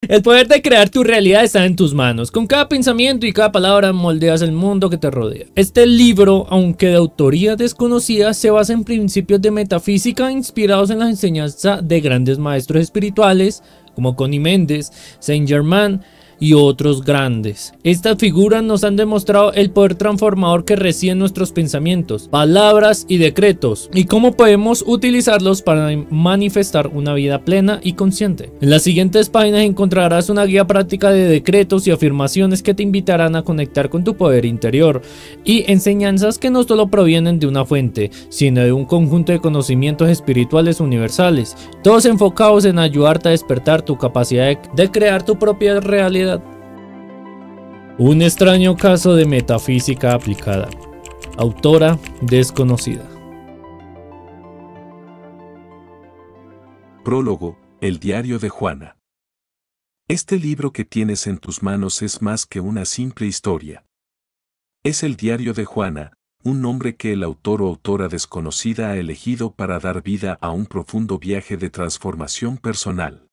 El poder de crear tu realidad está en tus manos. Con cada pensamiento y cada palabra moldeas el mundo que te rodea. Este libro, aunque de autoría desconocida, se basa en principios de metafísica inspirados en la enseñanza de grandes maestros espirituales como Connie Méndez, Saint Germain y otros grandes. Estas figuras nos han demostrado el poder transformador que reside en nuestros pensamientos, palabras y decretos, y cómo podemos utilizarlos para manifestar una vida plena y consciente. En las siguientes páginas encontrarás una guía práctica de decretos y afirmaciones que te invitarán a conectar con tu poder interior, y enseñanzas que no solo provienen de una fuente, sino de un conjunto de conocimientos espirituales universales, todos enfocados en ayudarte a despertar tu capacidad de crear tu propia realidad. Un extraño caso de metafísica aplicada. Autora desconocida. Prólogo, el diario de Juana. Este libro que tienes en tus manos es más que una simple historia. Es el diario de Juana, un nombre que el autor o autora desconocida ha elegido para dar vida a un profundo viaje de transformación personal.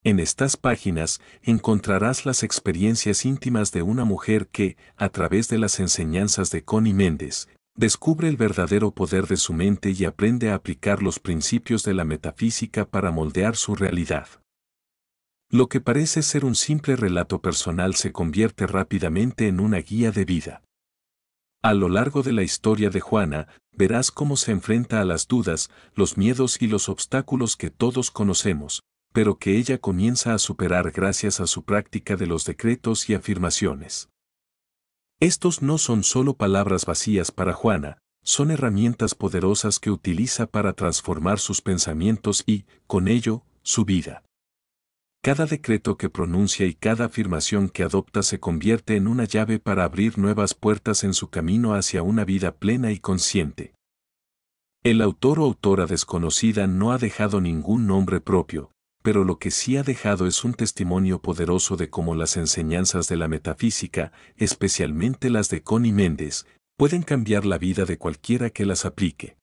En estas páginas encontrarás las experiencias íntimas de una mujer que, a través de las enseñanzas de Connie Méndez, descubre el verdadero poder de su mente y aprende a aplicar los principios de la metafísica para moldear su realidad. Lo que parece ser un simple relato personal se convierte rápidamente en una guía de vida. A lo largo de la historia de Juana, verás cómo se enfrenta a las dudas, los miedos y los obstáculos que todos conocemos, pero que ella comienza a superar gracias a su práctica de los decretos y afirmaciones. Estos no son solo palabras vacías para Juana, son herramientas poderosas que utiliza para transformar sus pensamientos y, con ello, su vida. Cada decreto que pronuncia y cada afirmación que adopta se convierte en una llave para abrir nuevas puertas en su camino hacia una vida plena y consciente. El autor o autora desconocida no ha dejado ningún nombre propio, pero lo que sí ha dejado es un testimonio poderoso de cómo las enseñanzas de la metafísica, especialmente las de Connie Méndez, pueden cambiar la vida de cualquiera que las aplique.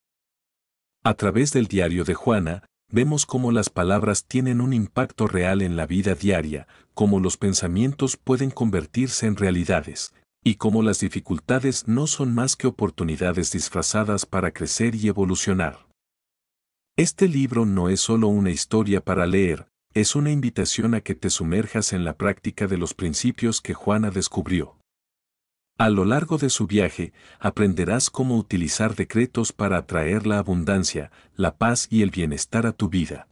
A través del diario de Juana, vemos cómo las palabras tienen un impacto real en la vida diaria, cómo los pensamientos pueden convertirse en realidades, y cómo las dificultades no son más que oportunidades disfrazadas para crecer y evolucionar. Este libro no es solo una historia para leer, es una invitación a que te sumerjas en la práctica de los principios que Juana descubrió. A lo largo de su viaje, aprenderás cómo utilizar decretos para atraer la abundancia, la paz y el bienestar a tu vida.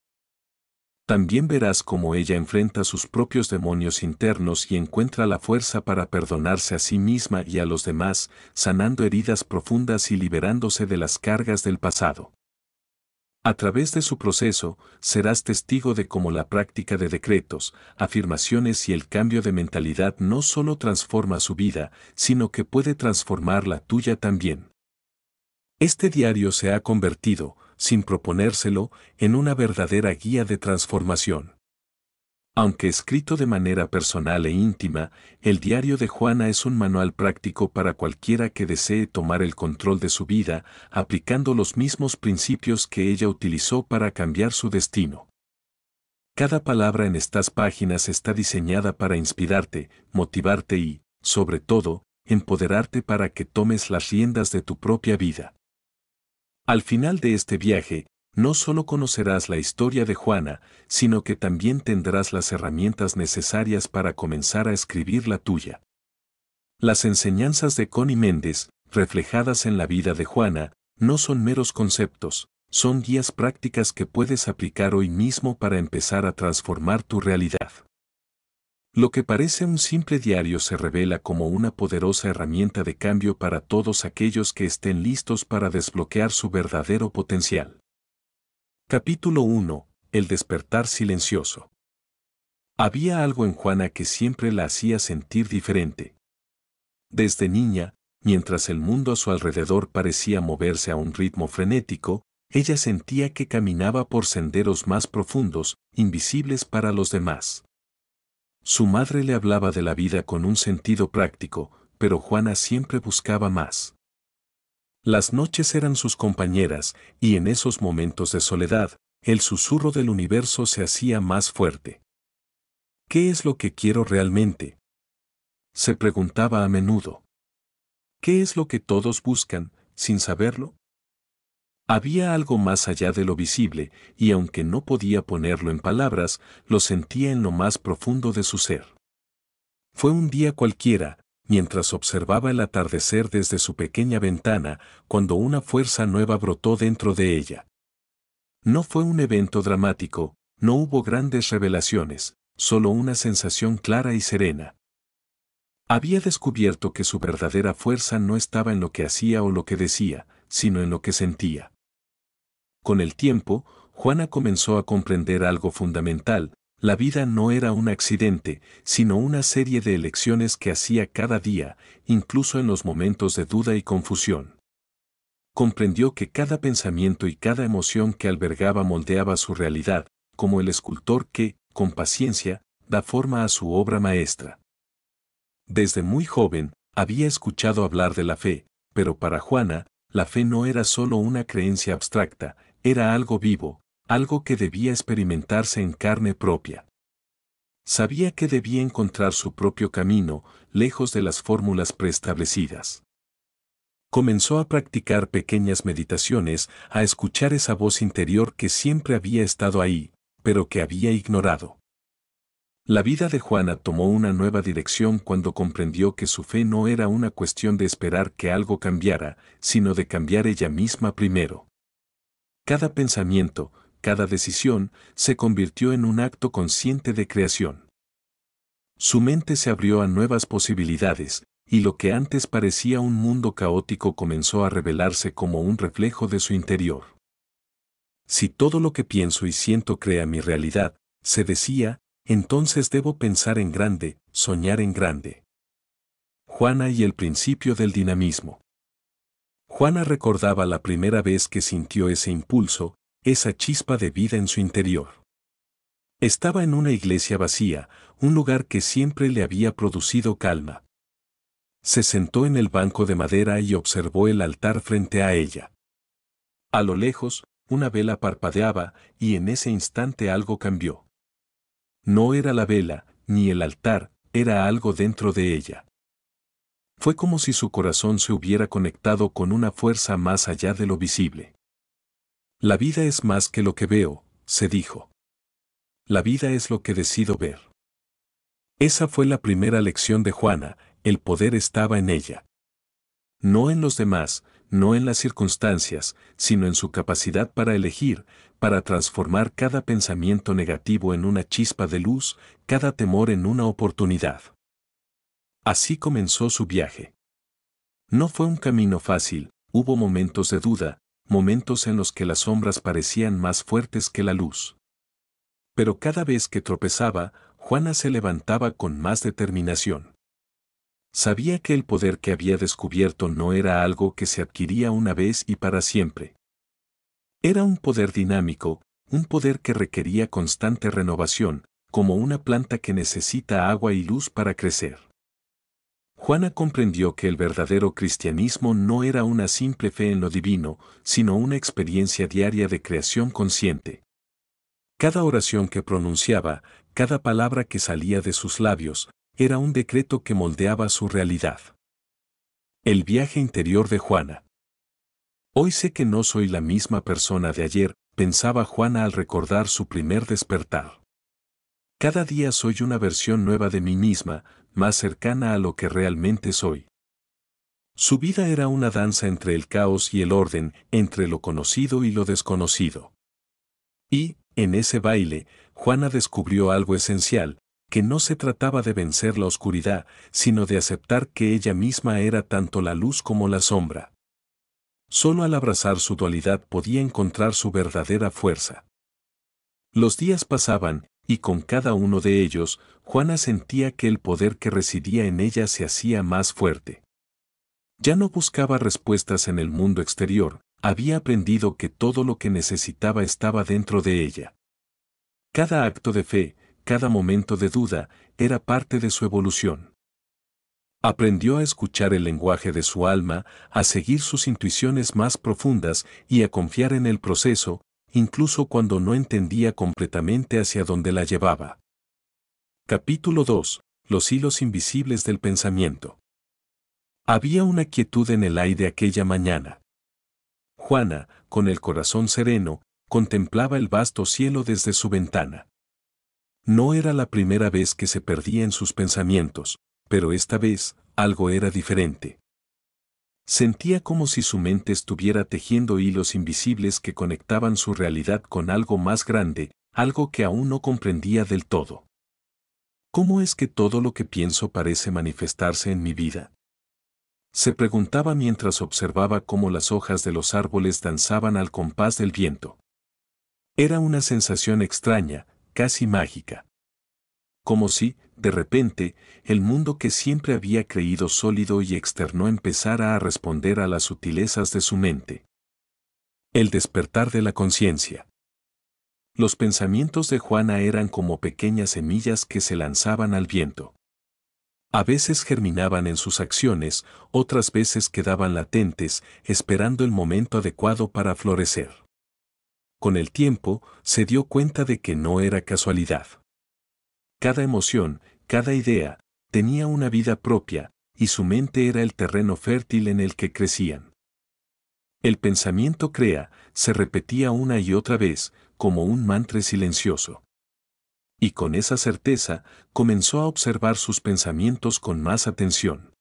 También verás cómo ella enfrenta sus propios demonios internos y encuentra la fuerza para perdonarse a sí misma y a los demás, sanando heridas profundas y liberándose de las cargas del pasado. A través de su proceso, serás testigo de cómo la práctica de decretos, afirmaciones y el cambio de mentalidad no solo transforma su vida, sino que puede transformar la tuya también. Este diario se ha convertido, sin proponérselo, en una verdadera guía de transformación. Aunque escrito de manera personal e íntima, el diario de Juana es un manual práctico para cualquiera que desee tomar el control de su vida, aplicando los mismos principios que ella utilizó para cambiar su destino. Cada palabra en estas páginas está diseñada para inspirarte, motivarte y, sobre todo, empoderarte para que tomes las riendas de tu propia vida. Al final de este viaje, no solo conocerás la historia de Juana, sino que también tendrás las herramientas necesarias para comenzar a escribir la tuya. Las enseñanzas de Connie Méndez, reflejadas en la vida de Juana, no son meros conceptos, son guías prácticas que puedes aplicar hoy mismo para empezar a transformar tu realidad. Lo que parece un simple diario se revela como una poderosa herramienta de cambio para todos aquellos que estén listos para desbloquear su verdadero potencial. Capítulo 1. El despertar silencioso. Había algo en Juana que siempre la hacía sentir diferente. Desde niña, mientras el mundo a su alrededor parecía moverse a un ritmo frenético, ella sentía que caminaba por senderos más profundos, invisibles para los demás. Su madre le hablaba de la vida con un sentido práctico, pero Juana siempre buscaba más. Las noches eran sus compañeras, y en esos momentos de soledad, el susurro del universo se hacía más fuerte. ¿Qué es lo que quiero realmente?, se preguntaba a menudo. ¿Qué es lo que todos buscan, sin saberlo? Había algo más allá de lo visible, y aunque no podía ponerlo en palabras, lo sentía en lo más profundo de su ser. Fue un día cualquiera, mientras observaba el atardecer desde su pequeña ventana, cuando una fuerza nueva brotó dentro de ella. No fue un evento dramático, no hubo grandes revelaciones, solo una sensación clara y serena. Había descubierto que su verdadera fuerza no estaba en lo que hacía o lo que decía, sino en lo que sentía. Con el tiempo, Juana comenzó a comprender algo fundamental: la vida no era un accidente, sino una serie de elecciones que hacía cada día, incluso en los momentos de duda y confusión. Comprendió que cada pensamiento y cada emoción que albergaba moldeaba su realidad, como el escultor que, con paciencia, da forma a su obra maestra. Desde muy joven, había escuchado hablar de la fe, pero para Juana, la fe no era solo una creencia abstracta, era algo vivo, algo que debía experimentarse en carne propia. Sabía que debía encontrar su propio camino, lejos de las fórmulas preestablecidas. Comenzó a practicar pequeñas meditaciones, a escuchar esa voz interior que siempre había estado ahí, pero que había ignorado. La vida de Juana tomó una nueva dirección cuando comprendió que su fe no era una cuestión de esperar que algo cambiara, sino de cambiar ella misma primero. Cada pensamiento, cada decisión, se convirtió en un acto consciente de creación. Su mente se abrió a nuevas posibilidades, y lo que antes parecía un mundo caótico comenzó a revelarse como un reflejo de su interior. Si todo lo que pienso y siento crea mi realidad, se decía, entonces debo pensar en grande, soñar en grande. Juana y el principio del dinamismo. Juana recordaba la primera vez que sintió ese impulso, esa chispa de vida en su interior. Estaba en una iglesia vacía, un lugar que siempre le había producido calma. Se sentó en el banco de madera y observó el altar frente a ella. A lo lejos, una vela parpadeaba, y en ese instante algo cambió. No era la vela, ni el altar, era algo dentro de ella. Fue como si su corazón se hubiera conectado con una fuerza más allá de lo visible. La vida es más que lo que veo, se dijo. La vida es lo que decido ver. Esa fue la primera lección de Juana: el poder estaba en ella. No en los demás, no en las circunstancias, sino en su capacidad para elegir, para transformar cada pensamiento negativo en una chispa de luz, cada temor en una oportunidad. Así comenzó su viaje. No fue un camino fácil, hubo momentos de duda, momentos en los que las sombras parecían más fuertes que la luz. Pero cada vez que tropezaba, Juana se levantaba con más determinación. Sabía que el poder que había descubierto no era algo que se adquiría una vez y para siempre. Era un poder dinámico, un poder que requería constante renovación, como una planta que necesita agua y luz para crecer. Juana comprendió que el verdadero cristianismo no era una simple fe en lo divino, sino una experiencia diaria de creación consciente. Cada oración que pronunciaba, cada palabra que salía de sus labios, era un decreto que moldeaba su realidad. El viaje interior de Juana. Hoy sé que no soy la misma persona de ayer, pensaba Juana al recordar su primer despertar. Cada día soy una versión nueva de mí misma, más cercana a lo que realmente soy. Su vida era una danza entre el caos y el orden, entre lo conocido y lo desconocido. Y, en ese baile, Juana descubrió algo esencial: que no se trataba de vencer la oscuridad, sino de aceptar que ella misma era tanto la luz como la sombra. Solo al abrazar su dualidad podía encontrar su verdadera fuerza. Los días pasaban, y con cada uno de ellos, Juana sentía que el poder que residía en ella se hacía más fuerte. Ya no buscaba respuestas en el mundo exterior, había aprendido que todo lo que necesitaba estaba dentro de ella. Cada acto de fe, cada momento de duda, era parte de su evolución. Aprendió a escuchar el lenguaje de su alma, a seguir sus intuiciones más profundas y a confiar en el proceso, incluso cuando no entendía completamente hacia dónde la llevaba. Capítulo 2. Los hilos invisibles del pensamiento. Había una quietud en el aire aquella mañana. Juana, con el corazón sereno, contemplaba el vasto cielo desde su ventana. No era la primera vez que se perdía en sus pensamientos, pero esta vez algo era diferente. Sentía como si su mente estuviera tejiendo hilos invisibles que conectaban su realidad con algo más grande, algo que aún no comprendía del todo. ¿Cómo es que todo lo que pienso parece manifestarse en mi vida? Se preguntaba mientras observaba cómo las hojas de los árboles danzaban al compás del viento. Era una sensación extraña, casi mágica. Como si, de repente, el mundo que siempre había creído sólido y externo empezara a responder a las sutilezas de su mente. El despertar de la conciencia. Los pensamientos de Juana eran como pequeñas semillas que se lanzaban al viento. A veces germinaban en sus acciones, otras veces quedaban latentes, esperando el momento adecuado para florecer. Con el tiempo, se dio cuenta de que no era casualidad. Cada emoción, cada idea, tenía una vida propia, y su mente era el terreno fértil en el que crecían. El pensamiento crea, se repetía una y otra vez, como un mantra silencioso. Y con esa certeza, comenzó a observar sus pensamientos con más atención.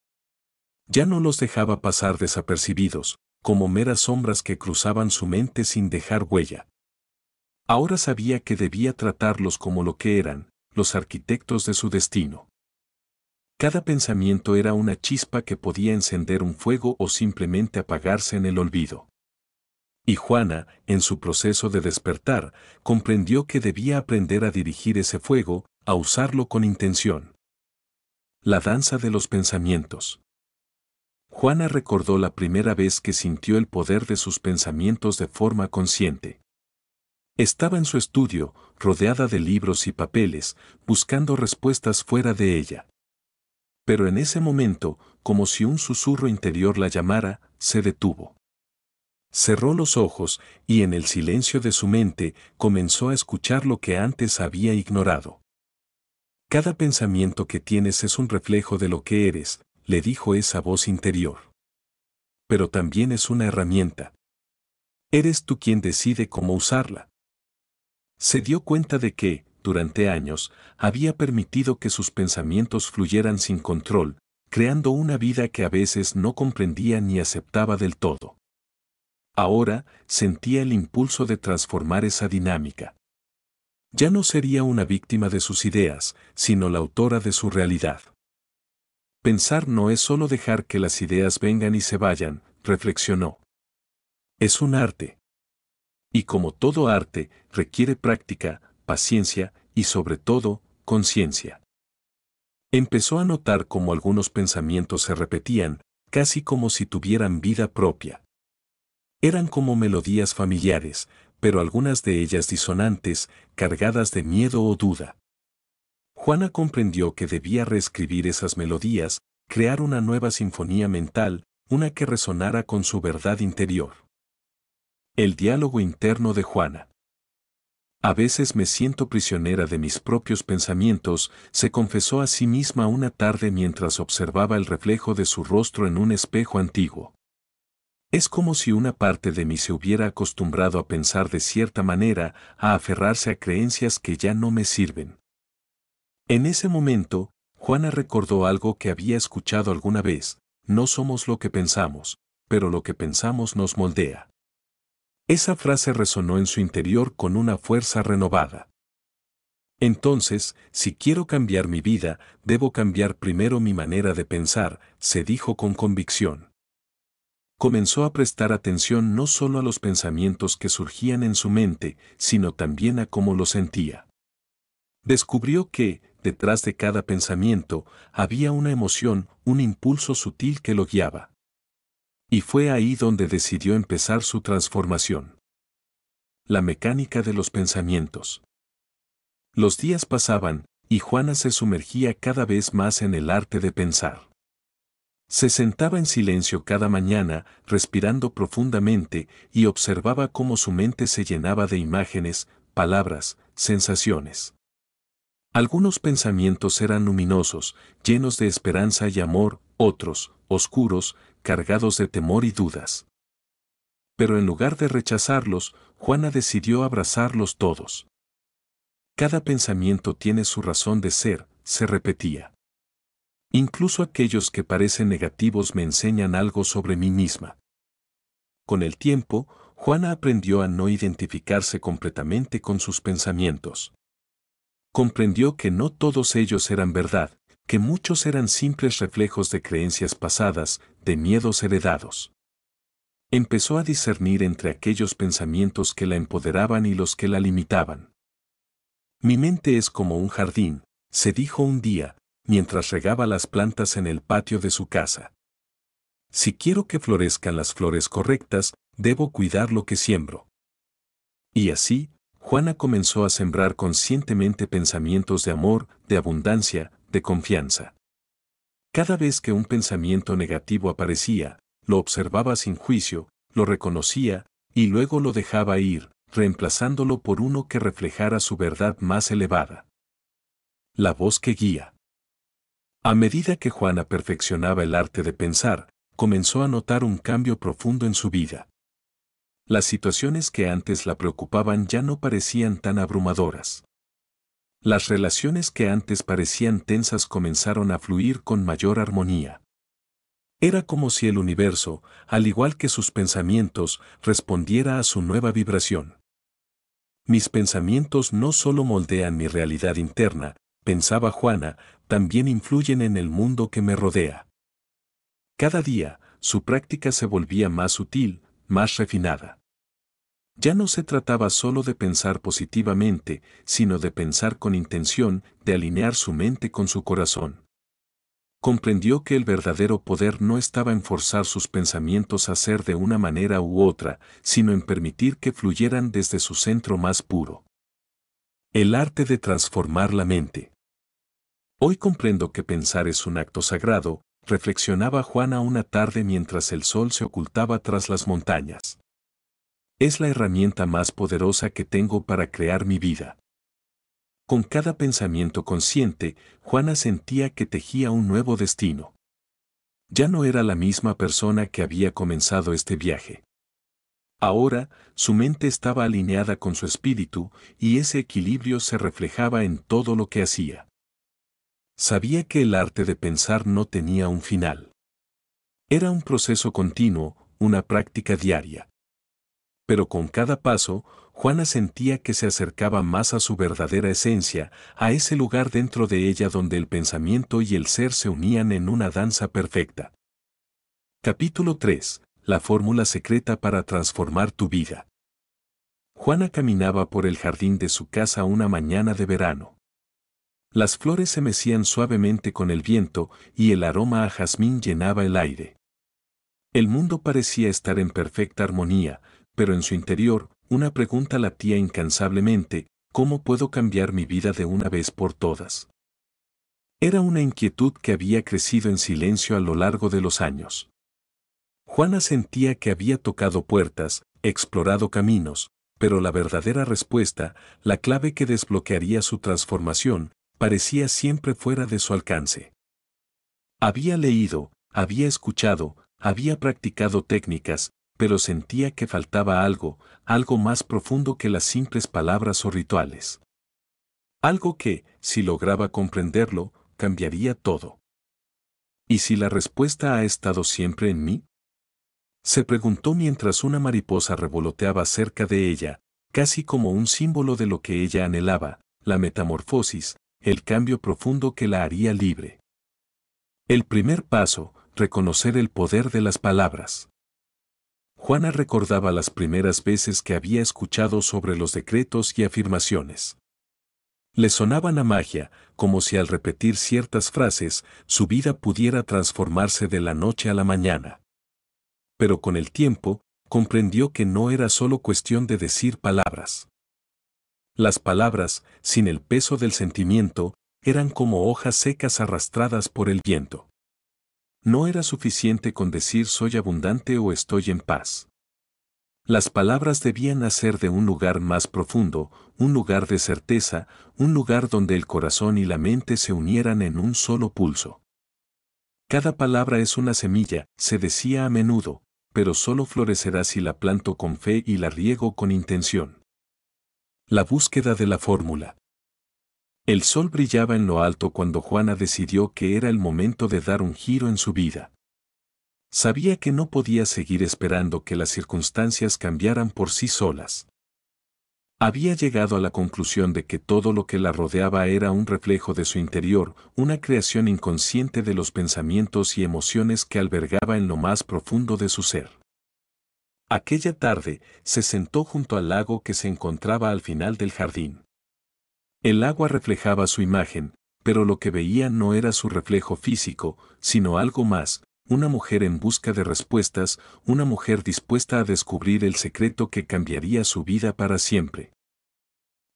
Ya no los dejaba pasar desapercibidos, como meras sombras que cruzaban su mente sin dejar huella. Ahora sabía que debía tratarlos como lo que eran, los arquitectos de su destino. Cada pensamiento era una chispa que podía encender un fuego o simplemente apagarse en el olvido. Y Juana, en su proceso de despertar, comprendió que debía aprender a dirigir ese fuego, a usarlo con intención. La danza de los pensamientos. Juana recordó la primera vez que sintió el poder de sus pensamientos de forma consciente. Estaba en su estudio, rodeada de libros y papeles, buscando respuestas fuera de ella. Pero en ese momento, como si un susurro interior la llamara, se detuvo. Cerró los ojos y en el silencio de su mente comenzó a escuchar lo que antes había ignorado. Cada pensamiento que tienes es un reflejo de lo que eres, le dijo esa voz interior. Pero también es una herramienta. Eres tú quien decide cómo usarla. Se dio cuenta de que, durante años, había permitido que sus pensamientos fluyeran sin control, creando una vida que a veces no comprendía ni aceptaba del todo. Ahora sentía el impulso de transformar esa dinámica. Ya no sería una víctima de sus ideas, sino la autora de su realidad. Pensar no es solo dejar que las ideas vengan y se vayan, reflexionó. Es un arte. Y como todo arte, requiere práctica, paciencia y sobre todo, conciencia. Empezó a notar cómo algunos pensamientos se repetían, casi como si tuvieran vida propia. Eran como melodías familiares, pero algunas de ellas disonantes, cargadas de miedo o duda. Juana comprendió que debía reescribir esas melodías, crear una nueva sinfonía mental, una que resonara con su verdad interior. El diálogo interno de Juana. A veces me siento prisionera de mis propios pensamientos, se confesó a sí misma una tarde mientras observaba el reflejo de su rostro en un espejo antiguo. Es como si una parte de mí se hubiera acostumbrado a pensar de cierta manera, a aferrarse a creencias que ya no me sirven. En ese momento, Juana recordó algo que había escuchado alguna vez: no somos lo que pensamos, pero lo que pensamos nos moldea. Esa frase resonó en su interior con una fuerza renovada. Entonces, si quiero cambiar mi vida, debo cambiar primero mi manera de pensar, se dijo con convicción. Comenzó a prestar atención no solo a los pensamientos que surgían en su mente, sino también a cómo los sentía. Descubrió que, detrás de cada pensamiento, había una emoción, un impulso sutil que lo guiaba. Y fue ahí donde decidió empezar su transformación. La mecánica de los pensamientos. Los días pasaban, y Juana se sumergía cada vez más en el arte de pensar. Se sentaba en silencio cada mañana, respirando profundamente, y observaba cómo su mente se llenaba de imágenes, palabras, sensaciones. Algunos pensamientos eran luminosos, llenos de esperanza y amor, otros, oscuros, cargados de temor y dudas. Pero en lugar de rechazarlos, Juana decidió abrazarlos todos. Cada pensamiento tiene su razón de ser, se repetía. Incluso aquellos que parecen negativos me enseñan algo sobre mí misma. Con el tiempo, Juana aprendió a no identificarse completamente con sus pensamientos. Comprendió que no todos ellos eran verdad, que muchos eran simples reflejos de creencias pasadas, de miedos heredados. Empezó a discernir entre aquellos pensamientos que la empoderaban y los que la limitaban. Mi mente es como un jardín, se dijo un día, mientras regaba las plantas en el patio de su casa. Si quiero que florezcan las flores correctas, debo cuidar lo que siembro. Y así, Juana comenzó a sembrar conscientemente pensamientos de amor, de abundancia, de confianza. Cada vez que un pensamiento negativo aparecía, lo observaba sin juicio, lo reconocía, y luego lo dejaba ir, reemplazándolo por uno que reflejara su verdad más elevada. La voz que guía. A medida que Juana perfeccionaba el arte de pensar, comenzó a notar un cambio profundo en su vida. Las situaciones que antes la preocupaban ya no parecían tan abrumadoras. Las relaciones que antes parecían tensas comenzaron a fluir con mayor armonía. Era como si el universo, al igual que sus pensamientos, respondiera a su nueva vibración. Mis pensamientos no solo moldean mi realidad interna, pensaba Juana, también influyen en el mundo que me rodea. Cada día, su práctica se volvía más sutil, más refinada. Ya no se trataba solo de pensar positivamente, sino de pensar con intención, de alinear su mente con su corazón. Comprendió que el verdadero poder no estaba en forzar sus pensamientos a ser de una manera u otra, sino en permitir que fluyeran desde su centro más puro. El arte de transformar la mente. Hoy comprendo que pensar es un acto sagrado, reflexionaba Juana una tarde mientras el sol se ocultaba tras las montañas. Es la herramienta más poderosa que tengo para crear mi vida. Con cada pensamiento consciente, Juana sentía que tejía un nuevo destino. Ya no era la misma persona que había comenzado este viaje. Ahora, su mente estaba alineada con su espíritu, y ese equilibrio se reflejaba en todo lo que hacía. Sabía que el arte de pensar no tenía un final. Era un proceso continuo, una práctica diaria. Pero con cada paso, Juana sentía que se acercaba más a su verdadera esencia, a ese lugar dentro de ella donde el pensamiento y el ser se unían en una danza perfecta. Capítulo 3. La fórmula secreta para transformar tu vida. Juana caminaba por el jardín de su casa una mañana de verano. Las flores se mecían suavemente con el viento y el aroma a jazmín llenaba el aire. El mundo parecía estar en perfecta armonía, pero en su interior, una pregunta latía incansablemente: ¿cómo puedo cambiar mi vida de una vez por todas? Era una inquietud que había crecido en silencio a lo largo de los años. Juana sentía que había tocado puertas, explorado caminos, pero la verdadera respuesta, la clave que desbloquearía su transformación, parecía siempre fuera de su alcance. Había leído, había escuchado, había practicado técnicas, pero sentía que faltaba algo, algo más profundo que las simples palabras o rituales. Algo que, si lograba comprenderlo, cambiaría todo. ¿Y si la respuesta ha estado siempre en mí? Se preguntó mientras una mariposa revoloteaba cerca de ella, casi como un símbolo de lo que ella anhelaba, la metamorfosis, el cambio profundo que la haría libre. El primer paso, reconocer el poder de las palabras. Juana recordaba las primeras veces que había escuchado sobre los decretos y afirmaciones. Le sonaban a magia, como si al repetir ciertas frases, su vida pudiera transformarse de la noche a la mañana. Pero con el tiempo, comprendió que no era solo cuestión de decir palabras. Las palabras, sin el peso del sentimiento, eran como hojas secas arrastradas por el viento. No era suficiente con decir soy abundante o estoy en paz. Las palabras debían nacer de un lugar más profundo, un lugar de certeza, un lugar donde el corazón y la mente se unieran en un solo pulso. Cada palabra es una semilla, se decía a menudo, pero solo florecerá si la planto con fe y la riego con intención. La búsqueda de la fórmula. El sol brillaba en lo alto cuando Juana decidió que era el momento de dar un giro en su vida. Sabía que no podía seguir esperando que las circunstancias cambiaran por sí solas. Había llegado a la conclusión de que todo lo que la rodeaba era un reflejo de su interior, una creación inconsciente de los pensamientos y emociones que albergaba en lo más profundo de su ser. Aquella tarde, se sentó junto al lago que se encontraba al final del jardín. El agua reflejaba su imagen, pero lo que veía no era su reflejo físico, sino algo más, una mujer en busca de respuestas, una mujer dispuesta a descubrir el secreto que cambiaría su vida para siempre.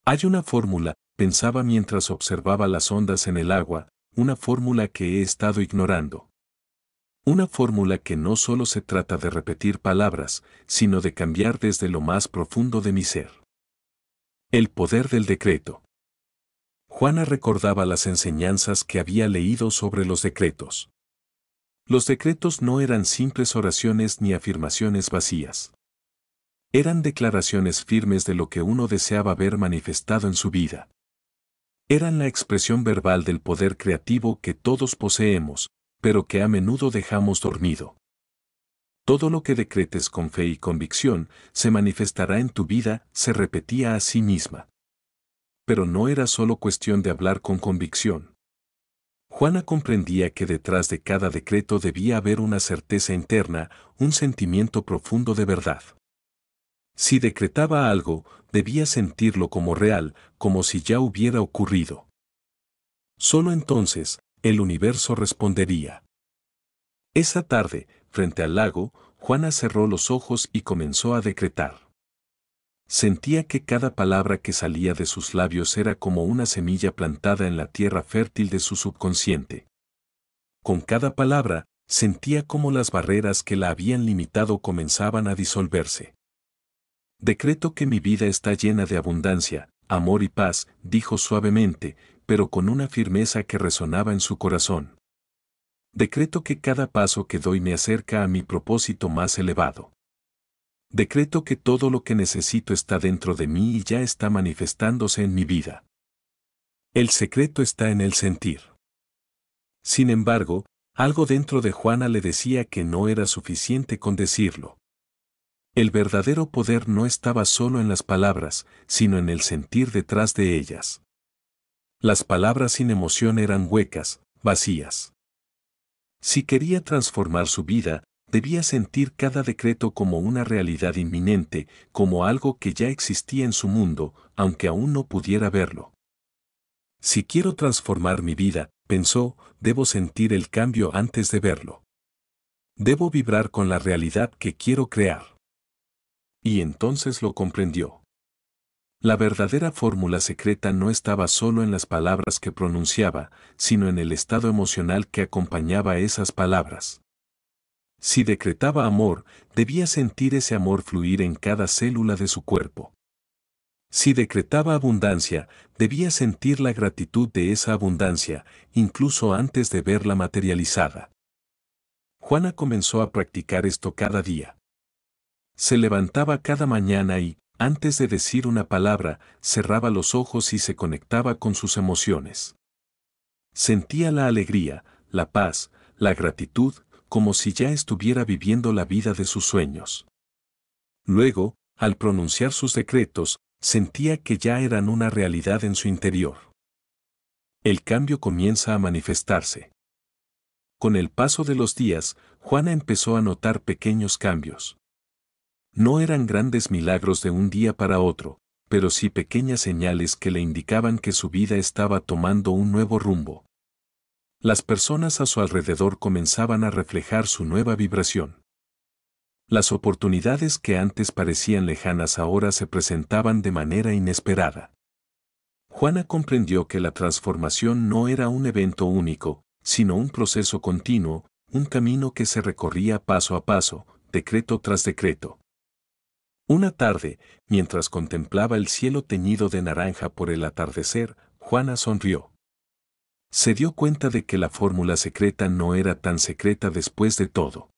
Hay una fórmula, pensaba mientras observaba las ondas en el agua, una fórmula que he estado ignorando. Una fórmula que no solo se trata de repetir palabras, sino de cambiar desde lo más profundo de mi ser. El poder del decreto. Juana recordaba las enseñanzas que había leído sobre los decretos. Los decretos no eran simples oraciones ni afirmaciones vacías. Eran declaraciones firmes de lo que uno deseaba ver manifestado en su vida. Eran la expresión verbal del poder creativo que todos poseemos, pero que a menudo dejamos dormido. Todo lo que decretes con fe y convicción se manifestará en tu vida, se repetía a sí misma. Pero no era solo cuestión de hablar con convicción. Juana comprendía que detrás de cada decreto debía haber una certeza interna, un sentimiento profundo de verdad. Si decretaba algo, debía sentirlo como real, como si ya hubiera ocurrido. Solo entonces, el universo respondería. Esa tarde, frente al lago, Juana cerró los ojos y comenzó a decretar. Sentía que cada palabra que salía de sus labios era como una semilla plantada en la tierra fértil de su subconsciente. Con cada palabra, sentía cómo las barreras que la habían limitado comenzaban a disolverse. Decreto que mi vida está llena de abundancia, amor y paz, dijo suavemente, pero con una firmeza que resonaba en su corazón. Decreto que cada paso que doy me acerca a mi propósito más elevado. Decreto que todo lo que necesito está dentro de mí y ya está manifestándose en mi vida. El secreto está en el sentir. Sin embargo, algo dentro de Juana le decía que no era suficiente con decirlo. El verdadero poder no estaba solo en las palabras, sino en el sentir detrás de ellas. Las palabras sin emoción eran huecas, vacías. Si quería transformar su vida, debía sentir cada decreto como una realidad inminente, como algo que ya existía en su mundo, aunque aún no pudiera verlo. Si quiero transformar mi vida, pensó, debo sentir el cambio antes de verlo. Debo vibrar con la realidad que quiero crear. Y entonces lo comprendió. La verdadera fórmula secreta no estaba solo en las palabras que pronunciaba, sino en el estado emocional que acompañaba esas palabras. Si decretaba amor, debía sentir ese amor fluir en cada célula de su cuerpo. Si decretaba abundancia, debía sentir la gratitud de esa abundancia, incluso antes de verla materializada. Juana comenzó a practicar esto cada día. Se levantaba cada mañana y, antes de decir una palabra, cerraba los ojos y se conectaba con sus emociones. Sentía la alegría, la paz, la gratitud, como si ya estuviera viviendo la vida de sus sueños. Luego, al pronunciar sus decretos, sentía que ya eran una realidad en su interior. El cambio comienza a manifestarse. Con el paso de los días, Juana empezó a notar pequeños cambios. No eran grandes milagros de un día para otro, pero sí pequeñas señales que le indicaban que su vida estaba tomando un nuevo rumbo. Las personas a su alrededor comenzaban a reflejar su nueva vibración. Las oportunidades que antes parecían lejanas ahora se presentaban de manera inesperada. Juana comprendió que la transformación no era un evento único, sino un proceso continuo, un camino que se recorría paso a paso, decreto tras decreto. Una tarde, mientras contemplaba el cielo teñido de naranja por el atardecer, Juana sonrió. Se dio cuenta de que la fórmula secreta no era tan secreta después de todo.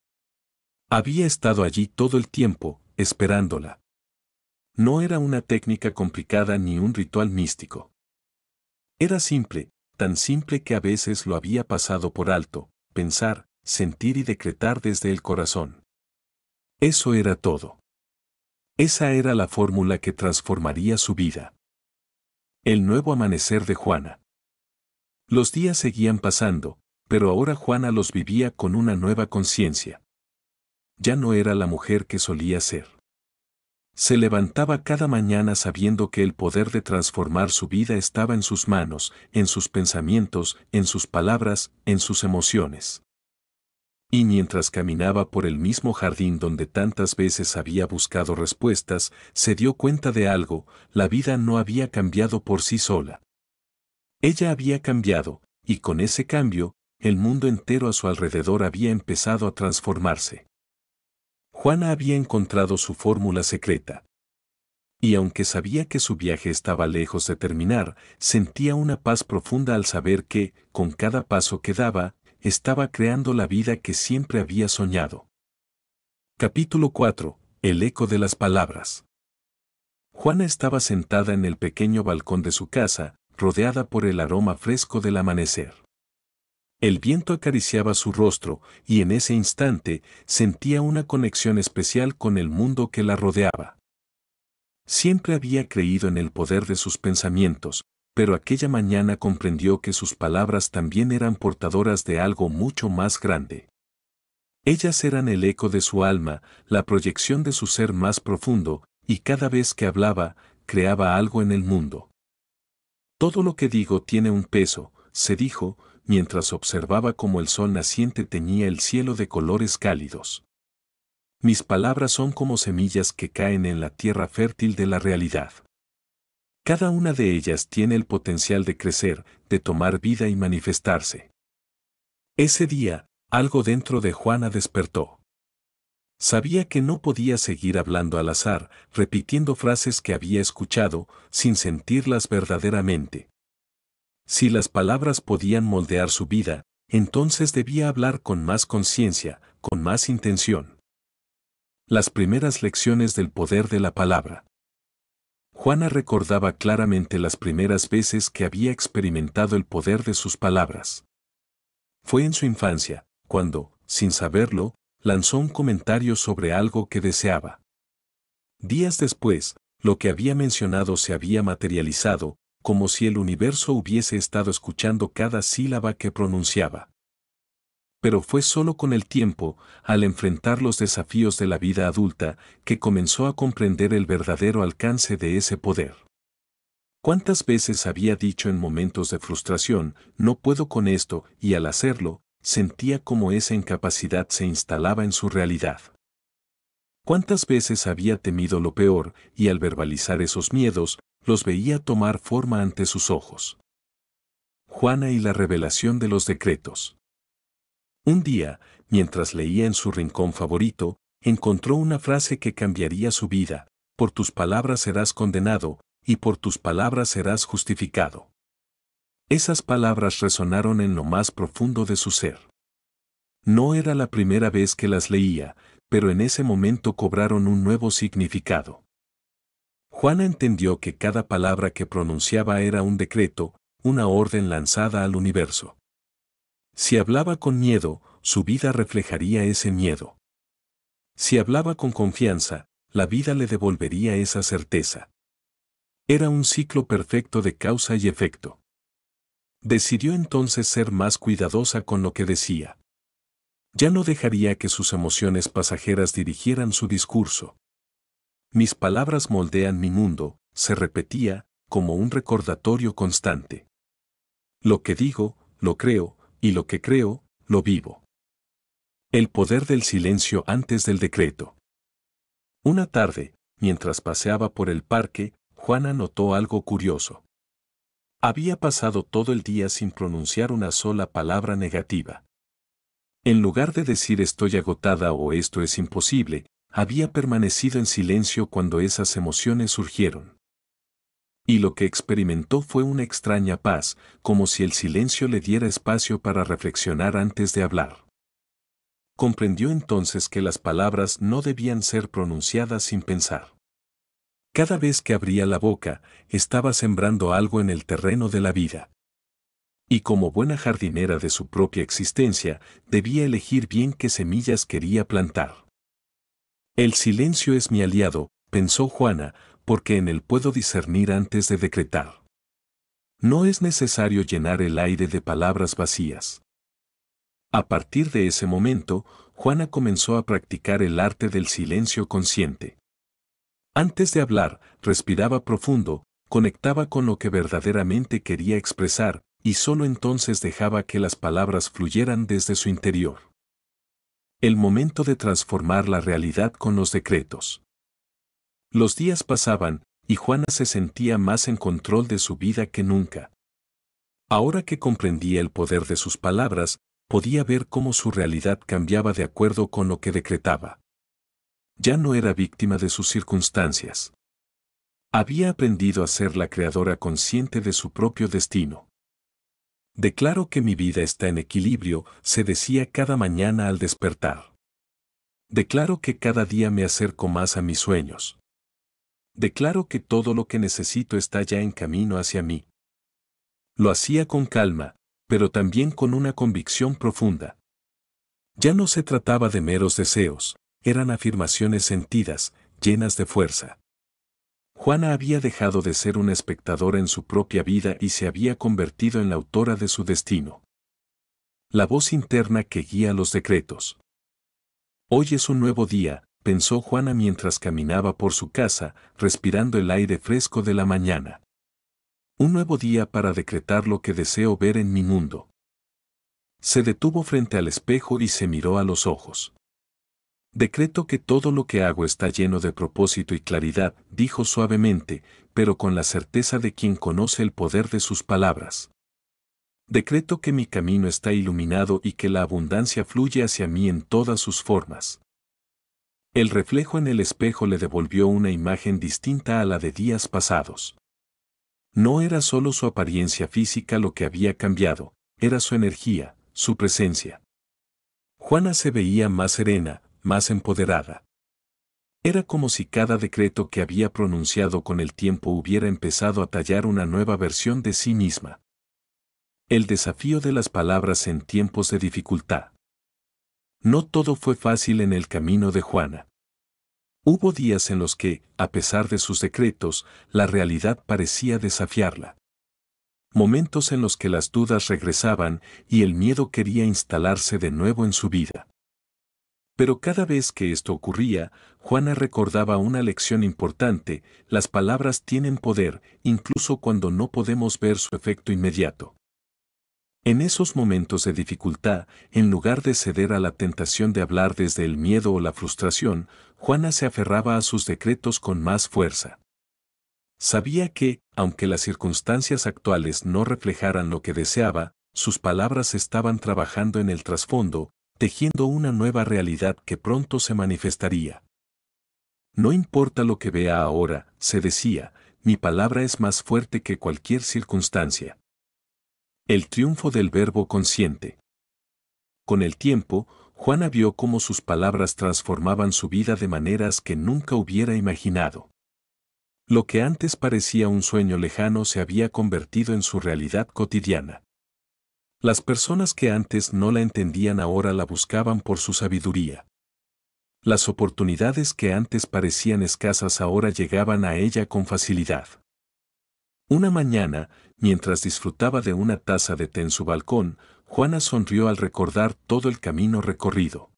Había estado allí todo el tiempo, esperándola. No era una técnica complicada ni un ritual místico. Era simple, tan simple que a veces lo había pasado por alto, pensar, sentir y decretar desde el corazón. Eso era todo. Esa era la fórmula que transformaría su vida. El nuevo amanecer de Juana. Los días seguían pasando, pero ahora Juana los vivía con una nueva conciencia. Ya no era la mujer que solía ser. Se levantaba cada mañana sabiendo que el poder de transformar su vida estaba en sus manos, en sus pensamientos, en sus palabras, en sus emociones. Y mientras caminaba por el mismo jardín donde tantas veces había buscado respuestas, se dio cuenta de algo: la vida no había cambiado por sí sola. Ella había cambiado, y con ese cambio, el mundo entero a su alrededor había empezado a transformarse. Juana había encontrado su fórmula secreta. Y aunque sabía que su viaje estaba lejos de terminar, sentía una paz profunda al saber que, con cada paso que daba, estaba creando la vida que siempre había soñado. Capítulo 4. El eco de las palabras. Juana estaba sentada en el pequeño balcón de su casa, rodeada por el aroma fresco del amanecer. El viento acariciaba su rostro, y en ese instante sentía una conexión especial con el mundo que la rodeaba. Siempre había creído en el poder de sus pensamientos, pero aquella mañana comprendió que sus palabras también eran portadoras de algo mucho más grande. Ellas eran el eco de su alma, la proyección de su ser más profundo, y cada vez que hablaba, creaba algo en el mundo. Todo lo que digo tiene un peso, se dijo, mientras observaba cómo el sol naciente teñía el cielo de colores cálidos. Mis palabras son como semillas que caen en la tierra fértil de la realidad. Cada una de ellas tiene el potencial de crecer, de tomar vida y manifestarse. Ese día, algo dentro de Juana despertó. Sabía que no podía seguir hablando al azar, repitiendo frases que había escuchado, sin sentirlas verdaderamente. Si las palabras podían moldear su vida, entonces debía hablar con más conciencia, con más intención. Las primeras lecciones del poder de la palabra. Juana recordaba claramente las primeras veces que había experimentado el poder de sus palabras. Fue en su infancia, cuando, sin saberlo, lanzó un comentario sobre algo que deseaba. Días después, lo que había mencionado se había materializado, como si el universo hubiese estado escuchando cada sílaba que pronunciaba. Pero fue solo con el tiempo, al enfrentar los desafíos de la vida adulta, que comenzó a comprender el verdadero alcance de ese poder. ¿Cuántas veces había dicho en momentos de frustración, no puedo con esto, y al hacerlo, sentía como esa incapacidad se instalaba en su realidad? ¿Cuántas veces había temido lo peor, y al verbalizar esos miedos, los veía tomar forma ante sus ojos? Juana y la revelación de los decretos. Un día, mientras leía en su rincón favorito, encontró una frase que cambiaría su vida: por tus palabras serás condenado, y por tus palabras serás justificado. Esas palabras resonaron en lo más profundo de su ser. No era la primera vez que las leía, pero en ese momento cobraron un nuevo significado. Juana entendió que cada palabra que pronunciaba era un decreto, una orden lanzada al universo. Si hablaba con miedo, su vida reflejaría ese miedo. Si hablaba con confianza, la vida le devolvería esa certeza. Era un ciclo perfecto de causa y efecto. Decidió entonces ser más cuidadosa con lo que decía. Ya no dejaría que sus emociones pasajeras dirigieran su discurso. Mis palabras moldean mi mundo, se repetía, como un recordatorio constante. Lo que digo, lo creo, y lo que creo, lo vivo. El poder del silencio antes del decreto. Una tarde, mientras paseaba por el parque, Juana notó algo curioso. Había pasado todo el día sin pronunciar una sola palabra negativa. En lugar de decir estoy agotada o esto es imposible, había permanecido en silencio cuando esas emociones surgieron. Y lo que experimentó fue una extraña paz, como si el silencio le diera espacio para reflexionar antes de hablar. Comprendió entonces que las palabras no debían ser pronunciadas sin pensar. Cada vez que abría la boca, estaba sembrando algo en el terreno de la vida. Y como buena jardinera de su propia existencia, debía elegir bien qué semillas quería plantar. El silencio es mi aliado, pensó Juana, porque en él puedo discernir antes de decretar. No es necesario llenar el aire de palabras vacías. A partir de ese momento, Juana comenzó a practicar el arte del silencio consciente. Antes de hablar, respiraba profundo, conectaba con lo que verdaderamente quería expresar, y solo entonces dejaba que las palabras fluyeran desde su interior. El momento de transformar la realidad con los decretos. Los días pasaban, y Juana se sentía más en control de su vida que nunca. Ahora que comprendía el poder de sus palabras, podía ver cómo su realidad cambiaba de acuerdo con lo que decretaba. Ya no era víctima de sus circunstancias. Había aprendido a ser la creadora consciente de su propio destino. Declaro que mi vida está en equilibrio, se decía cada mañana al despertar. Declaro que cada día me acerco más a mis sueños. Declaro que todo lo que necesito está ya en camino hacia mí. Lo hacía con calma, pero también con una convicción profunda. Ya no se trataba de meros deseos, eran afirmaciones sentidas, llenas de fuerza. Juana había dejado de ser una espectadora en su propia vida y se había convertido en la autora de su destino. La voz interna que guía los decretos. Hoy es un nuevo día, pensó Juana mientras caminaba por su casa, respirando el aire fresco de la mañana. Un nuevo día para decretar lo que deseo ver en mi mundo. Se detuvo frente al espejo y se miró a los ojos. Decreto que todo lo que hago está lleno de propósito y claridad, dijo suavemente, pero con la certeza de quien conoce el poder de sus palabras. Decreto que mi camino está iluminado y que la abundancia fluye hacia mí en todas sus formas. El reflejo en el espejo le devolvió una imagen distinta a la de días pasados. No era solo su apariencia física lo que había cambiado, era su energía, su presencia. Juana se veía más serena, más empoderada. Era como si cada decreto que había pronunciado con el tiempo hubiera empezado a tallar una nueva versión de sí misma. El desafío de las palabras en tiempos de dificultad. No todo fue fácil en el camino de Juana. Hubo días en los que, a pesar de sus decretos, la realidad parecía desafiarla. Momentos en los que las dudas regresaban y el miedo quería instalarse de nuevo en su vida. Pero cada vez que esto ocurría, Juana recordaba una lección importante: las palabras tienen poder, incluso cuando no podemos ver su efecto inmediato. En esos momentos de dificultad, en lugar de ceder a la tentación de hablar desde el miedo o la frustración, Juana se aferraba a sus decretos con más fuerza. Sabía que, aunque las circunstancias actuales no reflejaran lo que deseaba, sus palabras estaban trabajando en el trasfondo, tejiendo una nueva realidad que pronto se manifestaría. No importa lo que vea ahora, se decía, mi palabra es más fuerte que cualquier circunstancia. El triunfo del verbo consciente. Con el tiempo, Juana vio cómo sus palabras transformaban su vida de maneras que nunca hubiera imaginado. Lo que antes parecía un sueño lejano se había convertido en su realidad cotidiana. Las personas que antes no la entendían ahora la buscaban por su sabiduría. Las oportunidades que antes parecían escasas ahora llegaban a ella con facilidad. Una mañana, mientras disfrutaba de una taza de té en su balcón, Juana sonrió al recordar todo el camino recorrido.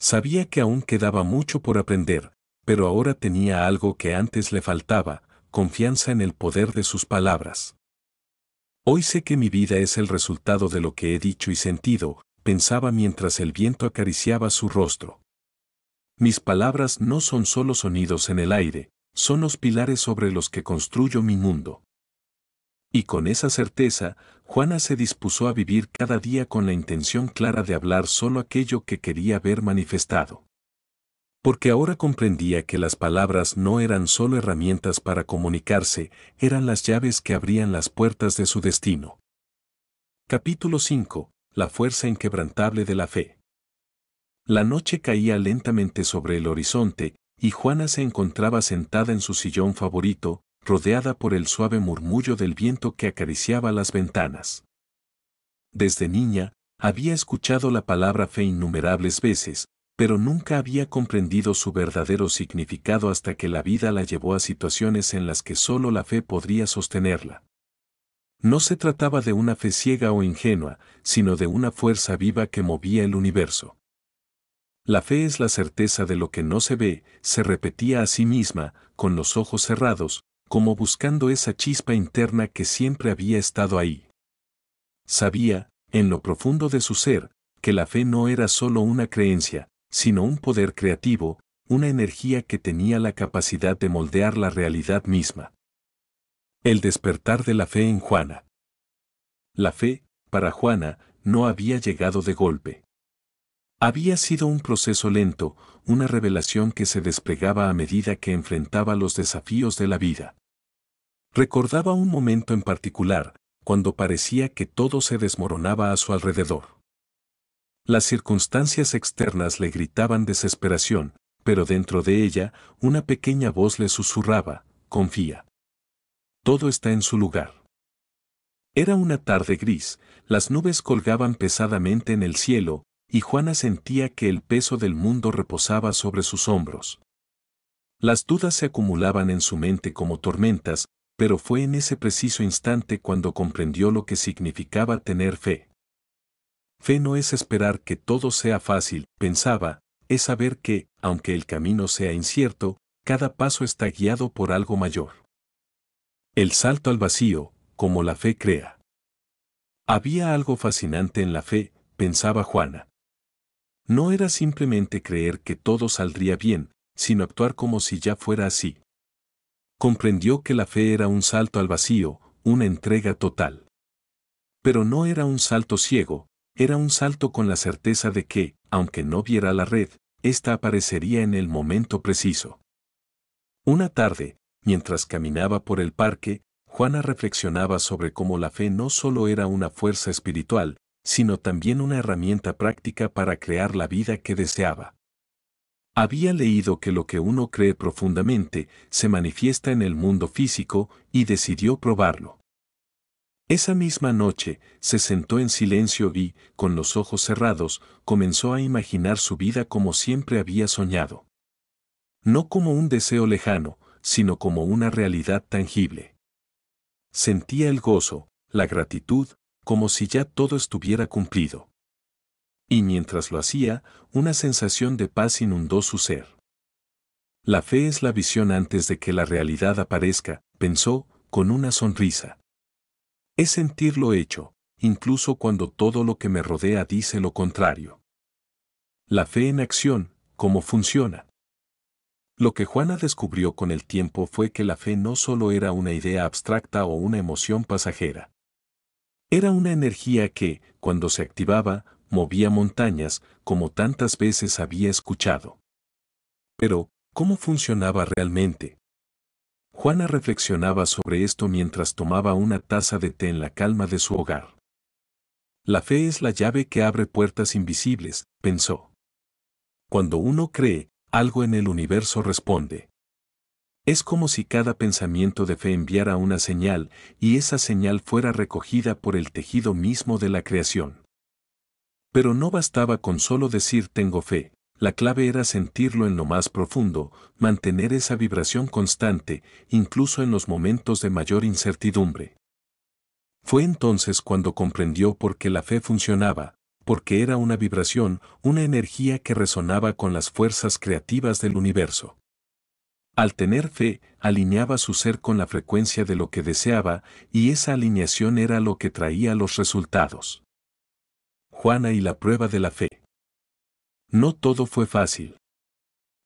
Sabía que aún quedaba mucho por aprender, pero ahora tenía algo que antes le faltaba: confianza en el poder de sus palabras. Hoy sé que mi vida es el resultado de lo que he dicho y sentido, pensaba mientras el viento acariciaba su rostro. Mis palabras no son solo sonidos en el aire, son los pilares sobre los que construyo mi mundo. Y con esa certeza, Juana se dispuso a vivir cada día con la intención clara de hablar solo aquello que quería ver manifestado. Porque ahora comprendía que las palabras no eran solo herramientas para comunicarse, eran las llaves que abrían las puertas de su destino. Capítulo 5. La fuerza inquebrantable de la fe. La noche caía lentamente sobre el horizonte, y Juana se encontraba sentada en su sillón favorito, rodeada por el suave murmullo del viento que acariciaba las ventanas. Desde niña, había escuchado la palabra fe innumerables veces, pero nunca había comprendido su verdadero significado hasta que la vida la llevó a situaciones en las que solo la fe podría sostenerla. No se trataba de una fe ciega o ingenua, sino de una fuerza viva que movía el universo. La fe es la certeza de lo que no se ve, se repetía a sí misma, con los ojos cerrados, como buscando esa chispa interna que siempre había estado ahí. Sabía, en lo profundo de su ser, que la fe no era solo una creencia, sino un poder creativo, una energía que tenía la capacidad de moldear la realidad misma. El despertar de la fe en Juana. La fe, para Juana, no había llegado de golpe. Había sido un proceso lento, una revelación que se desplegaba a medida que enfrentaba los desafíos de la vida. Recordaba un momento en particular, cuando parecía que todo se desmoronaba a su alrededor. Las circunstancias externas le gritaban desesperación, pero dentro de ella, una pequeña voz le susurraba, confía. Todo está en su lugar. Era una tarde gris, las nubes colgaban pesadamente en el cielo, y Juana sentía que el peso del mundo reposaba sobre sus hombros. Las dudas se acumulaban en su mente como tormentas, pero fue en ese preciso instante cuando comprendió lo que significaba tener fe. Fe no es esperar que todo sea fácil, pensaba, es saber que, aunque el camino sea incierto, cada paso está guiado por algo mayor. El salto al vacío, como la fe crea. Había algo fascinante en la fe, pensaba Juana. No era simplemente creer que todo saldría bien, sino actuar como si ya fuera así. Comprendió que la fe era un salto al vacío, una entrega total. Pero no era un salto ciego, era un salto con la certeza de que, aunque no viera la red, ésta aparecería en el momento preciso. Una tarde, mientras caminaba por el parque, Juana reflexionaba sobre cómo la fe no solo era una fuerza espiritual, sino también una herramienta práctica para crear la vida que deseaba. Había leído que lo que uno cree profundamente se manifiesta en el mundo físico y decidió probarlo. Esa misma noche, se sentó en silencio y, con los ojos cerrados, comenzó a imaginar su vida como siempre había soñado. No como un deseo lejano, sino como una realidad tangible. Sentía el gozo, la gratitud, como si ya todo estuviera cumplido. Y mientras lo hacía, una sensación de paz inundó su ser. La fe es la visión antes de que la realidad aparezca, pensó, con una sonrisa. Es sentir lo hecho, incluso cuando todo lo que me rodea dice lo contrario. La fe en acción, ¿cómo funciona? Lo que Juana descubrió con el tiempo fue que la fe no solo era una idea abstracta o una emoción pasajera. Era una energía que, cuando se activaba, movía montañas, como tantas veces había escuchado. Pero, ¿cómo funcionaba realmente? Juana reflexionaba sobre esto mientras tomaba una taza de té en la calma de su hogar. La fe es la llave que abre puertas invisibles, pensó. Cuando uno cree, algo en el universo responde. Es como si cada pensamiento de fe enviara una señal, y esa señal fuera recogida por el tejido mismo de la creación. Pero no bastaba con solo decir tengo fe. La clave era sentirlo en lo más profundo, mantener esa vibración constante, incluso en los momentos de mayor incertidumbre. Fue entonces cuando comprendió por qué la fe funcionaba, porque era una vibración, una energía que resonaba con las fuerzas creativas del universo. Al tener fe, alineaba su ser con la frecuencia de lo que deseaba, y esa alineación era lo que traía los resultados. Juana y la prueba de la fe. No todo fue fácil.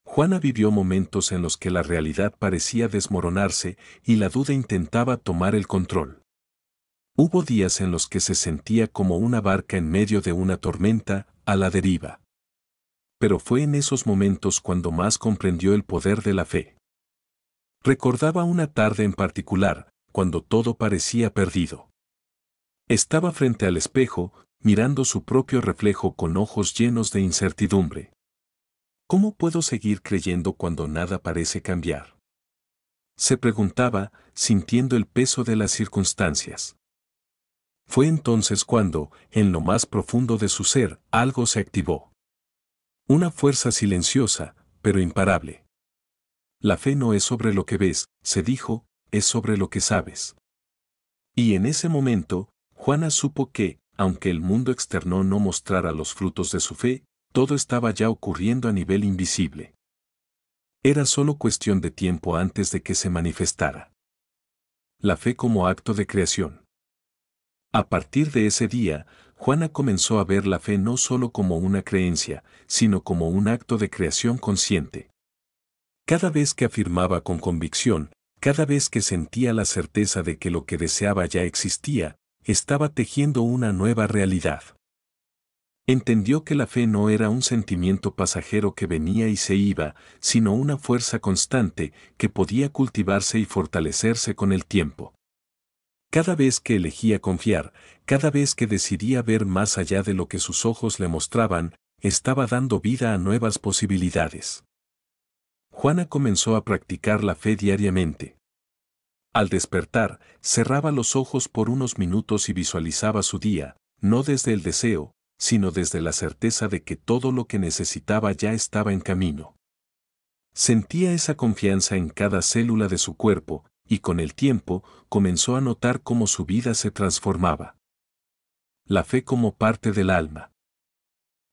Juana vivió momentos en los que la realidad parecía desmoronarse y la duda intentaba tomar el control. Hubo días en los que se sentía como una barca en medio de una tormenta, a la deriva. pero fue en esos momentos cuando más comprendió el poder de la fe. Recordaba una tarde en particular, cuando todo parecía perdido. Estaba frente al espejo, mirando su propio reflejo con ojos llenos de incertidumbre. ¿Cómo puedo seguir creyendo cuando nada parece cambiar? Se preguntaba, sintiendo el peso de las circunstancias. Fue entonces cuando, en lo más profundo de su ser, algo se activó. Una fuerza silenciosa, pero imparable. La fe no es sobre lo que ves, se dijo, es sobre lo que sabes. Y en ese momento, Juana supo que, aunque el mundo externo no mostrara los frutos de su fe, todo estaba ya ocurriendo a nivel invisible. Era solo cuestión de tiempo antes de que se manifestara. La fe como acto de creación. A partir de ese día, Juana comenzó a ver la fe no solo como una creencia, sino como un acto de creación consciente. Cada vez que afirmaba con convicción, cada vez que sentía la certeza de que lo que deseaba ya existía, estaba tejiendo una nueva realidad. Entendió que la fe no era un sentimiento pasajero que venía y se iba, sino una fuerza constante que podía cultivarse y fortalecerse con el tiempo. Cada vez que elegía confiar, cada vez que decidía ver más allá de lo que sus ojos le mostraban, estaba dando vida a nuevas posibilidades. Juana comenzó a practicar la fe diariamente. Al despertar, cerraba los ojos por unos minutos y visualizaba su día, no desde el deseo, sino desde la certeza de que todo lo que necesitaba ya estaba en camino. Sentía esa confianza en cada célula de su cuerpo, y con el tiempo, comenzó a notar cómo su vida se transformaba. La fe como parte del alma.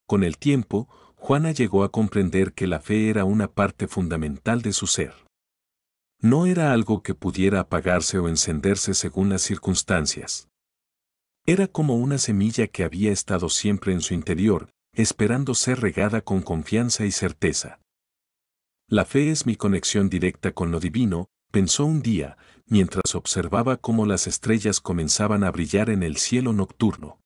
Con el tiempo, Juana llegó a comprender que la fe era una parte fundamental de su ser. No era algo que pudiera apagarse o encenderse según las circunstancias. Era como una semilla que había estado siempre en su interior, esperando ser regada con confianza y certeza. La fe es mi conexión directa con lo divino, pensó un día, mientras observaba cómo las estrellas comenzaban a brillar en el cielo nocturno.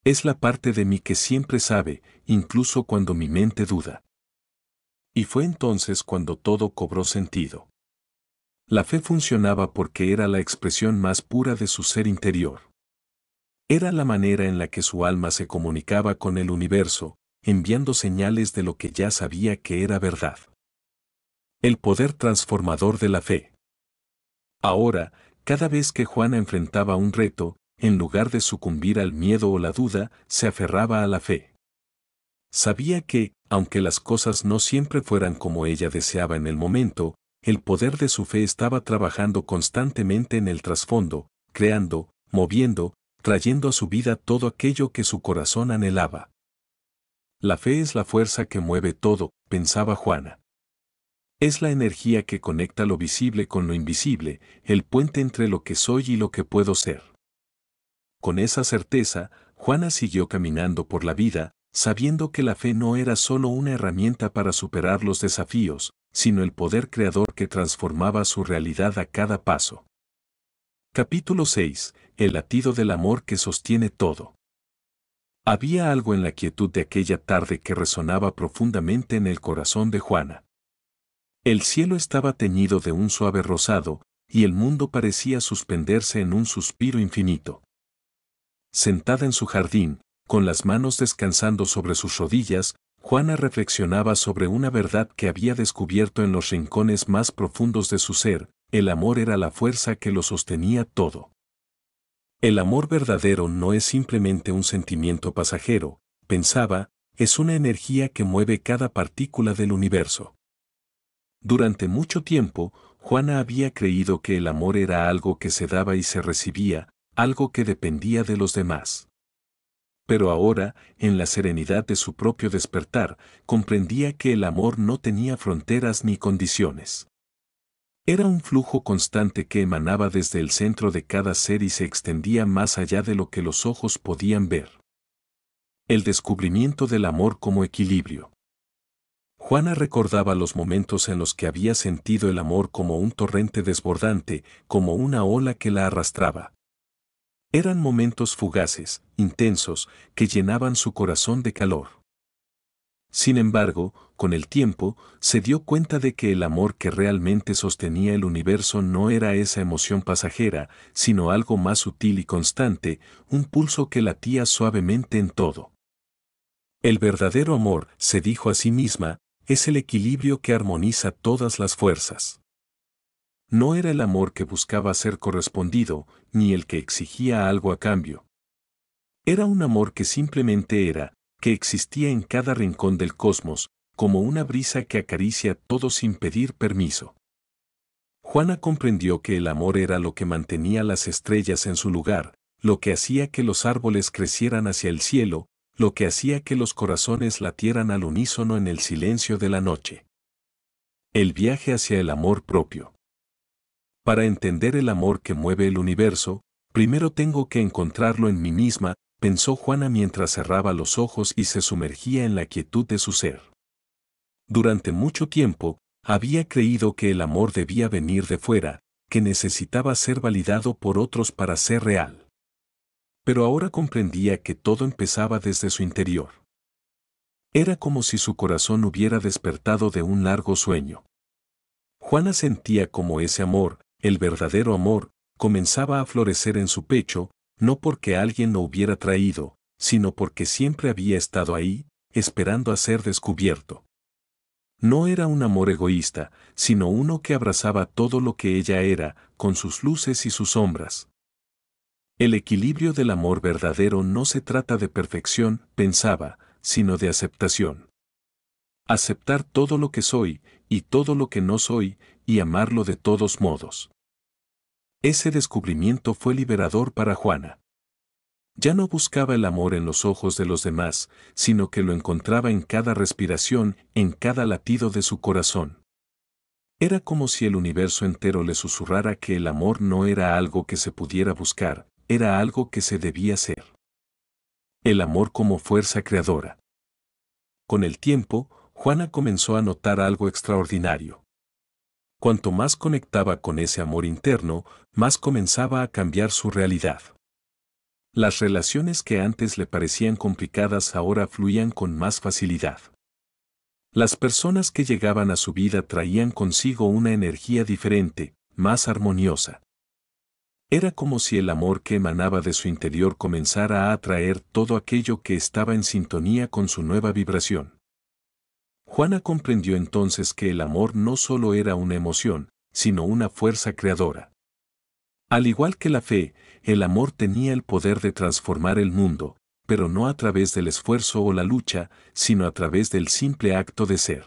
Es la parte de mí que siempre sabe, incluso cuando mi mente duda. Y fue entonces cuando todo cobró sentido. La fe funcionaba porque era la expresión más pura de su ser interior. Era la manera en la que su alma se comunicaba con el universo, enviando señales de lo que ya sabía que era verdad. El poder transformador de la fe. Ahora, cada vez que Juana enfrentaba un reto, en lugar de sucumbir al miedo o la duda, se aferraba a la fe. Sabía que, aunque las cosas no siempre fueran como ella deseaba en el momento, el poder de su fe estaba trabajando constantemente en el trasfondo, creando, moviendo, trayendo a su vida todo aquello que su corazón anhelaba. La fe es la fuerza que mueve todo, pensaba Juana. Es la energía que conecta lo visible con lo invisible, el puente entre lo que soy y lo que puedo ser. Con esa certeza, Juana siguió caminando por la vida, sabiendo que la fe no era solo una herramienta para superar los desafíos, sino el poder creador que transformaba su realidad a cada paso. Capítulo 6. El latido del amor que sostiene todo. Había algo en la quietud de aquella tarde que resonaba profundamente en el corazón de Juana. El cielo estaba teñido de un suave rosado, y el mundo parecía suspenderse en un suspiro infinito. Sentada en su jardín, con las manos descansando sobre sus rodillas, Juana reflexionaba sobre una verdad que había descubierto en los rincones más profundos de su ser: el amor era la fuerza que lo sostenía todo. El amor verdadero no es simplemente un sentimiento pasajero, pensaba, es una energía que mueve cada partícula del universo. Durante mucho tiempo, Juana había creído que el amor era algo que se daba y se recibía, algo que dependía de los demás. Pero ahora, en la serenidad de su propio despertar, comprendía que el amor no tenía fronteras ni condiciones. Era un flujo constante que emanaba desde el centro de cada ser y se extendía más allá de lo que los ojos podían ver. El descubrimiento del amor como equilibrio. Juana recordaba los momentos en los que había sentido el amor como un torrente desbordante, como una ola que la arrastraba. Eran momentos fugaces, intensos, que llenaban su corazón de calor. Sin embargo, con el tiempo, se dio cuenta de que el amor que realmente sostenía el universo no era esa emoción pasajera, sino algo más sutil y constante, un pulso que latía suavemente en todo. El verdadero amor, se dijo a sí misma, es el equilibrio que armoniza todas las fuerzas. No era el amor que buscaba ser correspondido, ni el que exigía algo a cambio. Era un amor que simplemente era, que existía en cada rincón del cosmos, como una brisa que acaricia todo sin pedir permiso. Juana comprendió que el amor era lo que mantenía las estrellas en su lugar, lo que hacía que los árboles crecieran hacia el cielo, lo que hacía que los corazones latieran al unísono en el silencio de la noche. El viaje hacia el amor propio. Para entender el amor que mueve el universo, primero tengo que encontrarlo en mí misma, pensó Juana mientras cerraba los ojos y se sumergía en la quietud de su ser. Durante mucho tiempo, había creído que el amor debía venir de fuera, que necesitaba ser validado por otros para ser real. Pero ahora comprendía que todo empezaba desde su interior. Era como si su corazón hubiera despertado de un largo sueño. Juana sentía como ese amor, el verdadero amor, comenzaba a florecer en su pecho, no porque alguien lo hubiera traído, sino porque siempre había estado ahí, esperando a ser descubierto. No era un amor egoísta, sino uno que abrazaba todo lo que ella era, con sus luces y sus sombras. El equilibrio del amor verdadero no se trata de perfección, pensaba, sino de aceptación. Aceptar todo lo que soy, y todo lo que no soy, y amarlo de todos modos. Ese descubrimiento fue liberador para Juana. Ya no buscaba el amor en los ojos de los demás, sino que lo encontraba en cada respiración, en cada latido de su corazón. Era como si el universo entero le susurrara que el amor no era algo que se pudiera buscar, era algo que se debía ser. El amor como fuerza creadora. Con el tiempo, Juana comenzó a notar algo extraordinario. Cuanto más conectaba con ese amor interno, más comenzaba a cambiar su realidad. Las relaciones que antes le parecían complicadas ahora fluían con más facilidad. Las personas que llegaban a su vida traían consigo una energía diferente, más armoniosa. Era como si el amor que emanaba de su interior comenzara a atraer todo aquello que estaba en sintonía con su nueva vibración. Juana comprendió entonces que el amor no solo era una emoción, sino una fuerza creadora. Al igual que la fe, el amor tenía el poder de transformar el mundo, pero no a través del esfuerzo o la lucha, sino a través del simple acto de ser.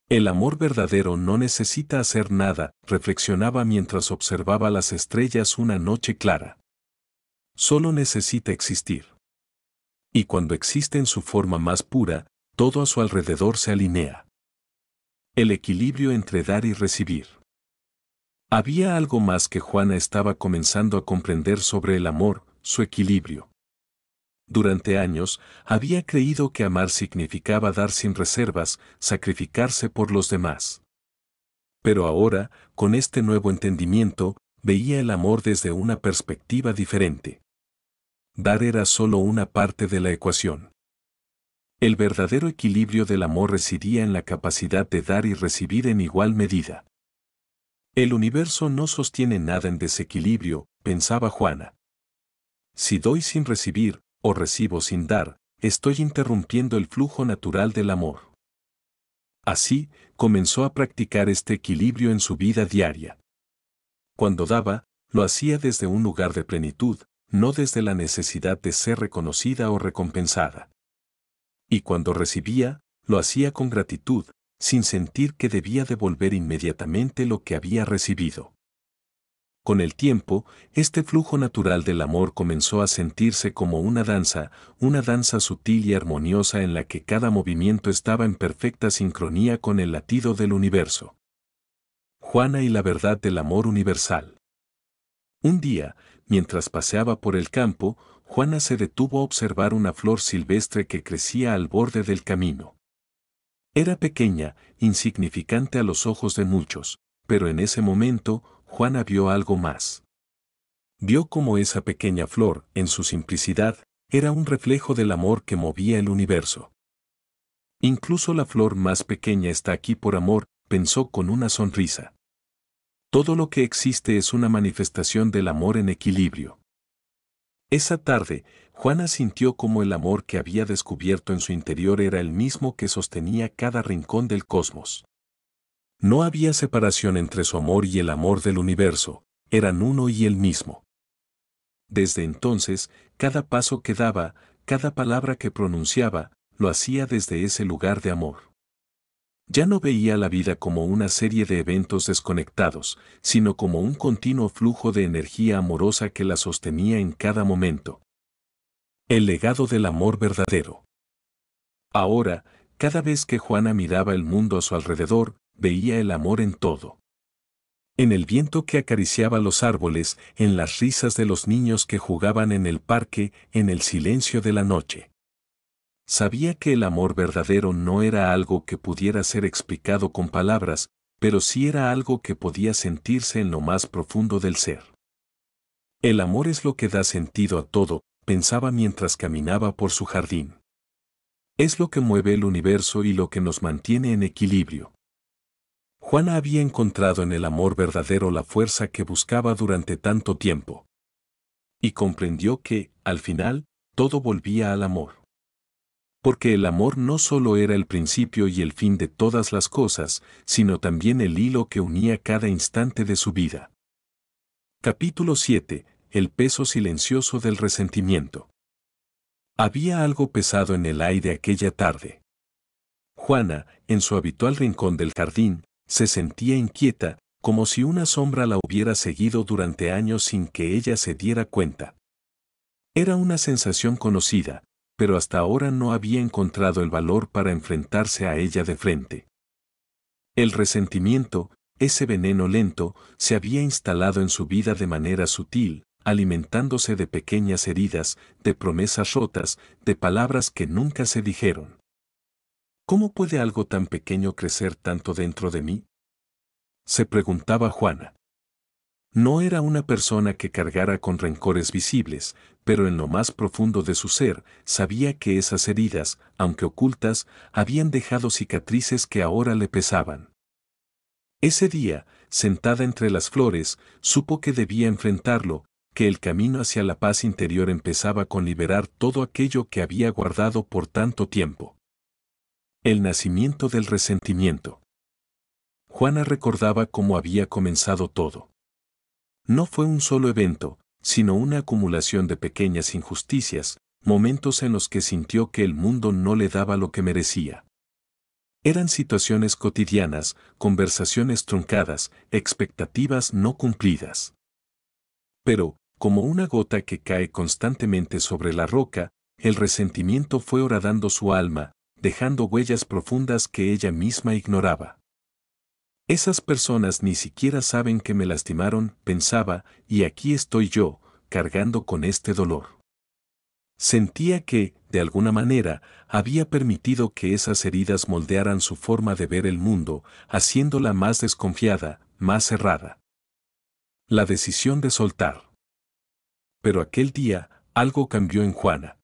El amor verdadero no necesita hacer nada, reflexionaba mientras observaba las estrellas una noche clara. Solo necesita existir. Y cuando existe en su forma más pura, todo a su alrededor se alinea. El equilibrio entre dar y recibir. Había algo más que Juana estaba comenzando a comprender sobre el amor, su equilibrio. Durante años, había creído que amar significaba dar sin reservas, sacrificarse por los demás. Pero ahora, con este nuevo entendimiento, veía el amor desde una perspectiva diferente. Dar era solo una parte de la ecuación. El verdadero equilibrio del amor residía en la capacidad de dar y recibir en igual medida. El universo no sostiene nada en desequilibrio, pensaba Juana. Si doy sin recibir, o recibo sin dar, estoy interrumpiendo el flujo natural del amor. Así, comenzó a practicar este equilibrio en su vida diaria. Cuando daba, lo hacía desde un lugar de plenitud, no desde la necesidad de ser reconocida o recompensada. Y cuando recibía, lo hacía con gratitud, sin sentir que debía devolver inmediatamente lo que había recibido. Con el tiempo, este flujo natural del amor comenzó a sentirse como una danza sutil y armoniosa en la que cada movimiento estaba en perfecta sincronía con el latido del universo. Juana y la verdad del amor universal. Un día, mientras paseaba por el campo, Juana se detuvo a observar una flor silvestre que crecía al borde del camino. Era pequeña, insignificante a los ojos de muchos, pero en ese momento, Juana vio algo más. Vio cómo esa pequeña flor, en su simplicidad, era un reflejo del amor que movía el universo. Incluso la flor más pequeña está aquí por amor, pensó con una sonrisa. Todo lo que existe es una manifestación del amor en equilibrio. Esa tarde, Juana sintió como el amor que había descubierto en su interior era el mismo que sostenía cada rincón del cosmos. No había separación entre su amor y el amor del universo, eran uno y el mismo. Desde entonces, cada paso que daba, cada palabra que pronunciaba, lo hacía desde ese lugar de amor. Ya no veía la vida como una serie de eventos desconectados, sino como un continuo flujo de energía amorosa que la sostenía en cada momento. El legado del amor verdadero. Ahora, cada vez que Juana miraba el mundo a su alrededor, veía el amor en todo. En el viento que acariciaba los árboles, en las risas de los niños que jugaban en el parque, en el silencio de la noche. Sabía que el amor verdadero no era algo que pudiera ser explicado con palabras, pero sí era algo que podía sentirse en lo más profundo del ser. El amor es lo que da sentido a todo, pensaba mientras caminaba por su jardín. Es lo que mueve el universo y lo que nos mantiene en equilibrio. Juana había encontrado en el amor verdadero la fuerza que buscaba durante tanto tiempo. Y comprendió que, al final, todo volvía al amor. Porque el amor no solo era el principio y el fin de todas las cosas, sino también el hilo que unía cada instante de su vida. Capítulo 7. El peso silencioso del resentimiento. Había algo pesado en el aire aquella tarde. Juana, en su habitual rincón del jardín, se sentía inquieta, como si una sombra la hubiera seguido durante años sin que ella se diera cuenta. Era una sensación conocida, pero hasta ahora no había encontrado el valor para enfrentarse a ella de frente. El resentimiento, ese veneno lento, se había instalado en su vida de manera sutil, alimentándose de pequeñas heridas, de promesas rotas, de palabras que nunca se dijeron. ¿Cómo puede algo tan pequeño crecer tanto dentro de mí?, se preguntaba Juana. No era una persona que cargara con rencores visibles, pero en lo más profundo de su ser, sabía que esas heridas, aunque ocultas, habían dejado cicatrices que ahora le pesaban. Ese día, sentada entre las flores, supo que debía enfrentarlo, que el camino hacia la paz interior empezaba con liberar todo aquello que había guardado por tanto tiempo. El nacimiento del resentimiento. Juana recordaba cómo había comenzado todo. No fue un solo evento, sino una acumulación de pequeñas injusticias, momentos en los que sintió que el mundo no le daba lo que merecía. Eran situaciones cotidianas, conversaciones truncadas, expectativas no cumplidas. Pero, como una gota que cae constantemente sobre la roca, el resentimiento fue horadando su alma, dejando huellas profundas que ella misma ignoraba. Esas personas ni siquiera saben que me lastimaron, pensaba, y aquí estoy yo, cargando con este dolor. Sentía que, de alguna manera, había permitido que esas heridas moldearan su forma de ver el mundo, haciéndola más desconfiada, más cerrada. La decisión de soltar. Pero aquel día, algo cambió en Juana.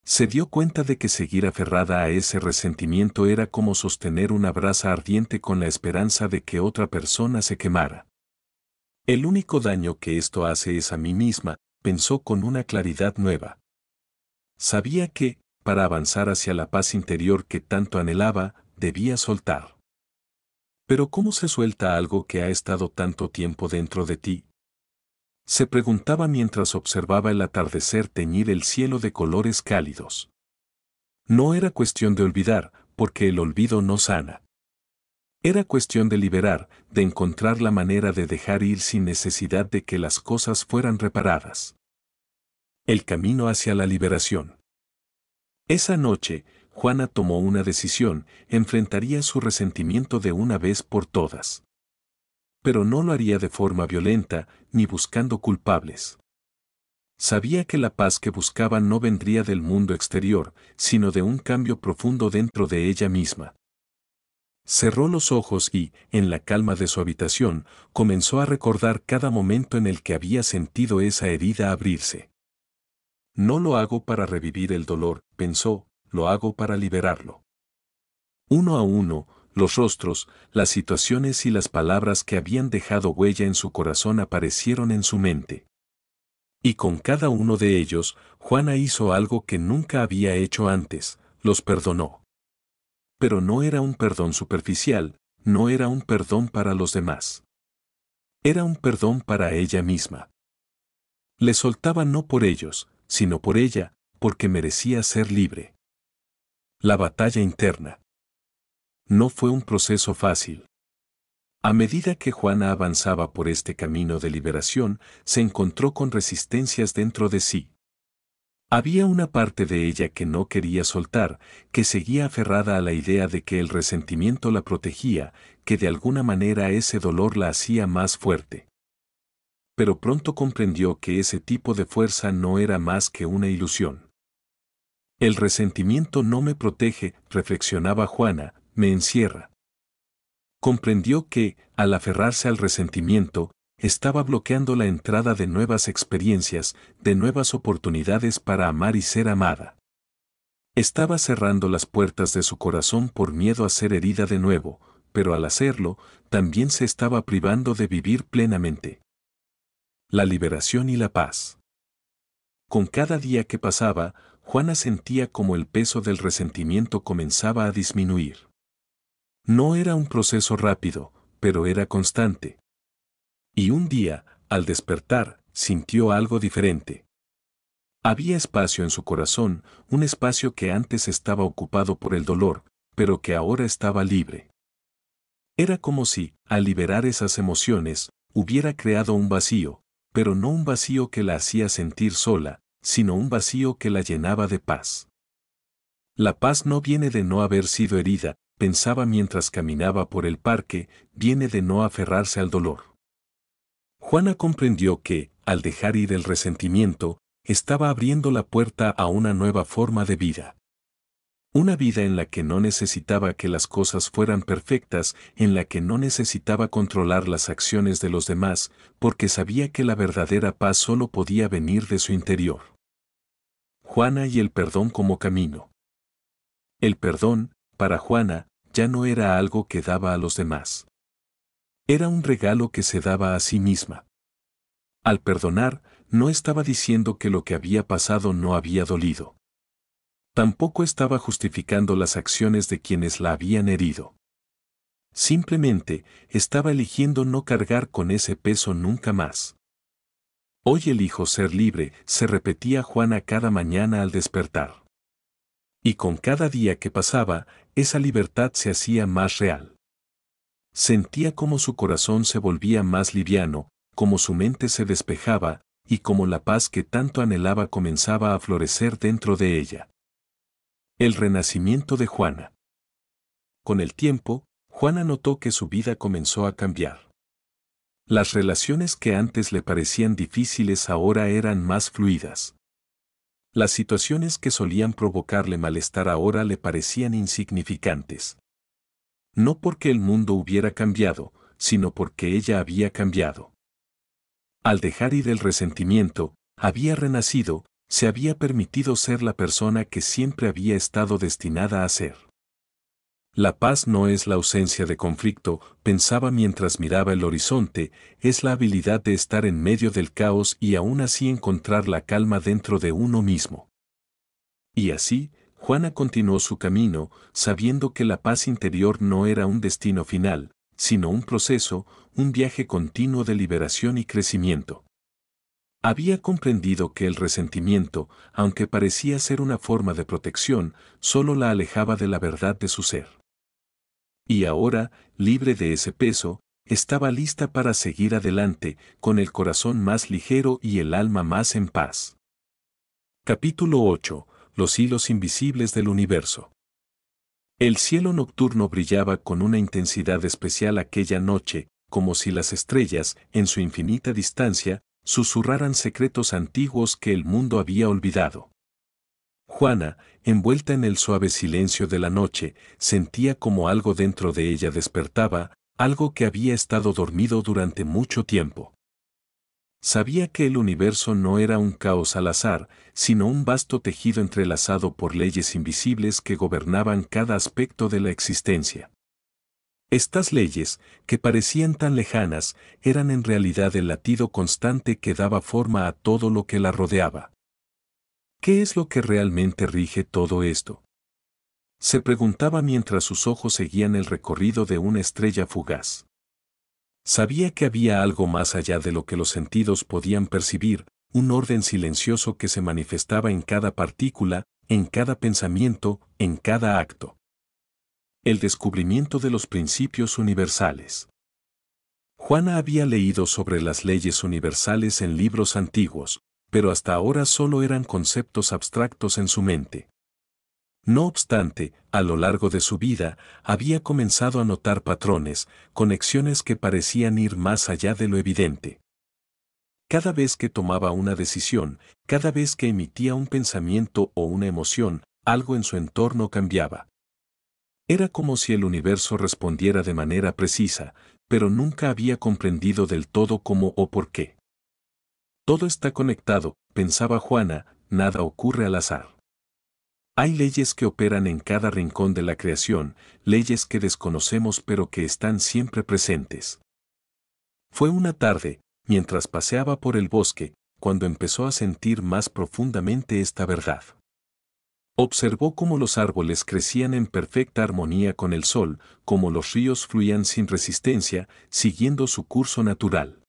Se dio cuenta de que seguir aferrada a ese resentimiento era como sostener una brasa ardiente con la esperanza de que otra persona se quemara. El único daño que esto hace es a mí misma, pensó con una claridad nueva. Sabía que, para avanzar hacia la paz interior que tanto anhelaba, debía soltar. Pero ¿cómo se suelta algo que ha estado tanto tiempo dentro de ti?, se preguntaba mientras observaba el atardecer teñir el cielo de colores cálidos. No era cuestión de olvidar, porque el olvido no sana. Era cuestión de liberar, de encontrar la manera de dejar ir sin necesidad de que las cosas fueran reparadas. El camino hacia la liberación. Esa noche, Juana tomó una decisión, enfrentaría su resentimiento de una vez por todas. Pero no lo haría de forma violenta, ni buscando culpables. Sabía que la paz que buscaba no vendría del mundo exterior, sino de un cambio profundo dentro de ella misma. Cerró los ojos y, en la calma de su habitación, comenzó a recordar cada momento en el que había sentido esa herida abrirse. No lo hago para revivir el dolor, pensó, lo hago para liberarlo. Uno a uno, los rostros, las situaciones y las palabras que habían dejado huella en su corazón aparecieron en su mente. Y con cada uno de ellos, Juana hizo algo que nunca había hecho antes, los perdonó. Pero no era un perdón superficial, no era un perdón para los demás. Era un perdón para ella misma. Le soltaba no por ellos, sino por ella, porque merecía ser libre. La batalla interna. No fue un proceso fácil. A medida que Juana avanzaba por este camino de liberación, se encontró con resistencias dentro de sí. Había una parte de ella que no quería soltar, que seguía aferrada a la idea de que el resentimiento la protegía, que de alguna manera ese dolor la hacía más fuerte. Pero pronto comprendió que ese tipo de fuerza no era más que una ilusión. El resentimiento no me protege, reflexionaba Juana, me encierra. Comprendió que, al aferrarse al resentimiento, estaba bloqueando la entrada de nuevas experiencias, de nuevas oportunidades para amar y ser amada. Estaba cerrando las puertas de su corazón por miedo a ser herida de nuevo, pero al hacerlo, también se estaba privando de vivir plenamente. La liberación y la paz. Con cada día que pasaba, Juana sentía como el peso del resentimiento comenzaba a disminuir. No era un proceso rápido, pero era constante. Y un día, al despertar, sintió algo diferente. Había espacio en su corazón, un espacio que antes estaba ocupado por el dolor, pero que ahora estaba libre. Era como si, al liberar esas emociones, hubiera creado un vacío, pero no un vacío que la hacía sentir sola, sino un vacío que la llenaba de paz. La paz no viene de no haber sido herida, pensaba mientras caminaba por el parque, viene de no aferrarse al dolor. Juana comprendió que, al dejar ir el resentimiento, estaba abriendo la puerta a una nueva forma de vida. Una vida en la que no necesitaba que las cosas fueran perfectas, en la que no necesitaba controlar las acciones de los demás, porque sabía que la verdadera paz solo podía venir de su interior. Juana y el perdón como camino. El perdón, para Juana, ya no era algo que daba a los demás. Era un regalo que se daba a sí misma. Al perdonar, no estaba diciendo que lo que había pasado no había dolido. Tampoco estaba justificando las acciones de quienes la habían herido. Simplemente, estaba eligiendo no cargar con ese peso nunca más. Hoy elijo ser libre, se repetía Juana cada mañana al despertar. Y con cada día que pasaba, esa libertad se hacía más real. Sentía como su corazón se volvía más liviano, como su mente se despejaba, y como la paz que tanto anhelaba comenzaba a florecer dentro de ella. El renacimiento de Juana. Con el tiempo, Juana notó que su vida comenzó a cambiar. Las relaciones que antes le parecían difíciles ahora eran más fluidas. Las situaciones que solían provocarle malestar ahora le parecían insignificantes. No porque el mundo hubiera cambiado, sino porque ella había cambiado. Al dejar ir el resentimiento, había renacido, se había permitido ser la persona que siempre había estado destinada a ser. La paz no es la ausencia de conflicto, pensaba mientras miraba el horizonte, es la habilidad de estar en medio del caos y aún así encontrar la calma dentro de uno mismo. Y así, Juana continuó su camino, sabiendo que la paz interior no era un destino final, sino un proceso, un viaje continuo de liberación y crecimiento. Había comprendido que el resentimiento, aunque parecía ser una forma de protección, solo la alejaba de la verdad de su ser. Y ahora, libre de ese peso, estaba lista para seguir adelante, con el corazón más ligero y el alma más en paz. Capítulo 8. Los hilos invisibles del universo. El cielo nocturno brillaba con una intensidad especial aquella noche, como si las estrellas, en su infinita distancia, susurraran secretos antiguos que el mundo había olvidado. Juana, envuelta en el suave silencio de la noche, sentía como algo dentro de ella despertaba, algo que había estado dormido durante mucho tiempo. Sabía que el universo no era un caos al azar, sino un vasto tejido entrelazado por leyes invisibles que gobernaban cada aspecto de la existencia. Estas leyes, que parecían tan lejanas, eran en realidad el latido constante que daba forma a todo lo que la rodeaba. ¿Qué es lo que realmente rige todo esto? Se preguntaba mientras sus ojos seguían el recorrido de una estrella fugaz. Sabía que había algo más allá de lo que los sentidos podían percibir, un orden silencioso que se manifestaba en cada partícula, en cada pensamiento, en cada acto. El descubrimiento de los principios universales. Juana había leído sobre las leyes universales en libros antiguos, pero hasta ahora solo eran conceptos abstractos en su mente. No obstante, a lo largo de su vida, había comenzado a notar patrones, conexiones que parecían ir más allá de lo evidente. Cada vez que tomaba una decisión, cada vez que emitía un pensamiento o una emoción, algo en su entorno cambiaba. Era como si el universo respondiera de manera precisa, pero nunca había comprendido del todo cómo o por qué. Todo está conectado, pensaba Juana, nada ocurre al azar. Hay leyes que operan en cada rincón de la creación, leyes que desconocemos pero que están siempre presentes. Fue una tarde, mientras paseaba por el bosque, cuando empezó a sentir más profundamente esta verdad. Observó cómo los árboles crecían en perfecta armonía con el sol, cómo los ríos fluían sin resistencia, siguiendo su curso natural.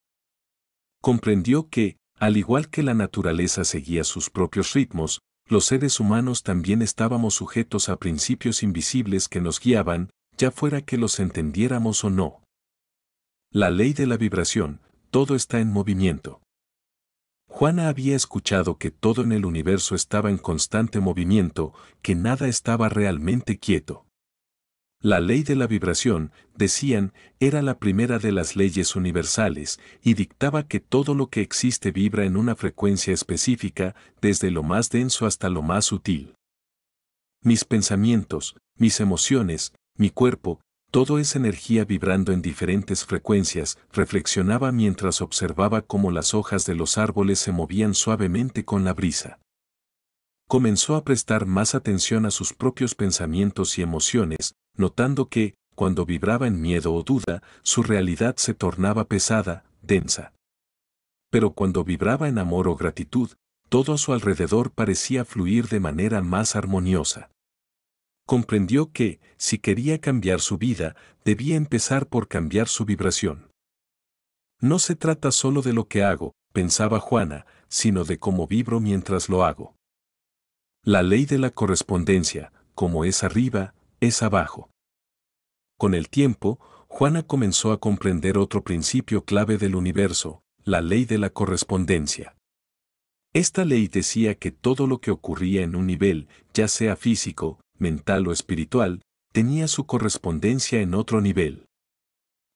Comprendió que, al igual que la naturaleza seguía sus propios ritmos, los seres humanos también estábamos sujetos a principios invisibles que nos guiaban, ya fuera que los entendiéramos o no. La ley de la vibración, todo está en movimiento. Juana había escuchado que todo en el universo estaba en constante movimiento, que nada estaba realmente quieto. La ley de la vibración, decían, era la primera de las leyes universales y dictaba que todo lo que existe vibra en una frecuencia específica, desde lo más denso hasta lo más sutil. Mis pensamientos, mis emociones, mi cuerpo, todo es energía vibrando en diferentes frecuencias, reflexionaba mientras observaba cómo las hojas de los árboles se movían suavemente con la brisa. Comenzó a prestar más atención a sus propios pensamientos y emociones, notando que, cuando vibraba en miedo o duda, su realidad se tornaba pesada, densa. Pero cuando vibraba en amor o gratitud, todo a su alrededor parecía fluir de manera más armoniosa. Comprendió que, si quería cambiar su vida, debía empezar por cambiar su vibración. No se trata solo de lo que hago, pensaba Juana, sino de cómo vibro mientras lo hago. La ley de la correspondencia, como es arriba, es abajo. Con el tiempo, Juana comenzó a comprender otro principio clave del universo, la ley de la correspondencia. Esta ley decía que todo lo que ocurría en un nivel, ya sea físico, mental o espiritual, tenía su correspondencia en otro nivel.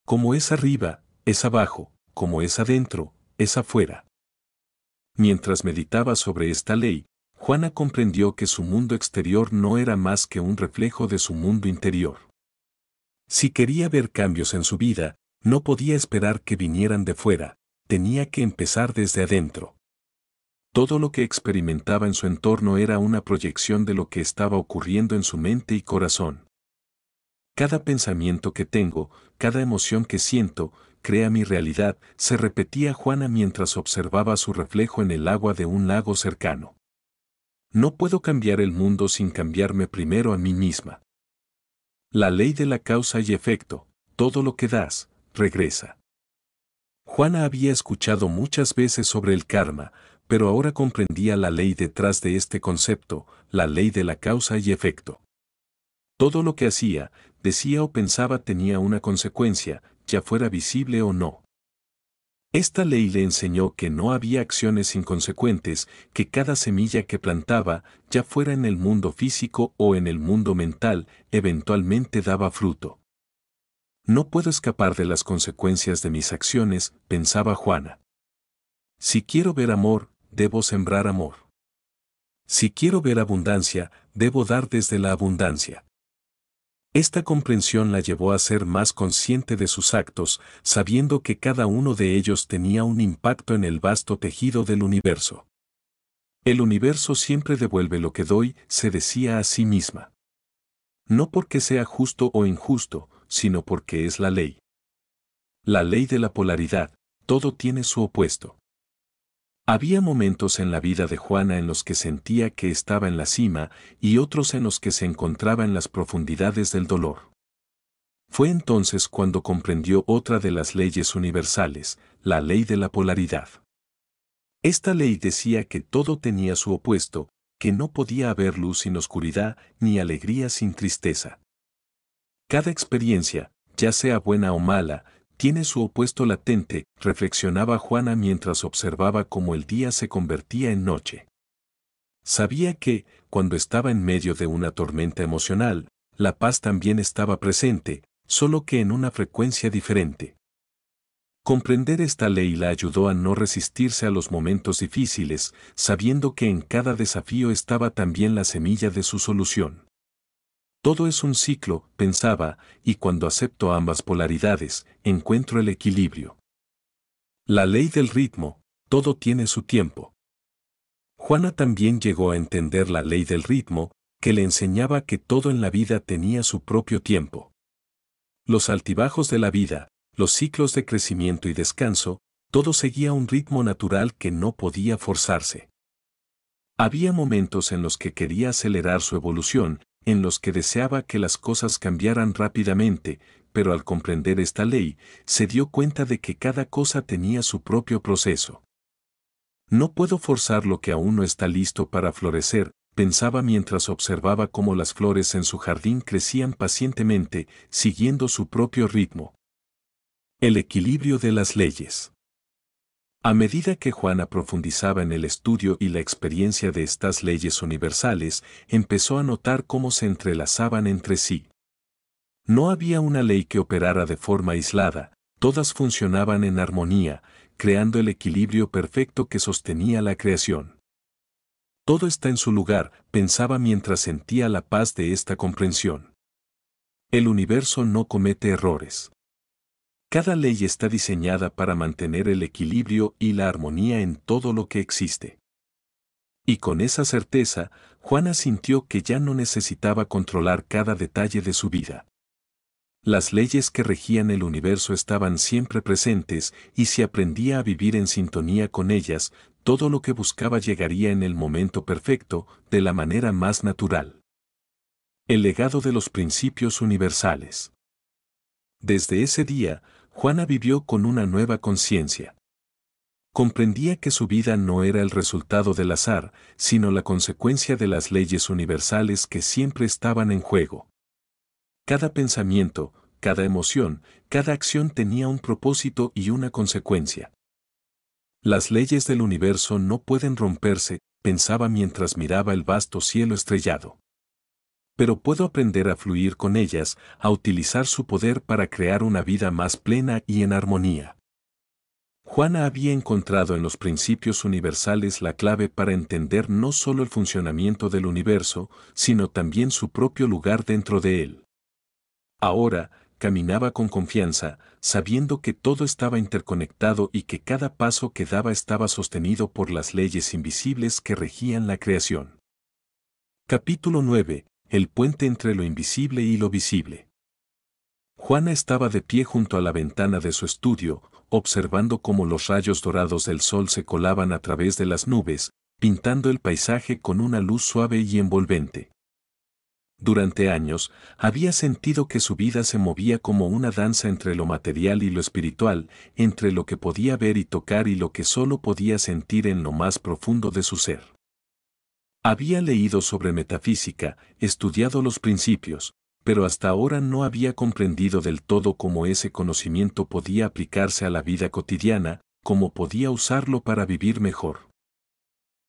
Como es arriba, es abajo, como es adentro, es afuera. Mientras meditaba sobre esta ley, Juana comprendió que su mundo exterior no era más que un reflejo de su mundo interior. Si quería ver cambios en su vida, no podía esperar que vinieran de fuera, tenía que empezar desde adentro. Todo lo que experimentaba en su entorno era una proyección de lo que estaba ocurriendo en su mente y corazón. Cada pensamiento que tengo, cada emoción que siento, crea mi realidad, se repetía Juana mientras observaba su reflejo en el agua de un lago cercano. No puedo cambiar el mundo sin cambiarme primero a mí misma. La ley de la causa y efecto, todo lo que das, regresa. Juana había escuchado muchas veces sobre el karma, pero ahora comprendía la ley detrás de este concepto, la ley de la causa y efecto. Todo lo que hacía, decía o pensaba tenía una consecuencia, ya fuera visible o no. Esta ley le enseñó que no había acciones inconsecuentes, que cada semilla que plantaba, ya fuera en el mundo físico o en el mundo mental, eventualmente daba fruto. No puedo escapar de las consecuencias de mis acciones, pensaba Juana. Si quiero ver amor, debo sembrar amor. Si quiero ver abundancia, debo dar desde la abundancia. Esta comprensión la llevó a ser más consciente de sus actos, sabiendo que cada uno de ellos tenía un impacto en el vasto tejido del universo. El universo siempre devuelve lo que doy, se decía a sí misma. No porque sea justo o injusto, sino porque es la ley. La ley de la polaridad, todo tiene su opuesto. Había momentos en la vida de Juana en los que sentía que estaba en la cima y otros en los que se encontraba en las profundidades del dolor. Fue entonces cuando comprendió otra de las leyes universales, la ley de la polaridad. Esta ley decía que todo tenía su opuesto, que no podía haber luz sin oscuridad, ni alegría sin tristeza. Cada experiencia, ya sea buena o mala, tiene su opuesto latente, reflexionaba Juana mientras observaba cómo el día se convertía en noche. Sabía que, cuando estaba en medio de una tormenta emocional, la paz también estaba presente, solo que en una frecuencia diferente. Comprender esta ley la ayudó a no resistirse a los momentos difíciles, sabiendo que en cada desafío estaba también la semilla de su solución. Todo es un ciclo, pensaba, y cuando acepto ambas polaridades, encuentro el equilibrio. La ley del ritmo, todo tiene su tiempo. Juana también llegó a entender la ley del ritmo, que le enseñaba que todo en la vida tenía su propio tiempo. Los altibajos de la vida, los ciclos de crecimiento y descanso, todo seguía un ritmo natural que no podía forzarse. Había momentos en los que quería acelerar su evolución, en los que deseaba que las cosas cambiaran rápidamente, pero al comprender esta ley, se dio cuenta de que cada cosa tenía su propio proceso. No puedo forzar lo que aún no está listo para florecer, pensaba mientras observaba cómo las flores en su jardín crecían pacientemente, siguiendo su propio ritmo. El equilibrio de las leyes. A medida que Juana profundizaba en el estudio y la experiencia de estas leyes universales, empezó a notar cómo se entrelazaban entre sí. No había una ley que operara de forma aislada, todas funcionaban en armonía, creando el equilibrio perfecto que sostenía la creación. Todo está en su lugar, pensaba mientras sentía la paz de esta comprensión. El universo no comete errores. Cada ley está diseñada para mantener el equilibrio y la armonía en todo lo que existe. Y con esa certeza, Juana sintió que ya no necesitaba controlar cada detalle de su vida. Las leyes que regían el universo estaban siempre presentes y si aprendía a vivir en sintonía con ellas, todo lo que buscaba llegaría en el momento perfecto, de la manera más natural. El legado de los principios universales. Desde ese día, Juana vivió con una nueva conciencia. Comprendía que su vida no era el resultado del azar, sino la consecuencia de las leyes universales que siempre estaban en juego. Cada pensamiento, cada emoción, cada acción tenía un propósito y una consecuencia. Las leyes del universo no pueden romperse, pensaba mientras miraba el vasto cielo estrellado. Pero puedo aprender a fluir con ellas, a utilizar su poder para crear una vida más plena y en armonía. Juana había encontrado en los principios universales la clave para entender no solo el funcionamiento del universo, sino también su propio lugar dentro de él. Ahora, caminaba con confianza, sabiendo que todo estaba interconectado y que cada paso que daba estaba sostenido por las leyes invisibles que regían la creación. Capítulo 9. El puente entre lo invisible y lo visible. Juana estaba de pie junto a la ventana de su estudio, observando cómo los rayos dorados del sol se colaban a través de las nubes, pintando el paisaje con una luz suave y envolvente. Durante años, había sentido que su vida se movía como una danza entre lo material y lo espiritual, entre lo que podía ver y tocar y lo que solo podía sentir en lo más profundo de su ser. Había leído sobre metafísica, estudiado los principios, pero hasta ahora no había comprendido del todo cómo ese conocimiento podía aplicarse a la vida cotidiana, cómo podía usarlo para vivir mejor.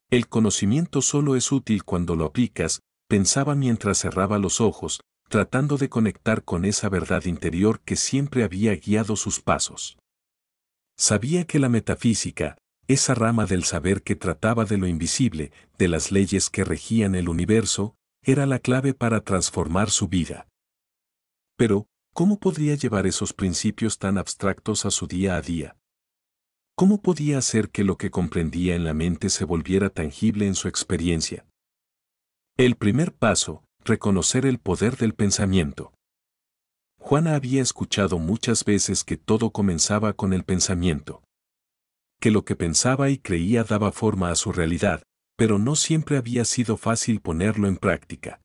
El conocimiento solo es útil cuando lo aplicas, pensaba mientras cerraba los ojos, tratando de conectar con esa verdad interior que siempre había guiado sus pasos. Sabía que la metafísica, esa rama del saber que trataba de lo invisible, de las leyes que regían el universo, era la clave para transformar su vida. Pero, ¿cómo podría llevar esos principios tan abstractos a su día a día? ¿Cómo podía hacer que lo que comprendía en la mente se volviera tangible en su experiencia? El primer paso, reconocer el poder del pensamiento. Juana había escuchado muchas veces que todo comenzaba con el pensamiento. Que lo que pensaba y creía daba forma a su realidad, pero no siempre había sido fácil ponerlo en práctica.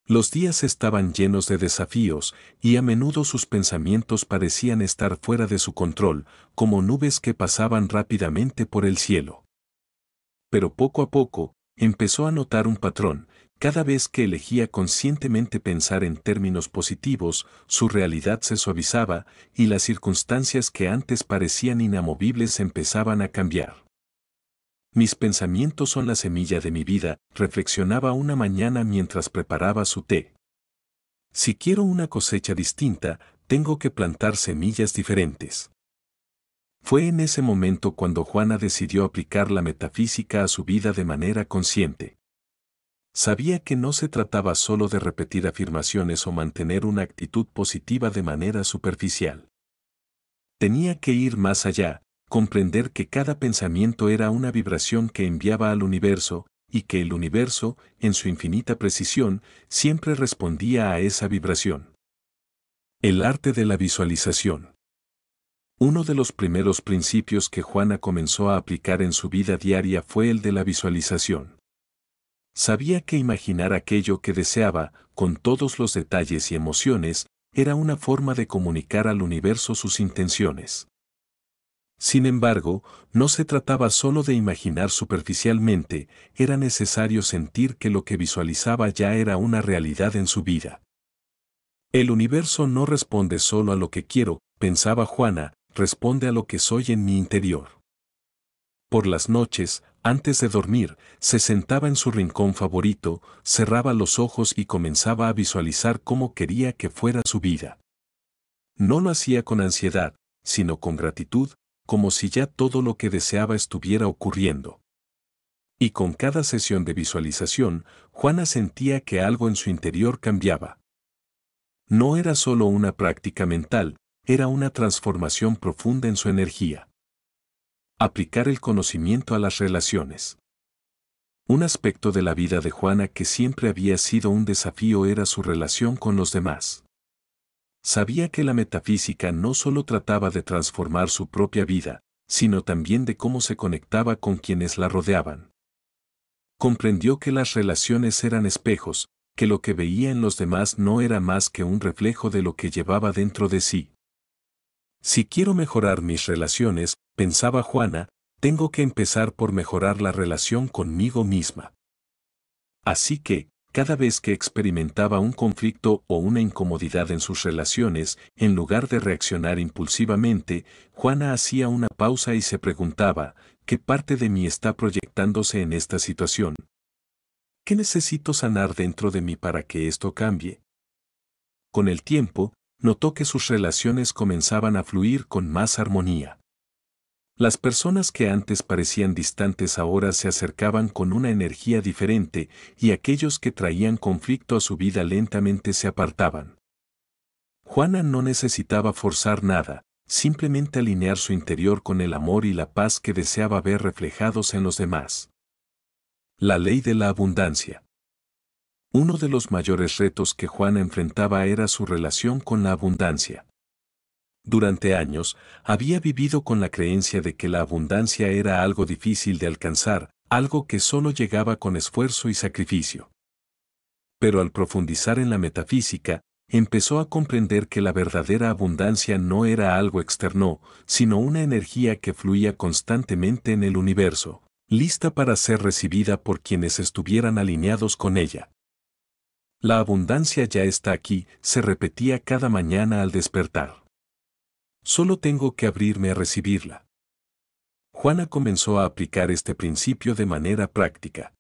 Los días estaban llenos de desafíos, y a menudo sus pensamientos parecían estar fuera de su control, como nubes que pasaban rápidamente por el cielo. Pero poco a poco, empezó a notar un patrón. Cada vez que elegía conscientemente pensar en términos positivos, su realidad se suavizaba, y las circunstancias que antes parecían inamovibles empezaban a cambiar. Mis pensamientos son la semilla de mi vida, reflexionaba una mañana mientras preparaba su té. Si quiero una cosecha distinta, tengo que plantar semillas diferentes. Fue en ese momento cuando Juana decidió aplicar la metafísica a su vida de manera consciente. Sabía que no se trataba solo de repetir afirmaciones o mantener una actitud positiva de manera superficial. Tenía que ir más allá, comprender que cada pensamiento era una vibración que enviaba al universo, y que el universo, en su infinita precisión, siempre respondía a esa vibración. El arte de la visualización. Uno de los primeros principios que Juana comenzó a aplicar en su vida diaria fue el de la visualización. Sabía que imaginar aquello que deseaba, con todos los detalles y emociones, era una forma de comunicar al universo sus intenciones. Sin embargo, no se trataba solo de imaginar superficialmente, era necesario sentir que lo que visualizaba ya era una realidad en su vida. El universo no responde solo a lo que quiero, pensaba Juana, responde a lo que soy en mi interior. Por las noches, antes de dormir, se sentaba en su rincón favorito, cerraba los ojos y comenzaba a visualizar cómo quería que fuera su vida. No lo hacía con ansiedad, sino con gratitud, como si ya todo lo que deseaba estuviera ocurriendo. Y con cada sesión de visualización, Juana sentía que algo en su interior cambiaba. No era solo una práctica mental, era una transformación profunda en su energía. Aplicar el conocimiento a las relaciones. Un aspecto de la vida de Juana que siempre había sido un desafío era su relación con los demás. Sabía que la metafísica no solo trataba de transformar su propia vida, sino también de cómo se conectaba con quienes la rodeaban. Comprendió que las relaciones eran espejos, que lo que veía en los demás no era más que un reflejo de lo que llevaba dentro de sí. Si quiero mejorar mis relaciones, pensaba Juana, tengo que empezar por mejorar la relación conmigo misma. Así que, cada vez que experimentaba un conflicto o una incomodidad en sus relaciones, en lugar de reaccionar impulsivamente, Juana hacía una pausa y se preguntaba, ¿qué parte de mí está proyectándose en esta situación? ¿Qué necesito sanar dentro de mí para que esto cambie? Con el tiempo, notó que sus relaciones comenzaban a fluir con más armonía. Las personas que antes parecían distantes ahora se acercaban con una energía diferente, y aquellos que traían conflicto a su vida lentamente se apartaban. Juana no necesitaba forzar nada, simplemente alinear su interior con el amor y la paz que deseaba ver reflejados en los demás. La ley de la abundancia. Uno de los mayores retos que Juana enfrentaba era su relación con la abundancia. Durante años, había vivido con la creencia de que la abundancia era algo difícil de alcanzar, algo que solo llegaba con esfuerzo y sacrificio. Pero al profundizar en la metafísica, empezó a comprender que la verdadera abundancia no era algo externo, sino una energía que fluía constantemente en el universo, lista para ser recibida por quienes estuvieran alineados con ella. La abundancia ya está aquí, se repetía cada mañana al despertar. Solo tengo que abrirme a recibirla. Juana comenzó a aplicar este principio de manera práctica.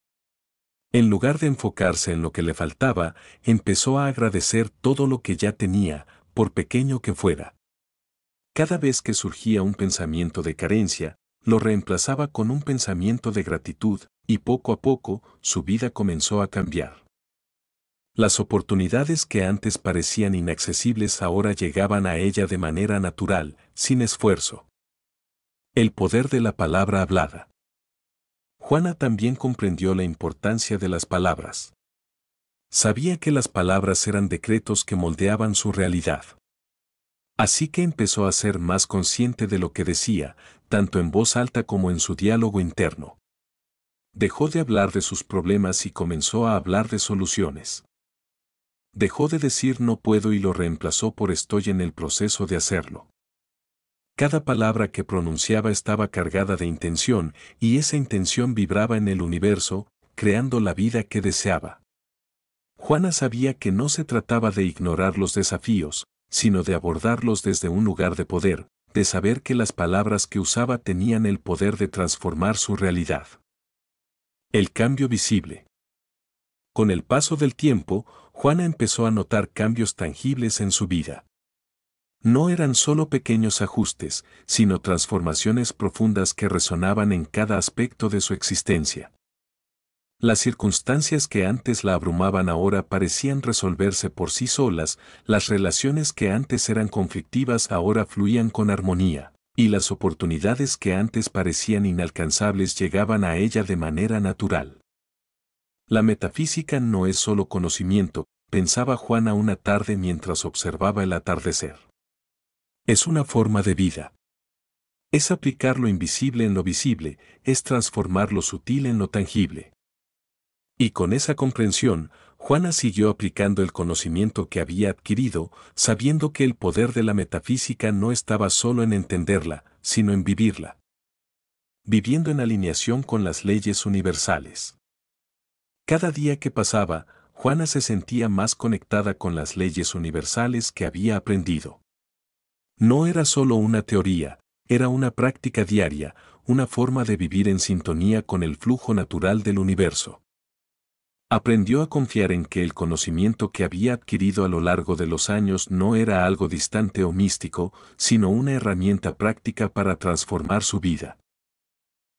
En lugar de enfocarse en lo que le faltaba, empezó a agradecer todo lo que ya tenía, por pequeño que fuera. Cada vez que surgía un pensamiento de carencia, lo reemplazaba con un pensamiento de gratitud, y poco a poco, su vida comenzó a cambiar. Las oportunidades que antes parecían inaccesibles ahora llegaban a ella de manera natural, sin esfuerzo. El poder de la palabra hablada. Juana también comprendió la importancia de las palabras. Sabía que las palabras eran decretos que moldeaban su realidad. Así que empezó a ser más consciente de lo que decía, tanto en voz alta como en su diálogo interno. Dejó de hablar de sus problemas y comenzó a hablar de soluciones. Dejó de decir no puedo y lo reemplazó por estoy en el proceso de hacerlo. Cada palabra que pronunciaba estaba cargada de intención, y esa intención vibraba en el universo, creando la vida que deseaba. Juana sabía que no se trataba de ignorar los desafíos, sino de abordarlos desde un lugar de poder, de saber que las palabras que usaba tenían el poder de transformar su realidad. El cambio visible. Con el paso del tiempo, Juana empezó a notar cambios tangibles en su vida. No eran solo pequeños ajustes, sino transformaciones profundas que resonaban en cada aspecto de su existencia. Las circunstancias que antes la abrumaban ahora parecían resolverse por sí solas, las relaciones que antes eran conflictivas ahora fluían con armonía, y las oportunidades que antes parecían inalcanzables llegaban a ella de manera natural. La metafísica no es solo conocimiento, pensaba Juana una tarde mientras observaba el atardecer. Es una forma de vida. Es aplicar lo invisible en lo visible, es transformar lo sutil en lo tangible. Y con esa comprensión, Juana siguió aplicando el conocimiento que había adquirido, sabiendo que el poder de la metafísica no estaba solo en entenderla, sino en vivirla. Viviendo en alineación con las leyes universales. Cada día que pasaba, Juana se sentía más conectada con las leyes universales que había aprendido. No era solo una teoría, era una práctica diaria, una forma de vivir en sintonía con el flujo natural del universo. Aprendió a confiar en que el conocimiento que había adquirido a lo largo de los años no era algo distante o místico, sino una herramienta práctica para transformar su vida.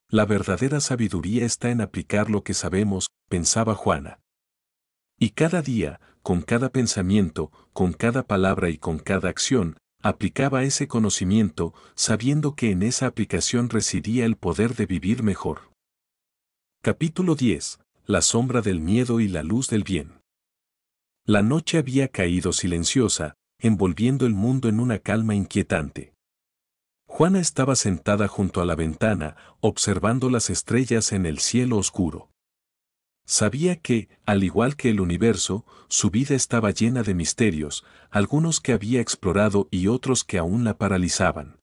La verdadera sabiduría está en aplicar lo que sabemos, pensaba Juana. Y cada día, con cada pensamiento, con cada palabra y con cada acción, aplicaba ese conocimiento, sabiendo que en esa aplicación residía el poder de vivir mejor. Capítulo 10. La sombra del miedo y la luz del bien. La noche había caído silenciosa, envolviendo el mundo en una calma inquietante. Juana estaba sentada junto a la ventana, observando las estrellas en el cielo oscuro. Sabía que, al igual que el universo, su vida estaba llena de misterios, algunos que había explorado y otros que aún la paralizaban.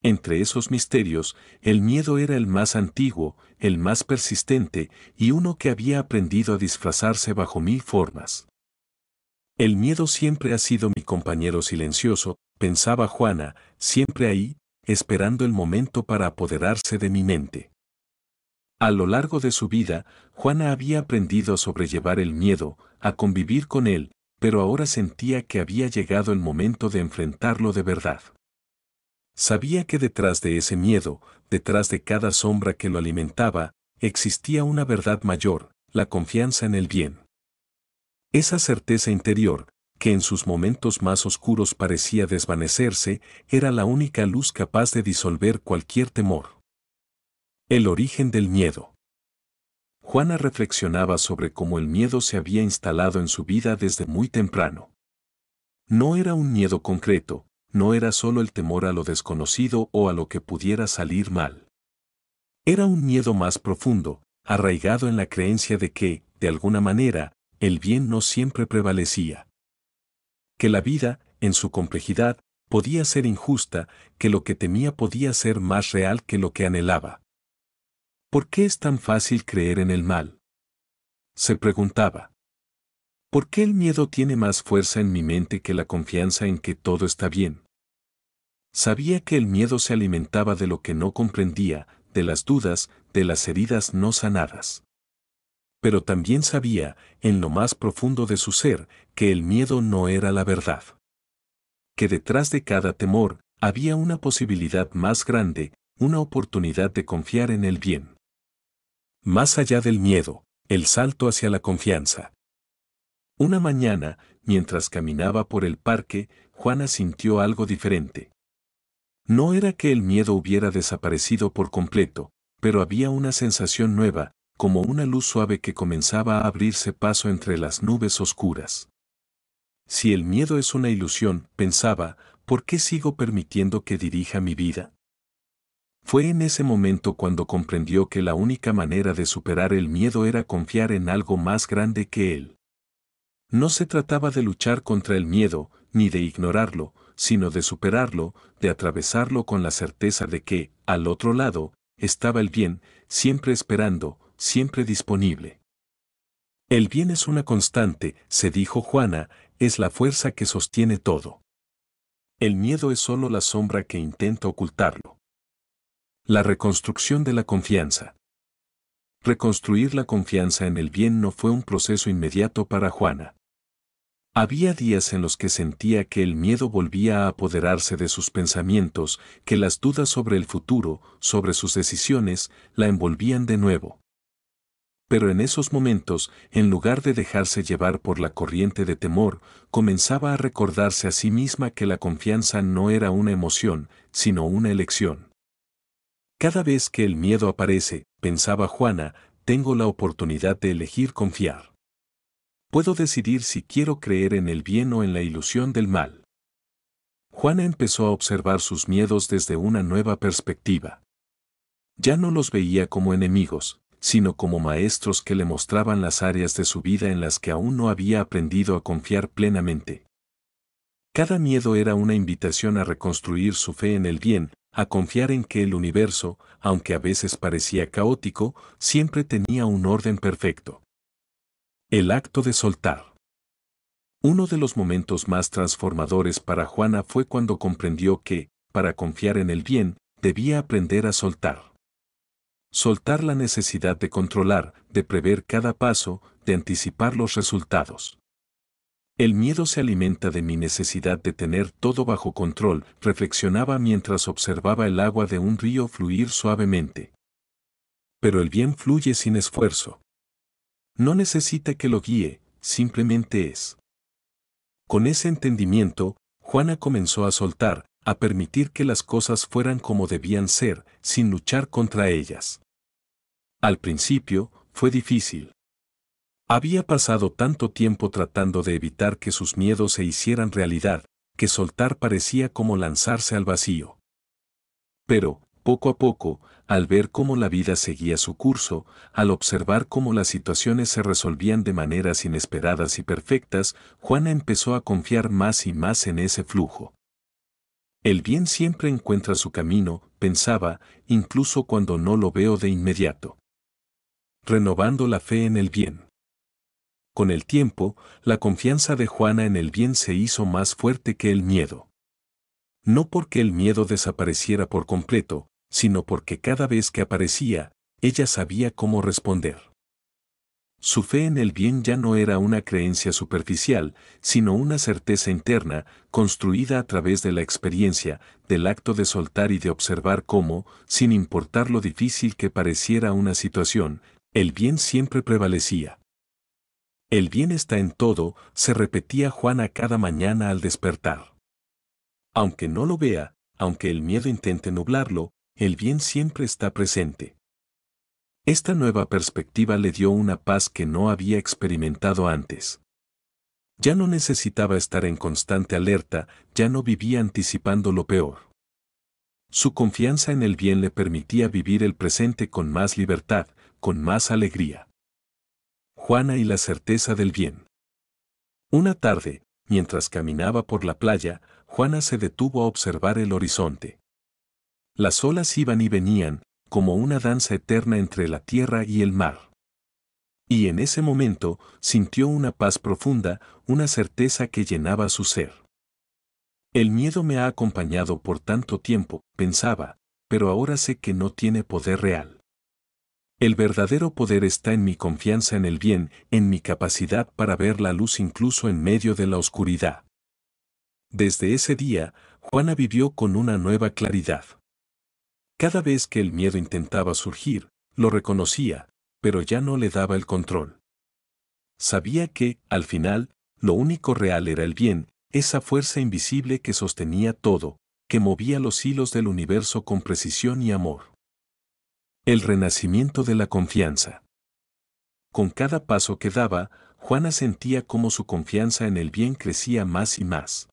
Entre esos misterios, el miedo era el más antiguo, el más persistente, y uno que había aprendido a disfrazarse bajo 1000 formas. El miedo siempre ha sido mi compañero silencioso, pensaba Juana, siempre ahí, esperando el momento para apoderarse de mi mente. A lo largo de su vida, Juana había aprendido a sobrellevar el miedo, a convivir con él, pero ahora sentía que había llegado el momento de enfrentarlo de verdad. Sabía que detrás de ese miedo, detrás de cada sombra que lo alimentaba, existía una verdad mayor, la confianza en el bien. Esa certeza interior, que en sus momentos más oscuros parecía desvanecerse, era la única luz capaz de disolver cualquier temor. El origen del miedo. Juana reflexionaba sobre cómo el miedo se había instalado en su vida desde muy temprano. No era un miedo concreto, no era solo el temor a lo desconocido o a lo que pudiera salir mal. Era un miedo más profundo, arraigado en la creencia de que, de alguna manera, el bien no siempre prevalecía. Que la vida, en su complejidad, podía ser injusta, que lo que temía podía ser más real que lo que anhelaba. ¿Por qué es tan fácil creer en el mal?, se preguntaba. ¿Por qué el miedo tiene más fuerza en mi mente que la confianza en que todo está bien? Sabía que el miedo se alimentaba de lo que no comprendía, de las dudas, de las heridas no sanadas. Pero también sabía, en lo más profundo de su ser, que el miedo no era la verdad. Que detrás de cada temor, había una posibilidad más grande, una oportunidad de confiar en el bien. Más allá del miedo, el salto hacia la confianza. Una mañana, mientras caminaba por el parque, Juana sintió algo diferente. No era que el miedo hubiera desaparecido por completo, pero había una sensación nueva, como una luz suave que comenzaba a abrirse paso entre las nubes oscuras. Si el miedo es una ilusión, pensaba, ¿por qué sigo permitiendo que dirija mi vida? Fue en ese momento cuando comprendió que la única manera de superar el miedo era confiar en algo más grande que él. No se trataba de luchar contra el miedo, ni de ignorarlo, sino de superarlo, de atravesarlo con la certeza de que, al otro lado, estaba el bien, siempre esperando, siempre disponible. El bien es una constante, se dijo Juana, es la fuerza que sostiene todo. El miedo es solo la sombra que intenta ocultarlo. La reconstrucción de la confianza. Reconstruir la confianza en el bien no fue un proceso inmediato para Juana. Había días en los que sentía que el miedo volvía a apoderarse de sus pensamientos, que las dudas sobre el futuro, sobre sus decisiones, la envolvían de nuevo. Pero en esos momentos, en lugar de dejarse llevar por la corriente de temor, comenzaba a recordarse a sí misma que la confianza no era una emoción, sino una elección. Cada vez que el miedo aparece, pensaba Juana, tengo la oportunidad de elegir confiar. Puedo decidir si quiero creer en el bien o en la ilusión del mal. Juana empezó a observar sus miedos desde una nueva perspectiva. Ya no los veía como enemigos, sino como maestros que le mostraban las áreas de su vida en las que aún no había aprendido a confiar plenamente. Cada miedo era una invitación a reconstruir su fe en el bien, a confiar en que el universo, aunque a veces parecía caótico, siempre tenía un orden perfecto. El acto de soltar. Uno de los momentos más transformadores para Juana fue cuando comprendió que, para confiar en el bien, debía aprender a soltar. Soltar la necesidad de controlar, de prever cada paso, de anticipar los resultados. El miedo se alimenta de mi necesidad de tener todo bajo control, reflexionaba mientras observaba el agua de un río fluir suavemente. Pero el bien fluye sin esfuerzo. No necesita que lo guíe, simplemente es. Con ese entendimiento, Juana comenzó a soltar, a permitir que las cosas fueran como debían ser, sin luchar contra ellas. Al principio, fue difícil. Había pasado tanto tiempo tratando de evitar que sus miedos se hicieran realidad, que soltar parecía como lanzarse al vacío. Pero, poco a poco, al ver cómo la vida seguía su curso, al observar cómo las situaciones se resolvían de maneras inesperadas y perfectas, Juana empezó a confiar más y más en ese flujo. El bien siempre encuentra su camino, pensaba, incluso cuando no lo veo de inmediato. Renovando la fe en el bien. Con el tiempo, la confianza de Juana en el bien se hizo más fuerte que el miedo. No porque el miedo desapareciera por completo, sino porque cada vez que aparecía, ella sabía cómo responder. Su fe en el bien ya no era una creencia superficial, sino una certeza interna, construida a través de la experiencia, del acto de soltar y de observar cómo, sin importar lo difícil que pareciera una situación, el bien siempre prevalecía. El bien está en todo, se repetía Juana cada mañana al despertar. Aunque no lo vea, aunque el miedo intente nublarlo, el bien siempre está presente. Esta nueva perspectiva le dio una paz que no había experimentado antes. Ya no necesitaba estar en constante alerta, ya no vivía anticipando lo peor. Su confianza en el bien le permitía vivir el presente con más libertad, con más alegría. Juana y la certeza del bien. Una tarde, mientras caminaba por la playa, Juana se detuvo a observar el horizonte. Las olas iban y venían, como una danza eterna entre la tierra y el mar. Y en ese momento, sintió una paz profunda, una certeza que llenaba su ser. El miedo me ha acompañado por tanto tiempo, pensaba, pero ahora sé que no tiene poder real. El verdadero poder está en mi confianza en el bien, en mi capacidad para ver la luz incluso en medio de la oscuridad. Desde ese día, Juana vivió con una nueva claridad. Cada vez que el miedo intentaba surgir, lo reconocía, pero ya no le daba el control. Sabía que, al final, lo único real era el bien, esa fuerza invisible que sostenía todo, que movía los hilos del universo con precisión y amor. El renacimiento de la confianza. Con cada paso que daba, Juana sentía cómo su confianza en el bien crecía más y más.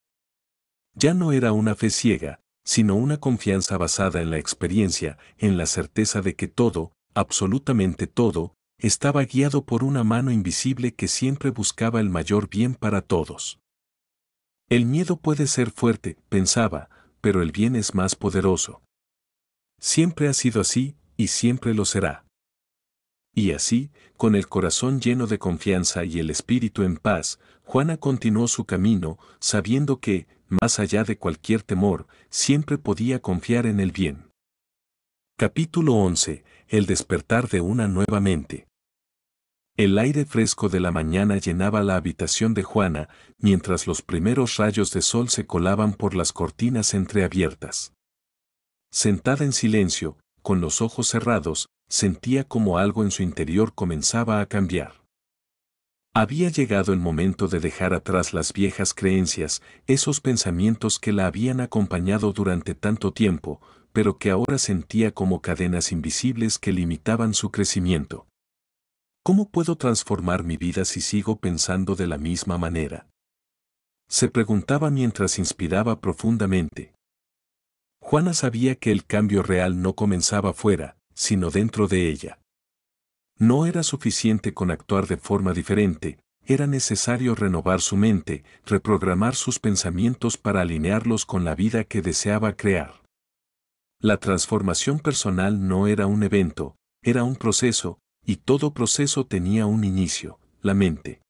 Ya no era una fe ciega, sino una confianza basada en la experiencia, en la certeza de que todo, absolutamente todo, estaba guiado por una mano invisible que siempre buscaba el mayor bien para todos. El miedo puede ser fuerte, pensaba, pero el bien es más poderoso. Siempre ha sido así, y siempre lo será. Y así, con el corazón lleno de confianza y el espíritu en paz, Juana continuó su camino, sabiendo que, más allá de cualquier temor, siempre podía confiar en el bien. Capítulo 11. El despertar de una nueva mente. El aire fresco de la mañana llenaba la habitación de Juana, mientras los primeros rayos de sol se colaban por las cortinas entreabiertas. Sentada en silencio, con los ojos cerrados, sentía como algo en su interior comenzaba a cambiar. Había llegado el momento de dejar atrás las viejas creencias, esos pensamientos que la habían acompañado durante tanto tiempo, pero que ahora sentía como cadenas invisibles que limitaban su crecimiento. ¿Cómo puedo transformar mi vida si sigo pensando de la misma manera? Se preguntaba mientras inspiraba profundamente. Juana sabía que el cambio real no comenzaba fuera, sino dentro de ella. No era suficiente con actuar de forma diferente, era necesario renovar su mente, reprogramar sus pensamientos para alinearlos con la vida que deseaba crear. La transformación personal no era un evento, era un proceso, y todo proceso tenía un inicio, la mente.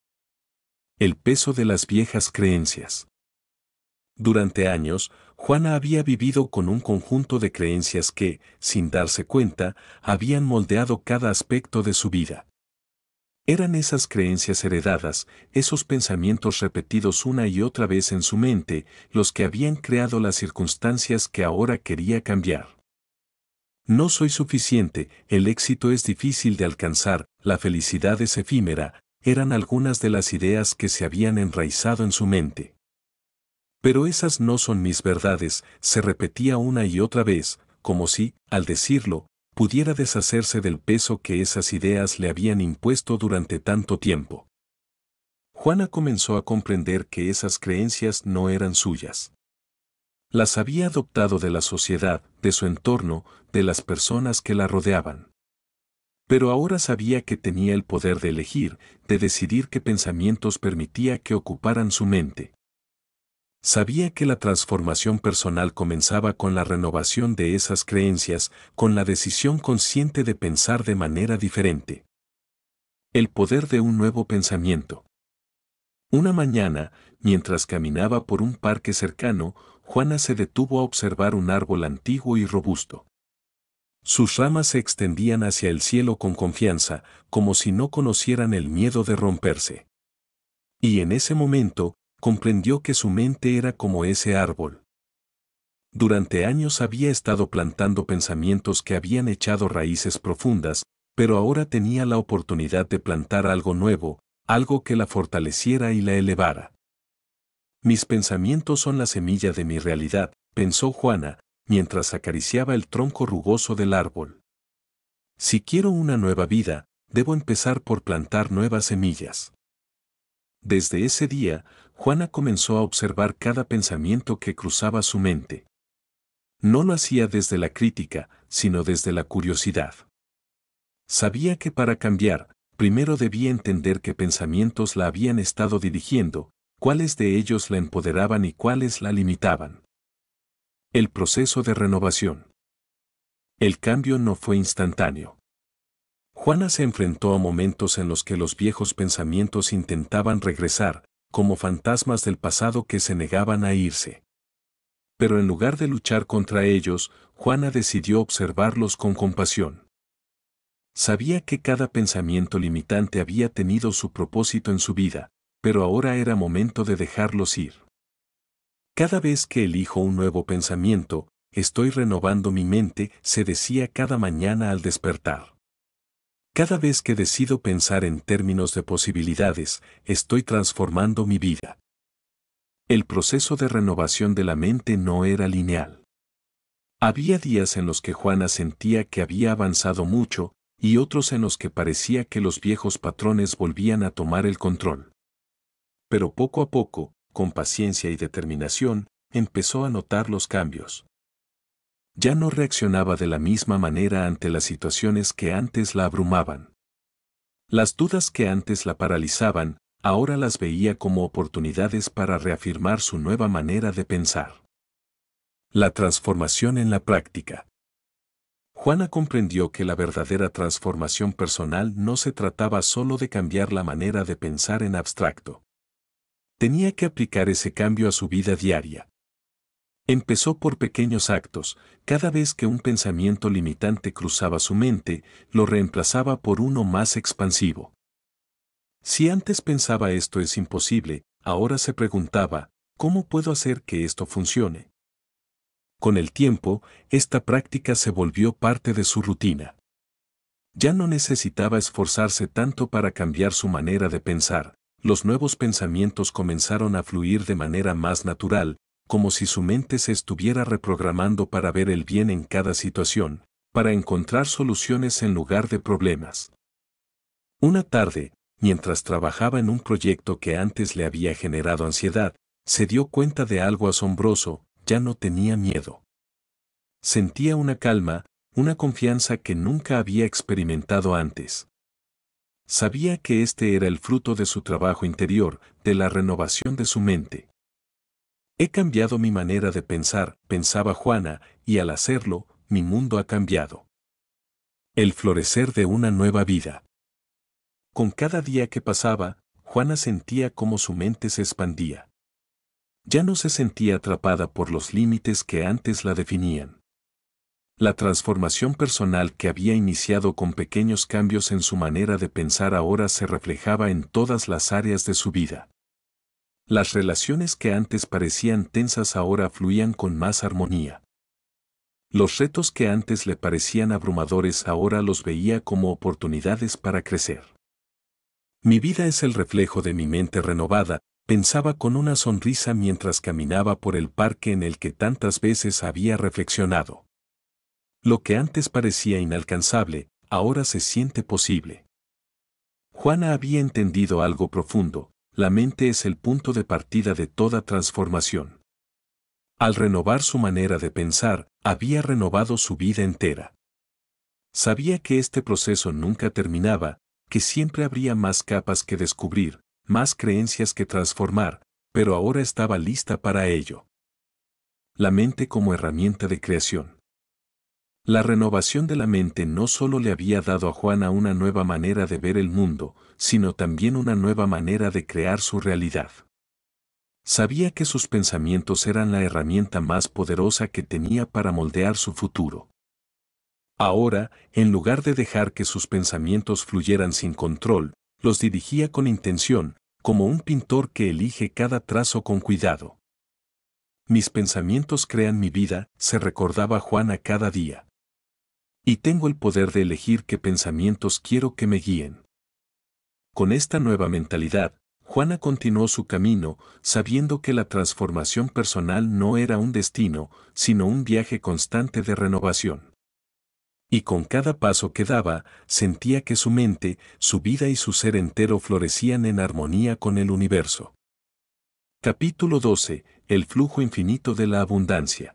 El peso de las viejas creencias. Durante años, Juana había vivido con un conjunto de creencias que, sin darse cuenta, habían moldeado cada aspecto de su vida. Eran esas creencias heredadas, esos pensamientos repetidos una y otra vez en su mente, los que habían creado las circunstancias que ahora quería cambiar. No soy suficiente, el éxito es difícil de alcanzar, la felicidad es efímera, eran algunas de las ideas que se habían enraizado en su mente. Pero esas no son mis verdades, se repetía una y otra vez, como si, al decirlo, pudiera deshacerse del peso que esas ideas le habían impuesto durante tanto tiempo. Juana comenzó a comprender que esas creencias no eran suyas. Las había adoptado de la sociedad, de su entorno, de las personas que la rodeaban. Pero ahora sabía que tenía el poder de elegir, de decidir qué pensamientos permitía que ocuparan su mente. Sabía que la transformación personal comenzaba con la renovación de esas creencias, con la decisión consciente de pensar de manera diferente. El poder de un nuevo pensamiento. Una mañana, mientras caminaba por un parque cercano, Juana se detuvo a observar un árbol antiguo y robusto. Sus ramas se extendían hacia el cielo con confianza, como si no conocieran el miedo de romperse. Y en ese momento, comprendió que su mente era como ese árbol. Durante años había estado plantando pensamientos que habían echado raíces profundas, pero ahora tenía la oportunidad de plantar algo nuevo, algo que la fortaleciera y la elevara. Mis pensamientos son la semilla de mi realidad, pensó Juana, mientras acariciaba el tronco rugoso del árbol. Si quiero una nueva vida, debo empezar por plantar nuevas semillas. Desde ese día, Juana comenzó a observar cada pensamiento que cruzaba su mente. No lo hacía desde la crítica, sino desde la curiosidad. Sabía que para cambiar, primero debía entender qué pensamientos la habían estado dirigiendo, cuáles de ellos la empoderaban y cuáles la limitaban. El proceso de renovación. El cambio no fue instantáneo. Juana se enfrentó a momentos en los que los viejos pensamientos intentaban regresar, como fantasmas del pasado que se negaban a irse. Pero en lugar de luchar contra ellos, Juana decidió observarlos con compasión. Sabía que cada pensamiento limitante había tenido su propósito en su vida, pero ahora era momento de dejarlos ir. Cada vez que elijo un nuevo pensamiento, estoy renovando mi mente, se decía cada mañana al despertar. Cada vez que decido pensar en términos de posibilidades, estoy transformando mi vida. El proceso de renovación de la mente no era lineal. Había días en los que Juana sentía que había avanzado mucho, y otros en los que parecía que los viejos patrones volvían a tomar el control. Pero poco a poco, con paciencia y determinación, empezó a notar los cambios. Ya no reaccionaba de la misma manera ante las situaciones que antes la abrumaban. Las dudas que antes la paralizaban, ahora las veía como oportunidades para reafirmar su nueva manera de pensar. La transformación en la práctica. Juana comprendió que la verdadera transformación personal no se trataba solo de cambiar la manera de pensar en abstracto. Tenía que aplicar ese cambio a su vida diaria. Empezó por pequeños actos. Cada vez que un pensamiento limitante cruzaba su mente, lo reemplazaba por uno más expansivo. Si antes pensaba esto es imposible, ahora se preguntaba, ¿cómo puedo hacer que esto funcione? Con el tiempo, esta práctica se volvió parte de su rutina. Ya no necesitaba esforzarse tanto para cambiar su manera de pensar. Los nuevos pensamientos comenzaron a fluir de manera más natural, como si su mente se estuviera reprogramando para ver el bien en cada situación, para encontrar soluciones en lugar de problemas. Una tarde, mientras trabajaba en un proyecto que antes le había generado ansiedad, se dio cuenta de algo asombroso: ya no tenía miedo. Sentía una calma, una confianza que nunca había experimentado antes. Sabía que este era el fruto de su trabajo interior, de la renovación de su mente. He cambiado mi manera de pensar, pensaba Juana, y al hacerlo, mi mundo ha cambiado. El florecer de una nueva vida. Con cada día que pasaba, Juana sentía cómo su mente se expandía. Ya no se sentía atrapada por los límites que antes la definían. La transformación personal que había iniciado con pequeños cambios en su manera de pensar ahora se reflejaba en todas las áreas de su vida. Las relaciones que antes parecían tensas ahora fluían con más armonía. Los retos que antes le parecían abrumadores ahora los veía como oportunidades para crecer. Mi vida es el reflejo de mi mente renovada, pensaba con una sonrisa mientras caminaba por el parque en el que tantas veces había reflexionado. Lo que antes parecía inalcanzable, ahora se siente posible. Juana había entendido algo profundo: la mente es el punto de partida de toda transformación. Al renovar su manera de pensar, había renovado su vida entera. Sabía que este proceso nunca terminaba, que siempre habría más capas que descubrir, más creencias que transformar, pero ahora estaba lista para ello. La mente como herramienta de creación. La renovación de la mente no solo le había dado a Juana una nueva manera de ver el mundo, sino también una nueva manera de crear su realidad. Sabía que sus pensamientos eran la herramienta más poderosa que tenía para moldear su futuro. Ahora, en lugar de dejar que sus pensamientos fluyeran sin control, los dirigía con intención, como un pintor que elige cada trazo con cuidado. Mis pensamientos crean mi vida, se recordaba Juana cada día. Y tengo el poder de elegir qué pensamientos quiero que me guíen. Con esta nueva mentalidad, Juana continuó su camino, sabiendo que la transformación personal no era un destino, sino un viaje constante de renovación. Y con cada paso que daba, sentía que su mente, su vida y su ser entero florecían en armonía con el universo. Capítulo 12. El flujo infinito de la abundancia.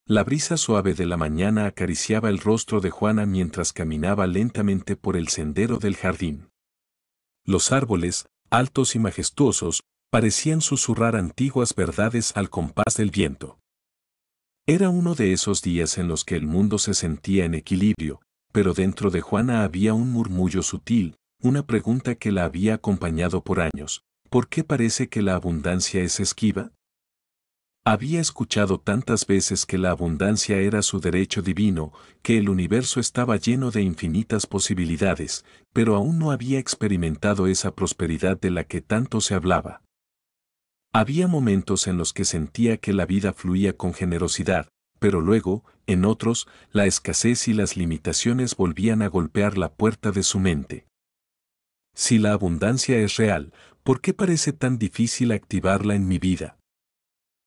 La brisa suave de la mañana acariciaba el rostro de Juana mientras caminaba lentamente por el sendero del jardín. Los árboles, altos y majestuosos, parecían susurrar antiguas verdades al compás del viento. Era uno de esos días en los que el mundo se sentía en equilibrio, pero dentro de Juana había un murmullo sutil, una pregunta que la había acompañado por años: ¿por qué parece que la abundancia es esquiva? Había escuchado tantas veces que la abundancia era su derecho divino, que el universo estaba lleno de infinitas posibilidades, pero aún no había experimentado esa prosperidad de la que tanto se hablaba. Había momentos en los que sentía que la vida fluía con generosidad, pero luego, en otros, la escasez y las limitaciones volvían a golpear la puerta de su mente. Si la abundancia es real, ¿por qué parece tan difícil activarla en mi vida?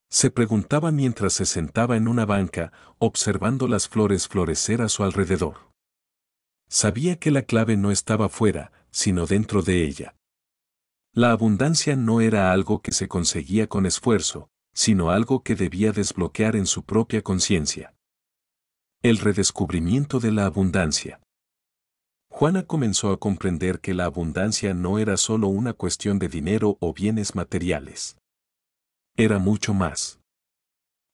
Se preguntaba mientras se sentaba en una banca, observando las flores florecer a su alrededor. Sabía que la clave no estaba fuera, sino dentro de ella. La abundancia no era algo que se conseguía con esfuerzo, sino algo que debía desbloquear en su propia conciencia. El redescubrimiento de la abundancia. Juana comenzó a comprender que la abundancia no era solo una cuestión de dinero o bienes materiales. Era mucho más.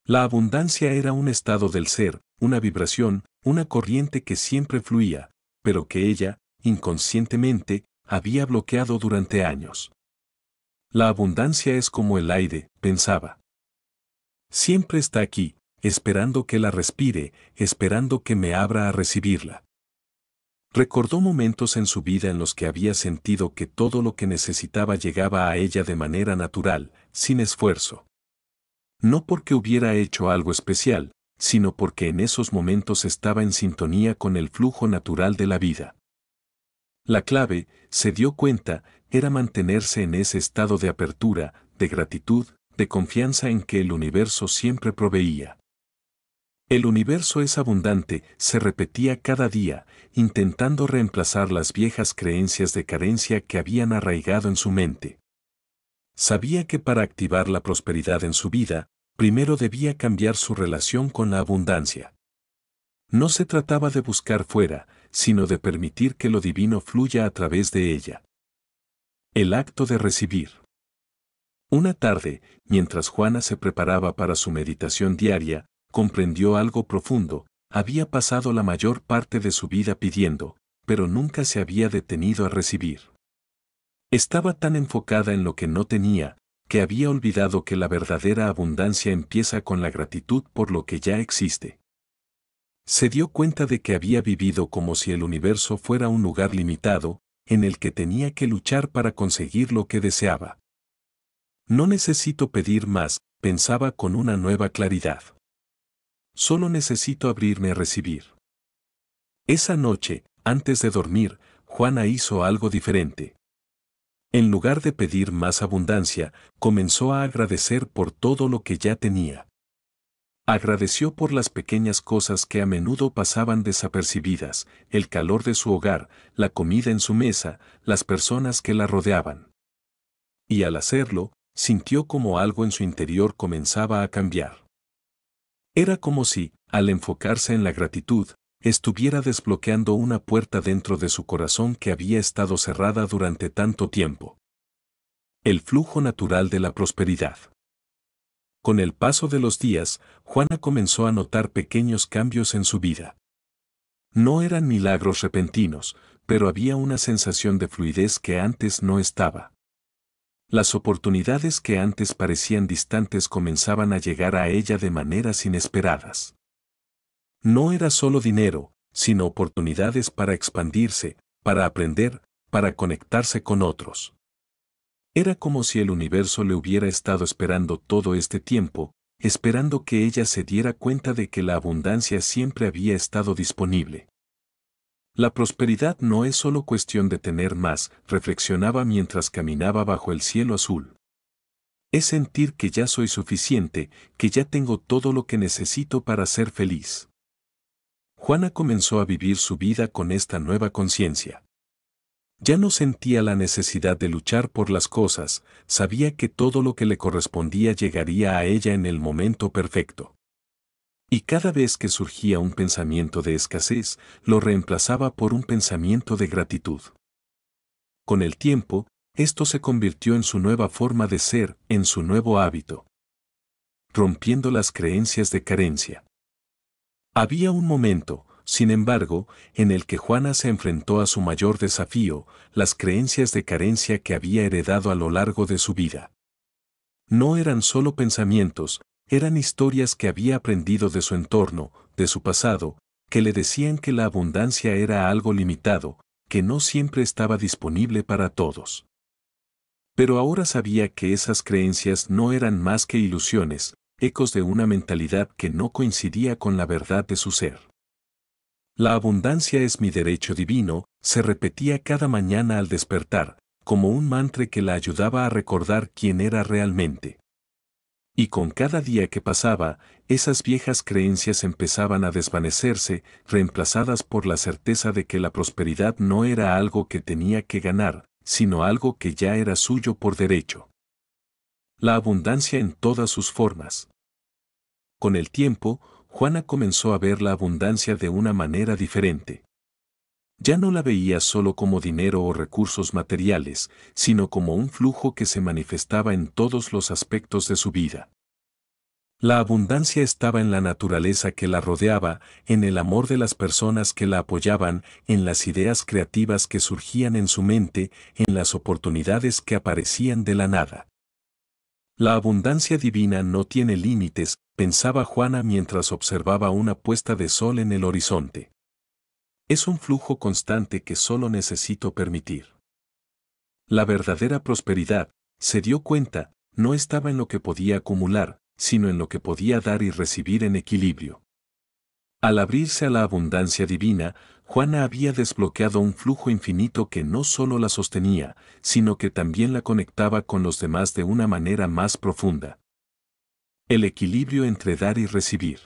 La abundancia era un estado del ser, una vibración, una corriente que siempre fluía, pero que ella, inconscientemente, había bloqueado durante años. La abundancia es como el aire, pensaba. Siempre está aquí, esperando que la respire, esperando que me abra a recibirla. Recordó momentos en su vida en los que había sentido que todo lo que necesitaba llegaba a ella de manera natural, sin esfuerzo. No porque hubiera hecho algo especial, sino porque en esos momentos estaba en sintonía con el flujo natural de la vida. La clave, se dio cuenta, era mantenerse en ese estado de apertura, de gratitud, de confianza en que el universo siempre proveía. El universo es abundante, se repetía cada día, intentando reemplazar las viejas creencias de carencia que habían arraigado en su mente. Sabía que para activar la prosperidad en su vida, primero debía cambiar su relación con la abundancia. No se trataba de buscar fuera, sino de permitir que lo divino fluya a través de ella. El acto de recibir. Una tarde, mientras Juana se preparaba para su meditación diaria, comprendió algo profundo. Había pasado la mayor parte de su vida pidiendo, pero nunca se había detenido a recibir. Estaba tan enfocada en lo que no tenía, que había olvidado que la verdadera abundancia empieza con la gratitud por lo que ya existe. Se dio cuenta de que había vivido como si el universo fuera un lugar limitado, en el que tenía que luchar para conseguir lo que deseaba. No necesito pedir más, pensaba con una nueva claridad. Solo necesito abrirme a recibir. Esa noche, antes de dormir, Juana hizo algo diferente. En lugar de pedir más abundancia, comenzó a agradecer por todo lo que ya tenía. Agradeció por las pequeñas cosas que a menudo pasaban desapercibidas, el calor de su hogar, la comida en su mesa, las personas que la rodeaban. Y al hacerlo, sintió como algo en su interior comenzaba a cambiar. Era como si, al enfocarse en la gratitud, estuviera desbloqueando una puerta dentro de su corazón que había estado cerrada durante tanto tiempo. El flujo natural de la prosperidad. Con el paso de los días, Juana comenzó a notar pequeños cambios en su vida. No eran milagros repentinos, pero había una sensación de fluidez que antes no estaba. Las oportunidades que antes parecían distantes comenzaban a llegar a ella de maneras inesperadas. No era solo dinero, sino oportunidades para expandirse, para aprender, para conectarse con otros. Era como si el universo le hubiera estado esperando todo este tiempo, esperando que ella se diera cuenta de que la abundancia siempre había estado disponible. La prosperidad no es solo cuestión de tener más, reflexionaba mientras caminaba bajo el cielo azul. Es sentir que ya soy suficiente, que ya tengo todo lo que necesito para ser feliz. Juana comenzó a vivir su vida con esta nueva conciencia. Ya no sentía la necesidad de luchar por las cosas, sabía que todo lo que le correspondía llegaría a ella en el momento perfecto. Y cada vez que surgía un pensamiento de escasez, lo reemplazaba por un pensamiento de gratitud. Con el tiempo, esto se convirtió en su nueva forma de ser, en su nuevo hábito. Rompiendo las creencias de carencia. Había un momento, sin embargo, en el que Juana se enfrentó a su mayor desafío, las creencias de carencia que había heredado a lo largo de su vida. No eran solo pensamientos, eran historias que había aprendido de su entorno, de su pasado, que le decían que la abundancia era algo limitado, que no siempre estaba disponible para todos. Pero ahora sabía que esas creencias no eran más que ilusiones, ecos de una mentalidad que no coincidía con la verdad de su ser. La abundancia es mi derecho divino, se repetía cada mañana al despertar, como un mantra que la ayudaba a recordar quién era realmente. Y con cada día que pasaba, esas viejas creencias empezaban a desvanecerse, reemplazadas por la certeza de que la prosperidad no era algo que tenía que ganar, sino algo que ya era suyo por derecho. La abundancia en todas sus formas. Con el tiempo, Juana comenzó a ver la abundancia de una manera diferente. Ya no la veía solo como dinero o recursos materiales, sino como un flujo que se manifestaba en todos los aspectos de su vida. La abundancia estaba en la naturaleza que la rodeaba, en el amor de las personas que la apoyaban, en las ideas creativas que surgían en su mente, en las oportunidades que aparecían de la nada. La abundancia divina no tiene límites, pensaba Juana mientras observaba una puesta de sol en el horizonte. Es un flujo constante que solo necesito permitir. La verdadera prosperidad, se dio cuenta, no estaba en lo que podía acumular, sino en lo que podía dar y recibir en equilibrio. Al abrirse a la abundancia divina, Juana había desbloqueado un flujo infinito que no solo la sostenía, sino que también la conectaba con los demás de una manera más profunda. El equilibrio entre dar y recibir.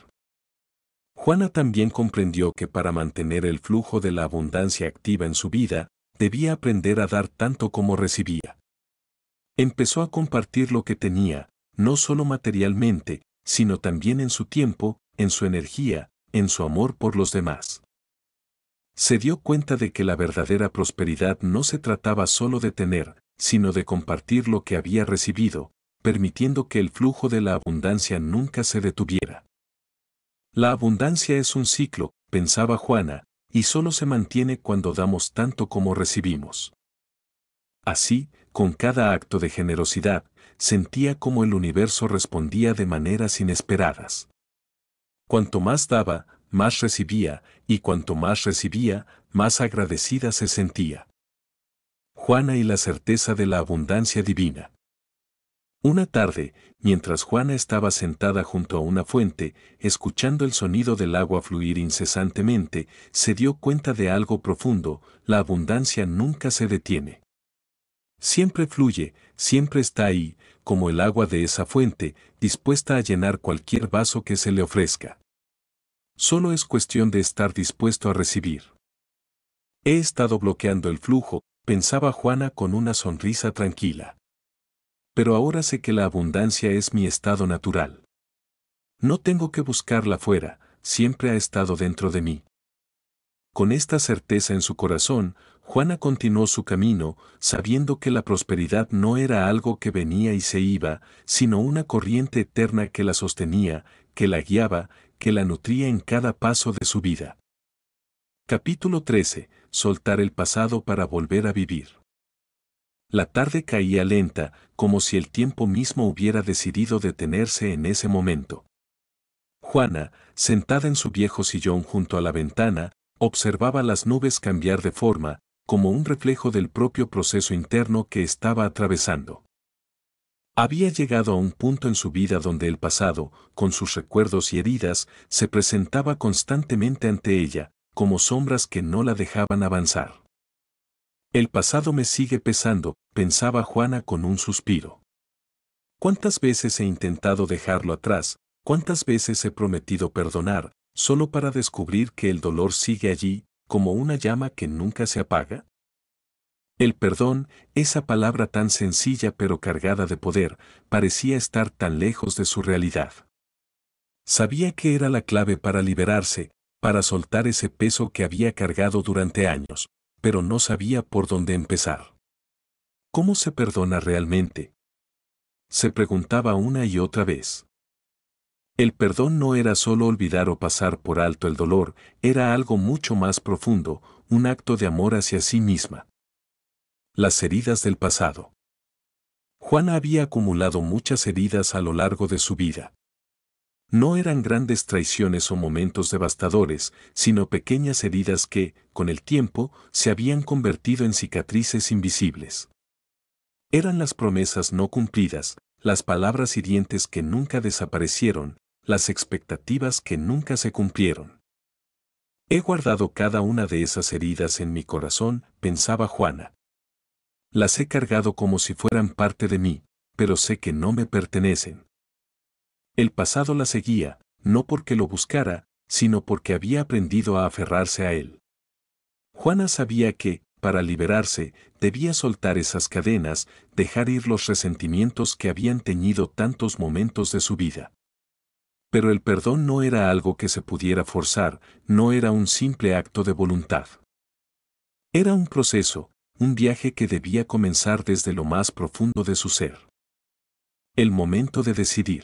Juana también comprendió que para mantener el flujo de la abundancia activa en su vida, debía aprender a dar tanto como recibía. Empezó a compartir lo que tenía, no solo materialmente, sino también en su tiempo, en su energía, en su amor por los demás. Se dio cuenta de que la verdadera prosperidad no se trataba solo de tener, sino de compartir lo que había recibido, permitiendo que el flujo de la abundancia nunca se detuviera. La abundancia es un ciclo, pensaba Juana, y solo se mantiene cuando damos tanto como recibimos. Así, con cada acto de generosidad, sentía como el universo respondía de maneras inesperadas. Cuanto más daba, más recibía, y cuanto más recibía, más agradecida se sentía. Juana y la certeza de la abundancia divina. Una tarde, mientras Juana estaba sentada junto a una fuente, escuchando el sonido del agua fluir incesantemente, se dio cuenta de algo profundo: la abundancia nunca se detiene. Siempre fluye, siempre está ahí, como el agua de esa fuente, dispuesta a llenar cualquier vaso que se le ofrezca. Solo es cuestión de estar dispuesto a recibir. He estado bloqueando el flujo, pensaba Juana con una sonrisa tranquila. Pero ahora sé que la abundancia es mi estado natural. No tengo que buscarla fuera, siempre ha estado dentro de mí. Con esta certeza en su corazón, Juana continuó su camino, sabiendo que la prosperidad no era algo que venía y se iba, sino una corriente eterna que la sostenía, que la guiaba, que la nutría en cada paso de su vida. Capítulo 13. Soltar el pasado para volver a vivir. La tarde caía lenta, como si el tiempo mismo hubiera decidido detenerse en ese momento. Juana, sentada en su viejo sillón junto a la ventana, observaba las nubes cambiar de forma, como un reflejo del propio proceso interno que estaba atravesando. Había llegado a un punto en su vida donde el pasado, con sus recuerdos y heridas, se presentaba constantemente ante ella, como sombras que no la dejaban avanzar. El pasado me sigue pesando, pensaba Juana con un suspiro. ¿Cuántas veces he intentado dejarlo atrás? ¿Cuántas veces he prometido perdonar, solo para descubrir que el dolor sigue allí, como una llama que nunca se apaga? El perdón, esa palabra tan sencilla pero cargada de poder, parecía estar tan lejos de su realidad. Sabía que era la clave para liberarse, para soltar ese peso que había cargado durante años, pero no sabía por dónde empezar. ¿Cómo se perdona realmente?, se preguntaba una y otra vez. El perdón no era solo olvidar o pasar por alto el dolor, era algo mucho más profundo, un acto de amor hacia sí misma. Las heridas del pasado. Juana había acumulado muchas heridas a lo largo de su vida. No eran grandes traiciones o momentos devastadores, sino pequeñas heridas que, con el tiempo, se habían convertido en cicatrices invisibles. Eran las promesas no cumplidas, las palabras hirientes que nunca desaparecieron, las expectativas que nunca se cumplieron. He guardado cada una de esas heridas en mi corazón, pensaba Juana. Las he cargado como si fueran parte de mí, pero sé que no me pertenecen. El pasado la seguía, no porque lo buscara, sino porque había aprendido a aferrarse a él. Juana sabía que, para liberarse, debía soltar esas cadenas, dejar ir los resentimientos que habían teñido tantos momentos de su vida. Pero el perdón no era algo que se pudiera forzar, no era un simple acto de voluntad. Era un proceso, un viaje que debía comenzar desde lo más profundo de su ser. El momento de decidir.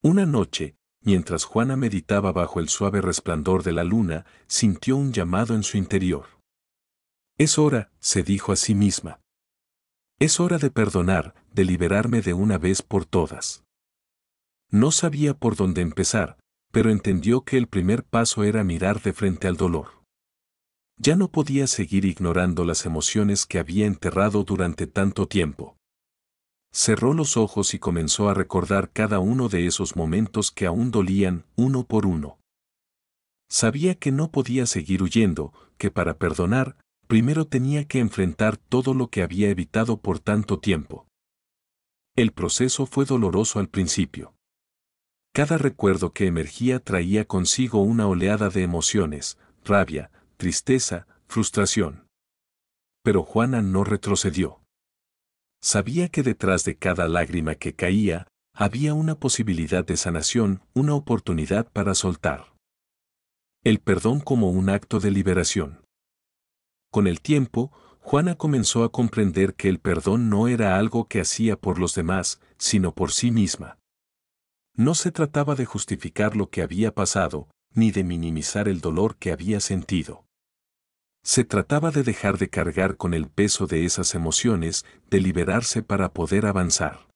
Una noche, mientras Juana meditaba bajo el suave resplandor de la luna, sintió un llamado en su interior. Es hora, se dijo a sí misma. Es hora de perdonar, de liberarme de una vez por todas. No sabía por dónde empezar, pero entendió que el primer paso era mirar de frente al dolor. Ya no podía seguir ignorando las emociones que había enterrado durante tanto tiempo. Cerró los ojos y comenzó a recordar cada uno de esos momentos que aún dolían, uno por uno. Sabía que no podía seguir huyendo, que para perdonar, primero tenía que enfrentar todo lo que había evitado por tanto tiempo. El proceso fue doloroso al principio. Cada recuerdo que emergía traía consigo una oleada de emociones, rabia, tristeza, frustración. Pero Juana no retrocedió. Sabía que detrás de cada lágrima que caía, había una posibilidad de sanación, una oportunidad para soltar. El perdón como un acto de liberación. Con el tiempo, Juana comenzó a comprender que el perdón no era algo que hacía por los demás, sino por sí misma. No se trataba de justificar lo que había pasado, ni de minimizar el dolor que había sentido. Se trataba de dejar de cargar con el peso de esas emociones, de liberarse para poder avanzar.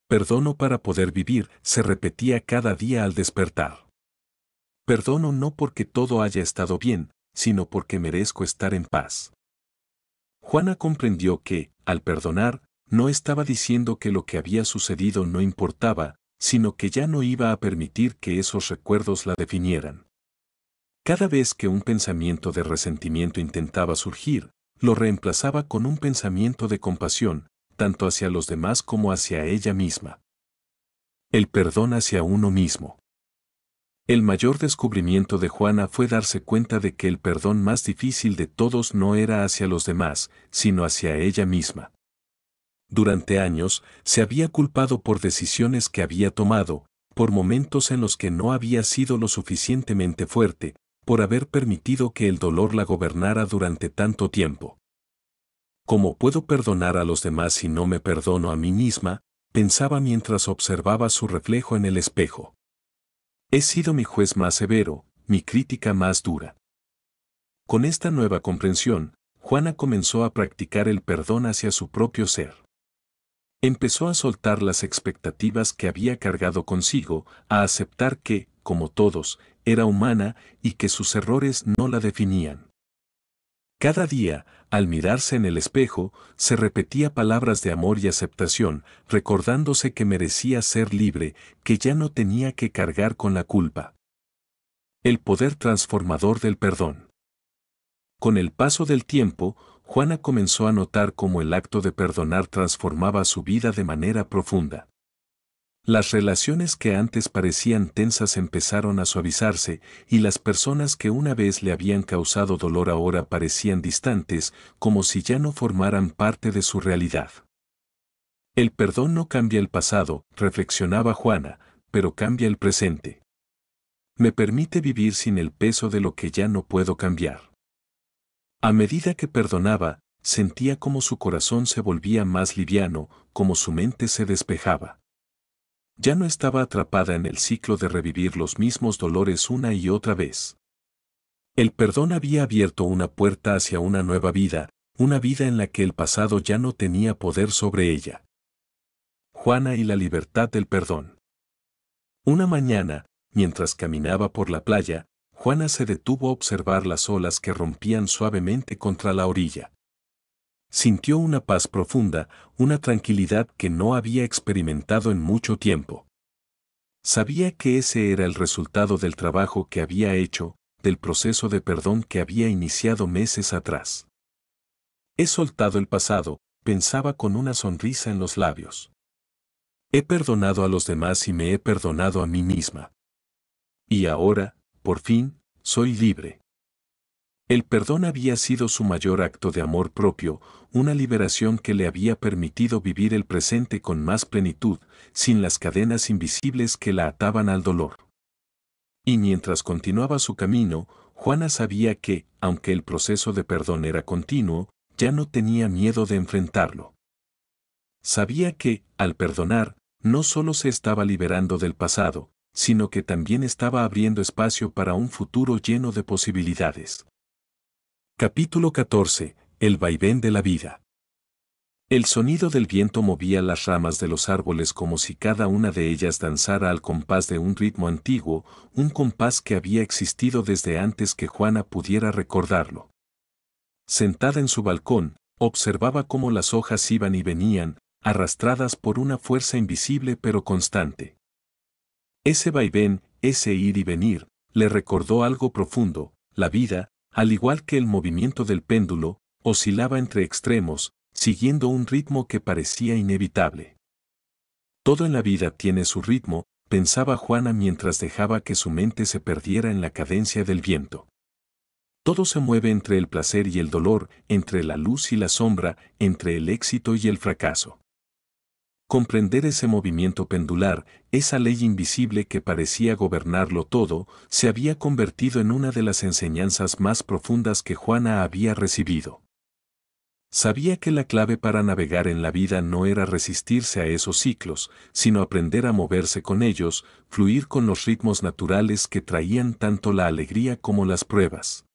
Perdono para poder vivir, se repetía cada día al despertar. Perdono no porque todo haya estado bien, sino porque merezco estar en paz. Juana comprendió que, al perdonar, no estaba diciendo que lo que había sucedido no importaba, sino que ya no iba a permitir que esos recuerdos la definieran. Cada vez que un pensamiento de resentimiento intentaba surgir, lo reemplazaba con un pensamiento de compasión, tanto hacia los demás como hacia ella misma. El perdón hacia uno mismo. El mayor descubrimiento de Juana fue darse cuenta de que el perdón más difícil de todos no era hacia los demás, sino hacia ella misma. Durante años, se había culpado por decisiones que había tomado, por momentos en los que no había sido lo suficientemente fuerte, por haber permitido que el dolor la gobernara durante tanto tiempo. ¿Cómo puedo perdonar a los demás si no me perdono a mí misma?, pensaba mientras observaba su reflejo en el espejo. He sido mi juez más severo, mi crítica más dura. Con esta nueva comprensión, Juana comenzó a practicar el perdón hacia su propio ser. Empezó a soltar las expectativas que había cargado consigo, a aceptar que, como todos, era humana y que sus errores no la definían. Cada día, al mirarse en el espejo, se repetía palabras de amor y aceptación, recordándose que merecía ser libre, que ya no tenía que cargar con la culpa. El poder transformador del perdón. Con el paso del tiempo, Juana comenzó a notar cómo el acto de perdonar transformaba su vida de manera profunda. Las relaciones que antes parecían tensas empezaron a suavizarse, y las personas que una vez le habían causado dolor ahora parecían distantes, como si ya no formaran parte de su realidad. El perdón no cambia el pasado, reflexionaba Juana, pero cambia el presente. Me permite vivir sin el peso de lo que ya no puedo cambiar. A medida que perdonaba, sentía como su corazón se volvía más liviano, como su mente se despejaba. Ya no estaba atrapada en el ciclo de revivir los mismos dolores una y otra vez. El perdón había abierto una puerta hacia una nueva vida, una vida en la que el pasado ya no tenía poder sobre ella. Juana y la libertad del perdón. Una mañana, mientras caminaba por la playa, Juana se detuvo a observar las olas que rompían suavemente contra la orilla. Sintió una paz profunda, una tranquilidad que no había experimentado en mucho tiempo. Sabía que ese era el resultado del trabajo que había hecho, del proceso de perdón que había iniciado meses atrás. He soltado el pasado, pensaba con una sonrisa en los labios. He perdonado a los demás y me he perdonado a mí misma. Y ahora, por fin, soy libre. El perdón había sido su mayor acto de amor propio, una liberación que le había permitido vivir el presente con más plenitud, sin las cadenas invisibles que la ataban al dolor. Y mientras continuaba su camino, Juana sabía que, aunque el proceso de perdón era continuo, ya no tenía miedo de enfrentarlo. Sabía que, al perdonar, no solo se estaba liberando del pasado, sino que también estaba abriendo espacio para un futuro lleno de posibilidades. Capítulo 14. El vaivén de la vida. El sonido del viento movía las ramas de los árboles como si cada una de ellas danzara al compás de un ritmo antiguo, un compás que había existido desde antes que Juana pudiera recordarlo. Sentada en su balcón, observaba cómo las hojas iban y venían, arrastradas por una fuerza invisible pero constante. Ese vaivén, ese ir y venir, le recordó algo profundo: la vida, al igual que el movimiento del péndulo, oscilaba entre extremos, siguiendo un ritmo que parecía inevitable. Todo en la vida tiene su ritmo, pensaba Juana mientras dejaba que su mente se perdiera en la cadencia del viento. Todo se mueve entre el placer y el dolor, entre la luz y la sombra, entre el éxito y el fracaso. Comprender ese movimiento pendular, esa ley invisible que parecía gobernarlo todo, se había convertido en una de las enseñanzas más profundas que Juana había recibido. Sabía que la clave para navegar en la vida no era resistirse a esos ciclos, sino aprender a moverse con ellos, fluir con los ritmos naturales que traían tanto la alegría como las pruebas.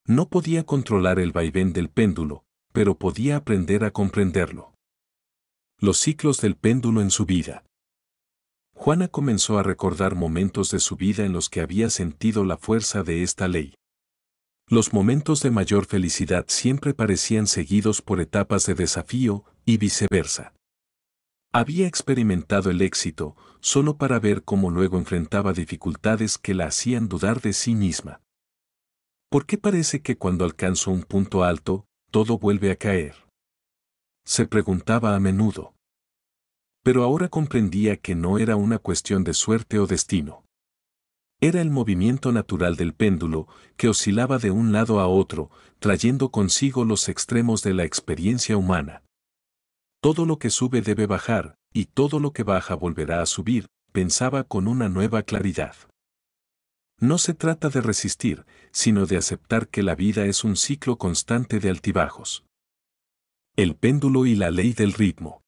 No podía controlar el vaivén del péndulo, pero podía aprender a comprenderlo. Los ciclos del péndulo en su vida. Juana comenzó a recordar momentos de su vida en los que había sentido la fuerza de esta ley. Los momentos de mayor felicidad siempre parecían seguidos por etapas de desafío, y viceversa. Había experimentado el éxito, solo para ver cómo luego enfrentaba dificultades que la hacían dudar de sí misma. ¿Por qué parece que cuando alcanzo un punto alto, todo vuelve a caer? Se preguntaba a menudo. Pero ahora comprendía que no era una cuestión de suerte o destino. Era el movimiento natural del péndulo, que oscilaba de un lado a otro, trayendo consigo los extremos de la experiencia humana. Todo lo que sube debe bajar, y todo lo que baja volverá a subir, pensaba con una nueva claridad. No se trata de resistir, sino de aceptar que la vida es un ciclo constante de altibajos. El péndulo y la ley del ritmo.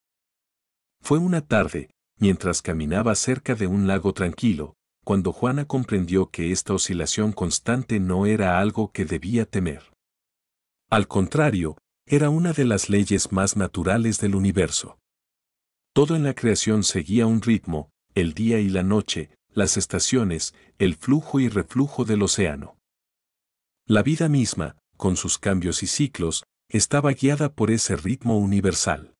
Fue una tarde, mientras caminaba cerca de un lago tranquilo, cuando Juana comprendió que esta oscilación constante no era algo que debía temer. Al contrario, era una de las leyes más naturales del universo. Todo en la creación seguía un ritmo, el día y la noche, las estaciones, el flujo y reflujo del océano. La vida misma, con sus cambios y ciclos, estaba guiada por ese ritmo universal.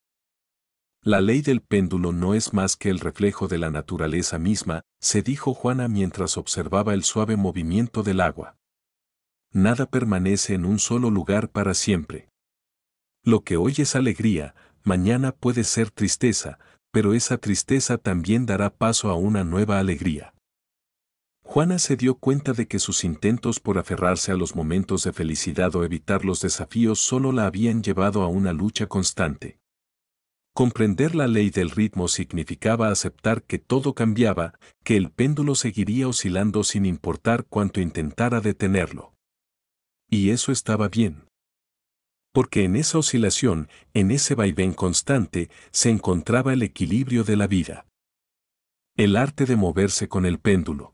La ley del péndulo no es más que el reflejo de la naturaleza misma, se dijo Juana mientras observaba el suave movimiento del agua. Nada permanece en un solo lugar para siempre. Lo que hoy es alegría, mañana puede ser tristeza, pero esa tristeza también dará paso a una nueva alegría. Juana se dio cuenta de que sus intentos por aferrarse a los momentos de felicidad o evitar los desafíos solo la habían llevado a una lucha constante. Comprender la ley del ritmo significaba aceptar que todo cambiaba, que el péndulo seguiría oscilando sin importar cuánto intentara detenerlo. Y eso estaba bien. Porque en esa oscilación, en ese vaivén constante, se encontraba el equilibrio de la vida. El arte de moverse con el péndulo.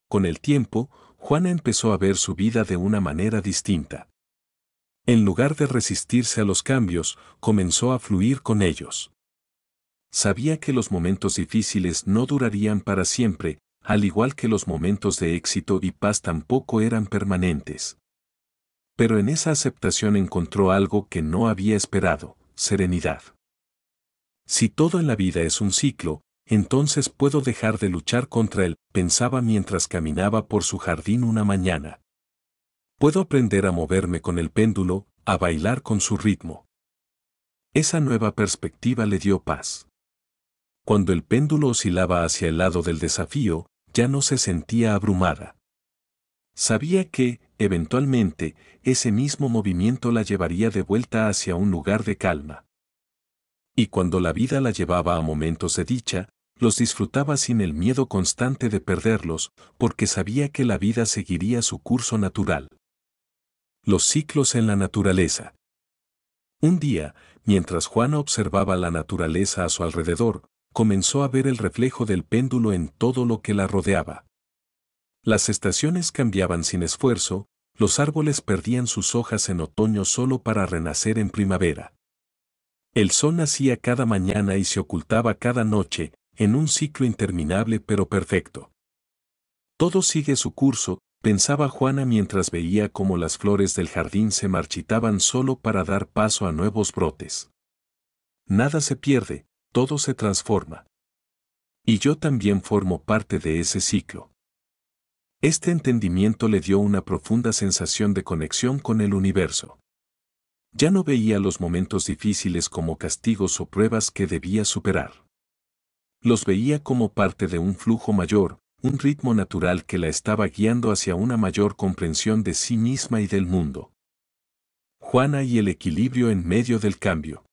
Con el tiempo, Juana empezó a ver su vida de una manera distinta. En lugar de resistirse a los cambios, comenzó a fluir con ellos. Sabía que los momentos difíciles no durarían para siempre, al igual que los momentos de éxito y paz tampoco eran permanentes. Pero en esa aceptación encontró algo que no había esperado: serenidad. Si todo en la vida es un ciclo, entonces puedo dejar de luchar contra él, pensaba mientras caminaba por su jardín una mañana. Puedo aprender a moverme con el péndulo, a bailar con su ritmo. Esa nueva perspectiva le dio paz. Cuando el péndulo oscilaba hacia el lado del desafío, ya no se sentía abrumada. Sabía que, eventualmente, ese mismo movimiento la llevaría de vuelta hacia un lugar de calma. Y cuando la vida la llevaba a momentos de dicha, los disfrutaba sin el miedo constante de perderlos, porque sabía que la vida seguiría su curso natural. Los ciclos en la naturaleza. Un día, mientras Juana observaba la naturaleza a su alrededor, comenzó a ver el reflejo del péndulo en todo lo que la rodeaba. Las estaciones cambiaban sin esfuerzo, los árboles perdían sus hojas en otoño solo para renacer en primavera. El sol nacía cada mañana y se ocultaba cada noche, en un ciclo interminable pero perfecto. Todo sigue su curso, pensaba Juana mientras veía cómo las flores del jardín se marchitaban solo para dar paso a nuevos brotes. Nada se pierde, todo se transforma. Y yo también formo parte de ese ciclo. Este entendimiento le dio una profunda sensación de conexión con el universo. Ya no veía los momentos difíciles como castigos o pruebas que debía superar. Los veía como parte de un flujo mayor, un ritmo natural que la estaba guiando hacia una mayor comprensión de sí misma y del mundo. Juana y el equilibrio en medio del cambio.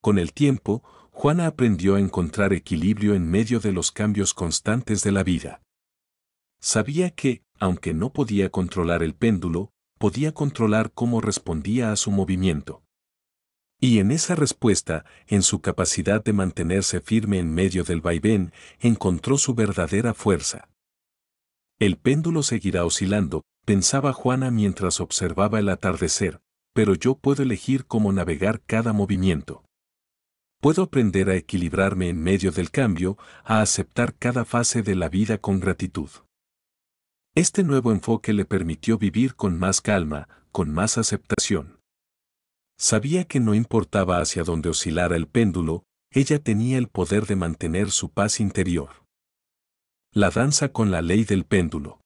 Con el tiempo, Juana aprendió a encontrar equilibrio en medio de los cambios constantes de la vida. Sabía que, aunque no podía controlar el péndulo, podía controlar cómo respondía a su movimiento. Y en esa respuesta, en su capacidad de mantenerse firme en medio del vaivén, encontró su verdadera fuerza. El péndulo seguirá oscilando, pensaba Juana mientras observaba el atardecer, pero yo puedo elegir cómo navegar cada movimiento. Puedo aprender a equilibrarme en medio del cambio, a aceptar cada fase de la vida con gratitud. Este nuevo enfoque le permitió vivir con más calma, con más aceptación. Sabía que no importaba hacia dónde oscilara el péndulo, ella tenía el poder de mantener su paz interior. La danza con la ley del péndulo.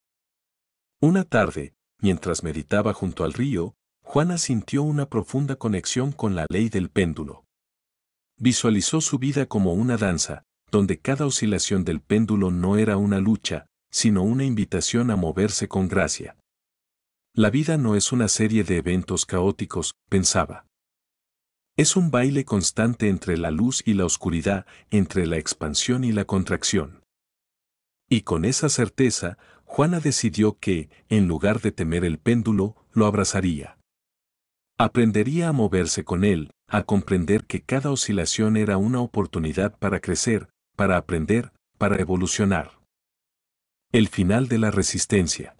Una tarde, mientras meditaba junto al río, Juana sintió una profunda conexión con la ley del péndulo. Visualizó su vida como una danza, donde cada oscilación del péndulo no era una lucha, sino una invitación a moverse con gracia. La vida no es una serie de eventos caóticos, pensaba. Es un baile constante entre la luz y la oscuridad, entre la expansión y la contracción. Y con esa certeza, Juana decidió que, en lugar de temer el péndulo, lo abrazaría. Aprendería a moverse con él, a comprender que cada oscilación era una oportunidad para crecer, para aprender, para evolucionar. El final de la resistencia.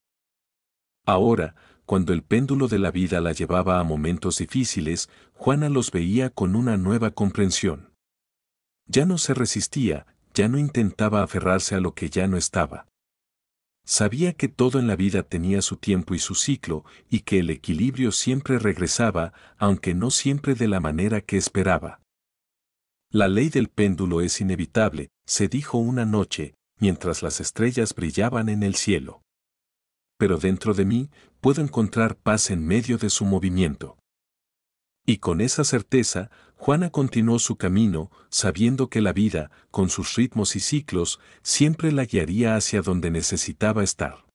Ahora, cuando el péndulo de la vida la llevaba a momentos difíciles, Juana los veía con una nueva comprensión. Ya no se resistía, ya no intentaba aferrarse a lo que ya no estaba. Sabía que todo en la vida tenía su tiempo y su ciclo, y que el equilibrio siempre regresaba, aunque no siempre de la manera que esperaba. La ley del péndulo es inevitable, se dijo una noche, mientras las estrellas brillaban en el cielo. Pero dentro de mí, puedo encontrar paz en medio de su movimiento. Y con esa certeza, Juana continuó su camino, sabiendo que la vida, con sus ritmos y ciclos, siempre la guiaría hacia donde necesitaba estar.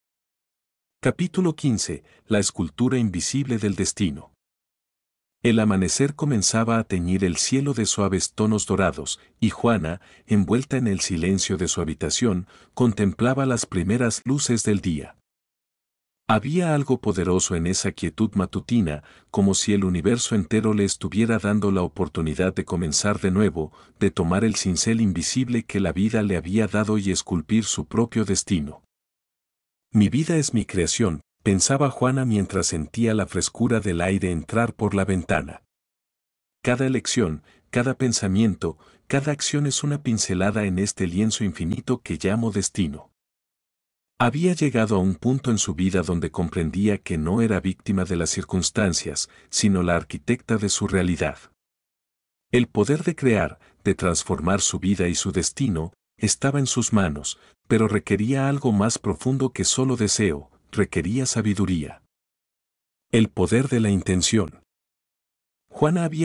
Capítulo 15. La escultura invisible del destino. El amanecer comenzaba a teñir el cielo de suaves tonos dorados, y Juana, envuelta en el silencio de su habitación, contemplaba las primeras luces del día. Había algo poderoso en esa quietud matutina, como si el universo entero le estuviera dando la oportunidad de comenzar de nuevo, de tomar el cincel invisible que la vida le había dado y esculpir su propio destino. Mi vida es mi creación, pensaba Juana mientras sentía la frescura del aire entrar por la ventana. Cada elección, cada pensamiento, cada acción es una pincelada en este lienzo infinito que llamo destino. Había llegado a un punto en su vida donde comprendía que no era víctima de las circunstancias, sino la arquitecta de su realidad. El poder de crear, de transformar su vida y su destino, estaba en sus manos, pero requería algo más profundo que solo deseo, requería sabiduría. El poder de la intención. Juana había